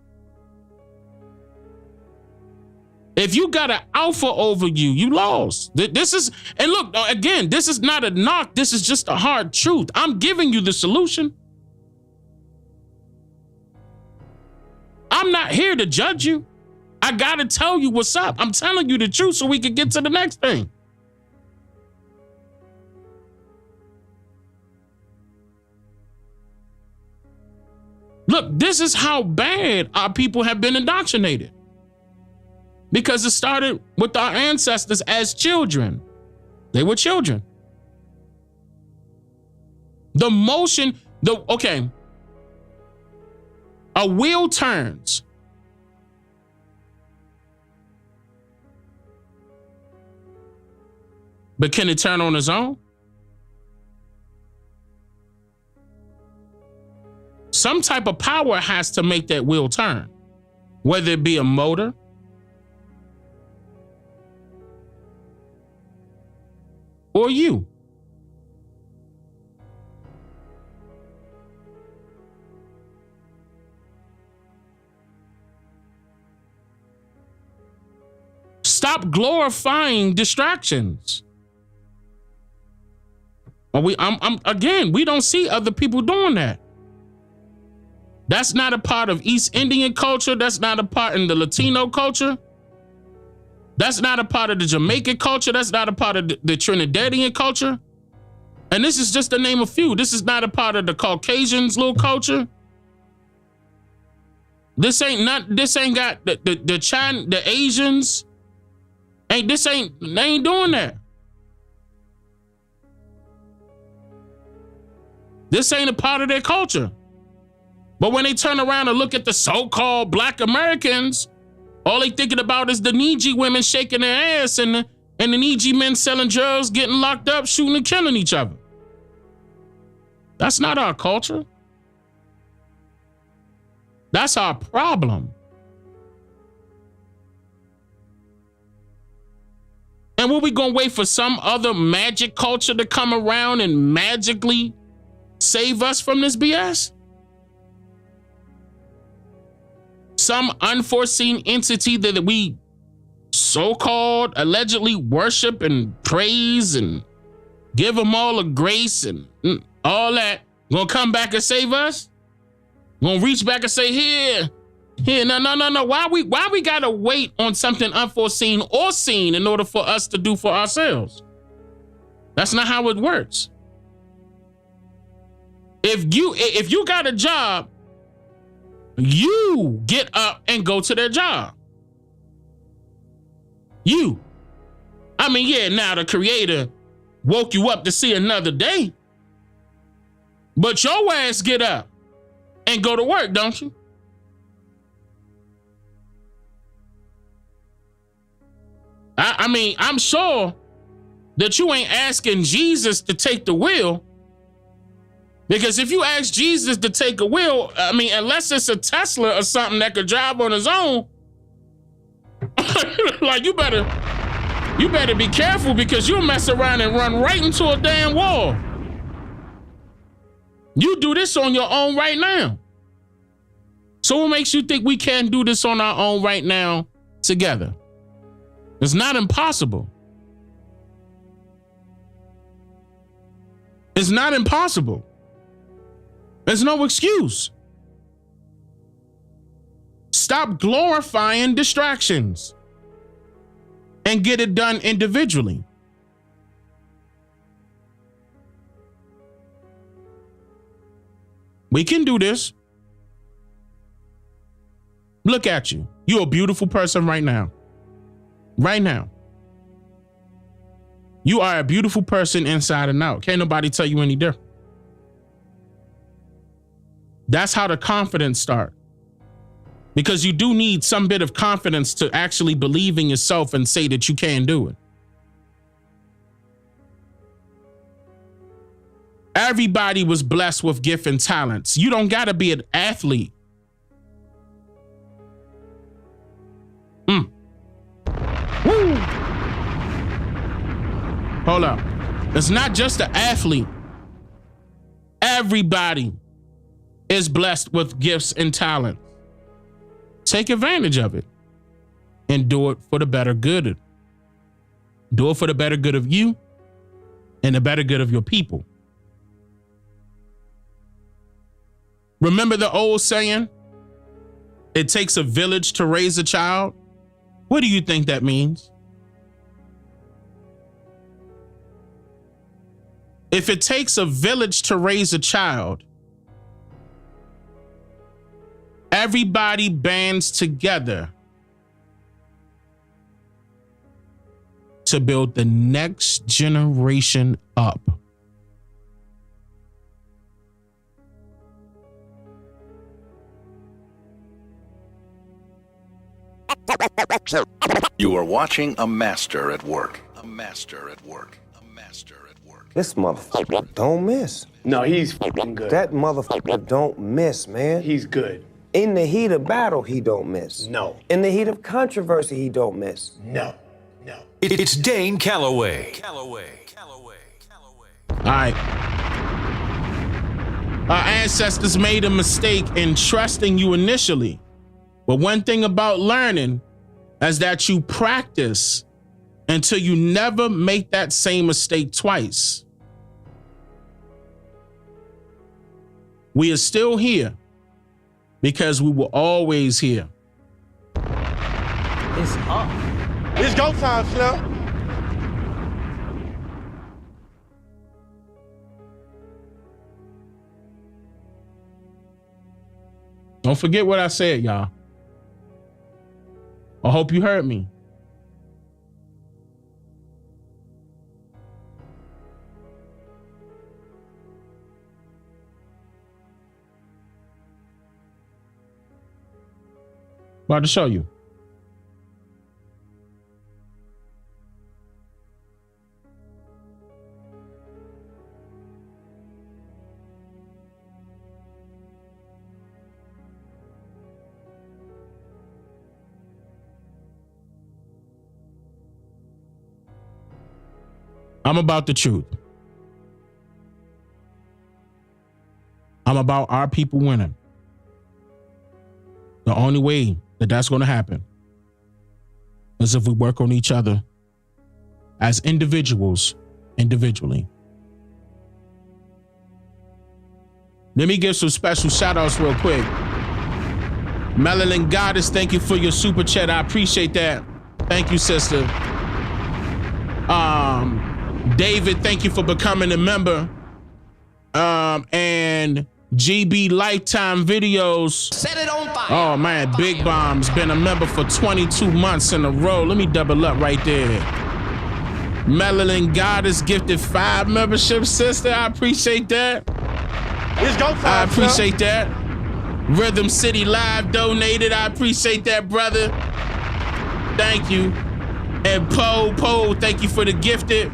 If you got an alpha over you, you lost. This is, and look, again, this is not a knock. This is just a hard truth. I'm giving you the solution. I'm not here to judge you. I got to tell you what's up. I'm telling you the truth so we can get to the next thing. Look, this is how bad our people have been indoctrinated. Because it started with our ancestors as children. They were children. A wheel turns. But can it turn on its own? Some type of power has to make that wheel turn, whether it be a motor, or you. Stop glorifying distractions. We don't see other people doing that. That's not a part of East Indian culture. That's not a part in the Latino culture. That's not a part of the Jamaican culture. That's not a part of the Trinidadian culture. And this is just to name a few. This is not a part of the Caucasians' little culture. This ain't got the China, the Asians. They ain't doing that. This ain't a part of their culture. But when they turn around and look at the so-called Black Americans, all they thinking about is the Niiji women shaking their ass and the Niiji men selling drugs, getting locked up, shooting and killing each other. That's not our culture. That's our problem. And what, we gonna wait for some other magic culture to come around and magically save us from this BS? Some unforeseen entity that we so-called allegedly worship and praise and give them all a grace and all that, gonna come back and save us? Gonna reach back and say, here, no. Why we gotta wait on something unforeseen or seen in order for us to do for ourselves? That's not how it works. If you got a job, you get up and go to their job. You. I mean, yeah, now the creator woke you up to see another day. But your ass get up and go to work, don't you? I mean, I'm sure that you ain't asking Jesus to take the wheel. Because if you ask Jesus to take a wheel, I mean, unless it's a Tesla or something that could drive on its own, like you better be careful, because you'll mess around and run right into a damn wall. You do this on your own right now. So what makes you think we can't do this on our own right now together? It's not impossible. It's not impossible. There's no excuse. Stop glorifying distractions and get it done individually. We can do this. Look at you. You're a beautiful person right now. Right now. You are a beautiful person inside and out. Can't nobody tell you any different. That's how the confidence starts. Because you do need some bit of confidence to actually believe in yourself and say that you can do it. Everybody was blessed with gift and talents. You don't got to be an athlete. Woo. Hold up. It's not just an athlete. Everybody is blessed with gifts and talents. Take advantage of it and do it for the better good. Do it for the better good of you and the better good of your people. Remember the old saying, it takes a village to raise a child? What do you think that means? If it takes a village to raise a child, everybody bands together to build the next generation up. You are watching a master at work. A master at work. A master at work. This motherfucker don't miss. No, he's fucking good. That motherfucker don't miss, man. He's good. In the heat of battle, he don't miss. No. In the heat of controversy, he don't miss. No. It's Dane Calloway. All right. Our ancestors made a mistake in trusting you initially. But one thing about learning is that you practice until you never make that same mistake twice. We are still here because we were always here. It's up. It's go time, Slim. Don't forget what I said, y'all. I hope you heard me. About to show you. I'm about the truth. I'm about our people winning. The only way that that's going to happen is if we work on each other as individuals, individually. Let me give some special shout outs real quick. Melanin Goddess, thank you for your super chat. I appreciate that. Thank you, sister. David, thank you for becoming a member. And GB Lifetime Videos. Set it on fire. Oh man, Big Bomb's been a member for 22 months in a row. Let me double up right there. Melanin Goddess gifted 5 memberships, sister. I appreciate that. It's go time, I appreciate that. Rhythm City Live donated. I appreciate that, brother. Thank you. And Poe, thank you for the gifted.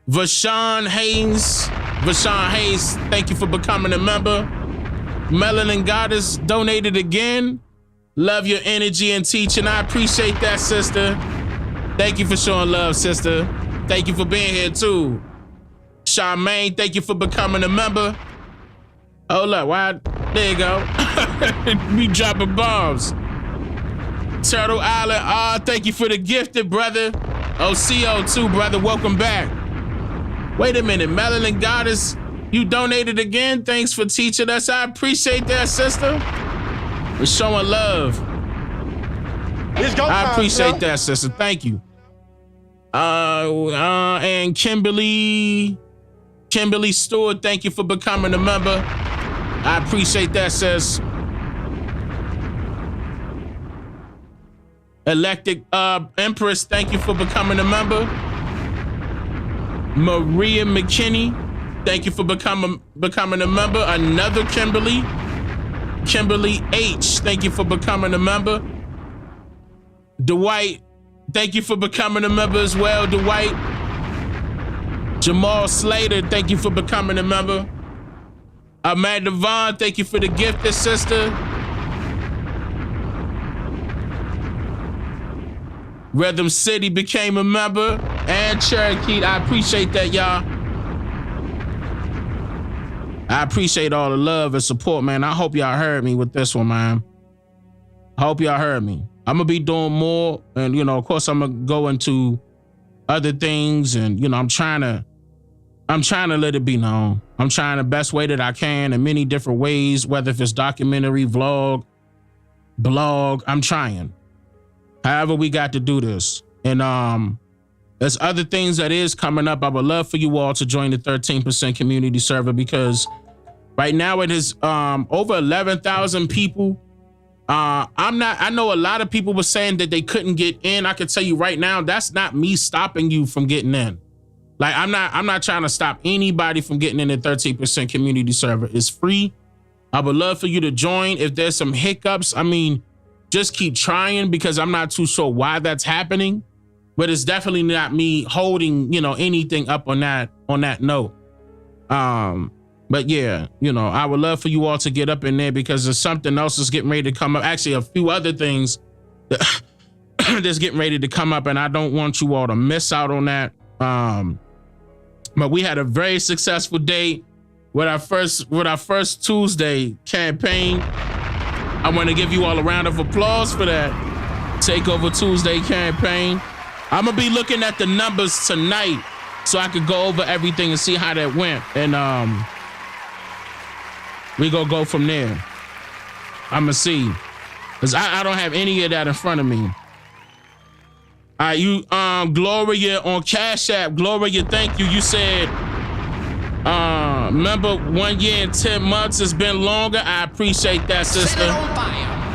Vashawn Hayes, thank you for becoming a member. Melanin Goddess donated again. Love your energy and teaching. I appreciate that, sister. Thank you for showing love, sister. Thank you for being here too. Charmaine, thank you for becoming a member. Oh look, why? There you go. We dropping bombs. Turtle Island, thank you for the gifted, brother. OCO too, brother. Welcome back. Wait a minute, Melanin Goddess, you donated again. Thanks for teaching us. I appreciate that, sister. For showing love. I appreciate that, sister. Thank you. And Kimberly Stewart, thank you for becoming a member. I appreciate that, sis. Electric Empress, thank you for becoming a member. Maria McKinney, thank you for becoming a member. Another Kimberly H, thank you for becoming a member. Dwight, thank you for becoming a member as well, Dwight. Jamal Slater, thank you for becoming a member. Amanda Vaughn, thank you for the gifted, sister. Rhythm City became a member. And Cherokee, I appreciate that, y'all. I appreciate all the love and support, man. I hope y'all heard me with this one, man. I hope y'all heard me. I'm gonna be doing more, and of course, I'm gonna go into other things, and I'm trying to let it be known. I'm trying the best way that I can in many different ways, whether if it's documentary, vlog, blog. I'm trying. However, we got to do this, and there's other things that is coming up. I would love for you all to join the 13% community server, because right now it is over 11,000 people. I know a lot of people were saying that they couldn't get in. I can tell you right now, that's not me stopping you from getting in. Like, I'm not trying to stop anybody from getting in the 13% community server. It's free. I would love for you to join. If there's some hiccups, just keep trying, because I'm not too sure why that's happening, but it's definitely not me holding, anything up on that note. But yeah, I would love for you all to get up in there, because there's something else that's getting ready to come up. Actually, a few other things that's getting ready to come up, and I don't want you all to miss out on that. But we had a very successful day with our first Tuesday campaign. I want to give you all a round of applause for that Takeover Tuesday campaign. I'm gonna be looking at the numbers tonight so I could go over everything and see how that went, and we gonna go from there. I'm gonna see, because I don't have any of that in front of me. All right, you Gloria on Cash App. Gloria, thank you. You said remember 1 year and 10 months has been longer. I appreciate that, sister.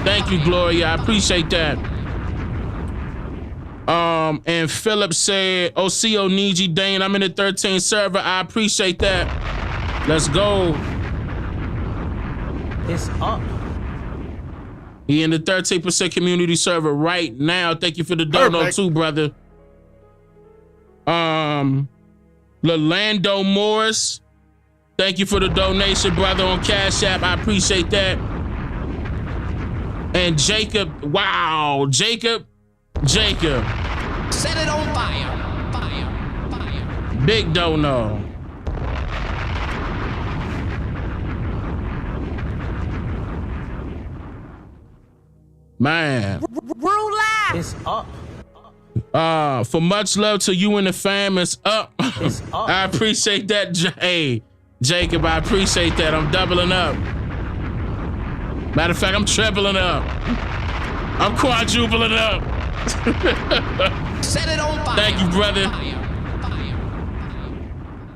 Thank you, Gloria. I appreciate that. And Philip said, OCO Niiji Dane, I'm in the 13 server. I appreciate that. Let's go. It's up. He in the 13% community server right now. Thank you for the dono too, brother. Lolando Morris, thank you for the donation, brother, on Cash App. I appreciate that. And Jacob, wow, Jacob. Set it on fire. Fire. Big dono. Man. It's up. For much love to you and the fam, it's up. It's up. I appreciate that, Hey, Jacob, I appreciate that. I'm doubling up. Matter of fact, I'm trebling up. I'm quadrupling up. Set it on fire. Thank you, brother.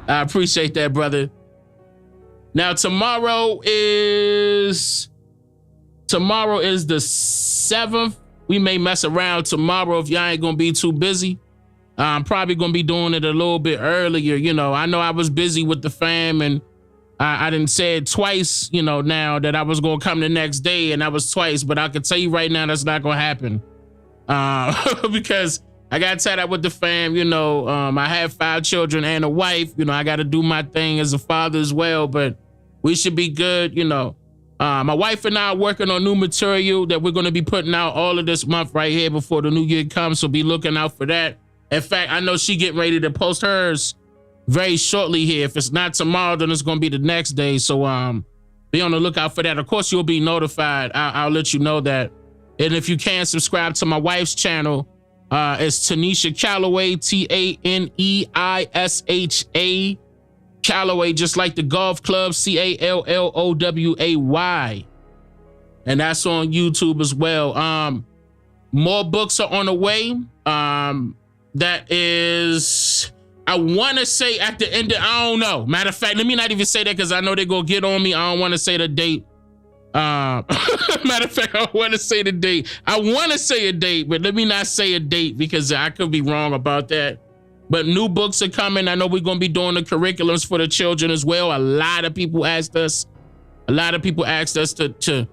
I appreciate that, brother. Now, tomorrow is the 7th. We may mess around tomorrow if y'all ain't gonna be too busy. I'm probably gonna be doing it a little bit earlier. I know I was busy with the fam, and I didn't say it twice, now that I was gonna come the next day, and that was twice, but I can tell you right now that's not gonna happen. Because I got tied up with the fam, I have 5 children and a wife, I gotta do my thing as a father as well, but we should be good, My wife and I are working on new material that we're going to be putting out all of this month right here before the new year comes, so be looking out for that. In fact, I know she getting ready to post hers very shortly here. If it's not tomorrow, then it's going to be the next day, so be on the lookout for that. Of course, you'll be notified. I'll let you know that. And if you can, subscribe to my wife's channel. It's Tanisha Calloway, TANEISHA. Calloway, just like the golf club, CALLOWAY. And that's on YouTube as well. More books are on the way. That is, I want to say at the end of, I don't know. Matter of fact, let me not even say that, because I know they're going to get on me. I don't want to say the date. Matter of fact, I want to say the date. I want to say a date, but let me not say a date because I could be wrong about that. But new books are coming. I know we're going to be doing the curriculums for the children as well. A lot of people asked us. A lot of people asked us to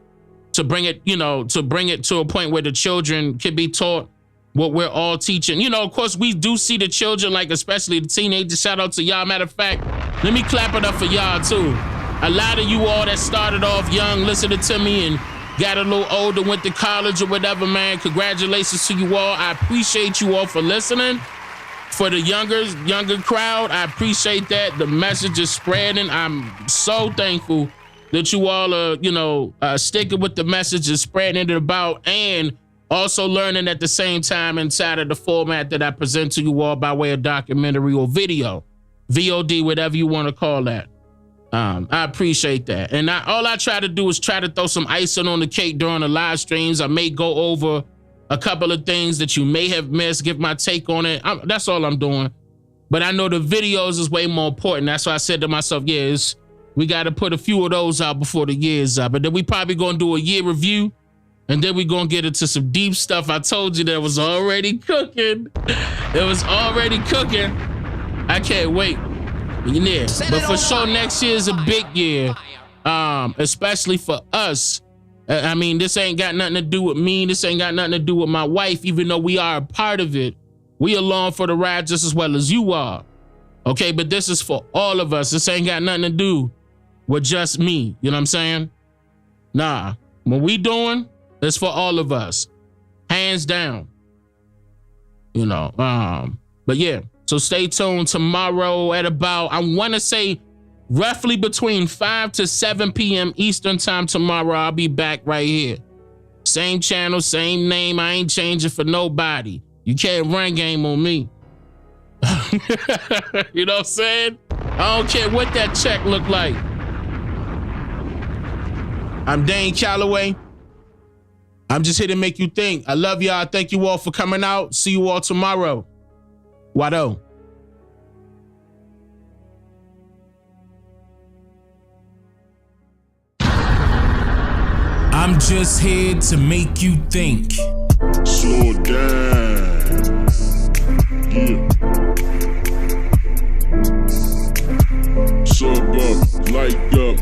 bring it, to bring it to a point where the children can be taught what we're all teaching. Of course, we do see the children, like especially the teenagers. Shout out to y'all. Matter of fact, let me clap it up for y'all too. A lot of you all that started off young, listening to me and got a little older, went to college or whatever, man. Congratulations to you all. I appreciate you all for listening. For the younger crowd, I appreciate that. The message is spreading. I'm so thankful that you all are, sticking with the message and spreading it about, and also learning at the same time inside of the format that I present to you all by way of documentary or video, VOD, whatever you want to call that. I appreciate that. And all I try to do is try to throw some icing on the cake during the live streams. I may go over a couple of things that you may have missed, give my take on it. That's all I'm doing. But I know the videos is way more important. That's why I said to myself, we got to put a few of those out before the year's up. But then we probably going to do a year review, and then we going to get into some deep stuff. I told you that was already cooking. It was already cooking. I can't wait. Yeah. But for sure, next year is a big year, especially for us. I mean, this ain't got nothing to do with me. This ain't got nothing to do with my wife, even though we are a part of it. We along for the ride just as well as you are. Okay, but this is for all of us. This ain't got nothing to do with just me. You know what I'm saying? Nah, what we doing is for all of us. Hands down. But yeah, so stay tuned tomorrow at about, I want to say, roughly between 5 to 7 p.m. Eastern time tomorrow. I'll be back right here. Same channel, same name. I ain't changing for nobody. You can't run game on me. You know what I'm saying? I don't care what that check look like. I'm Dane Calloway. I'm just here to make you think. I love y'all. Thank you all for coming out. See you all tomorrow. Wado. I'm just here to make you think. Slow down. Yeah. Sub up, like up.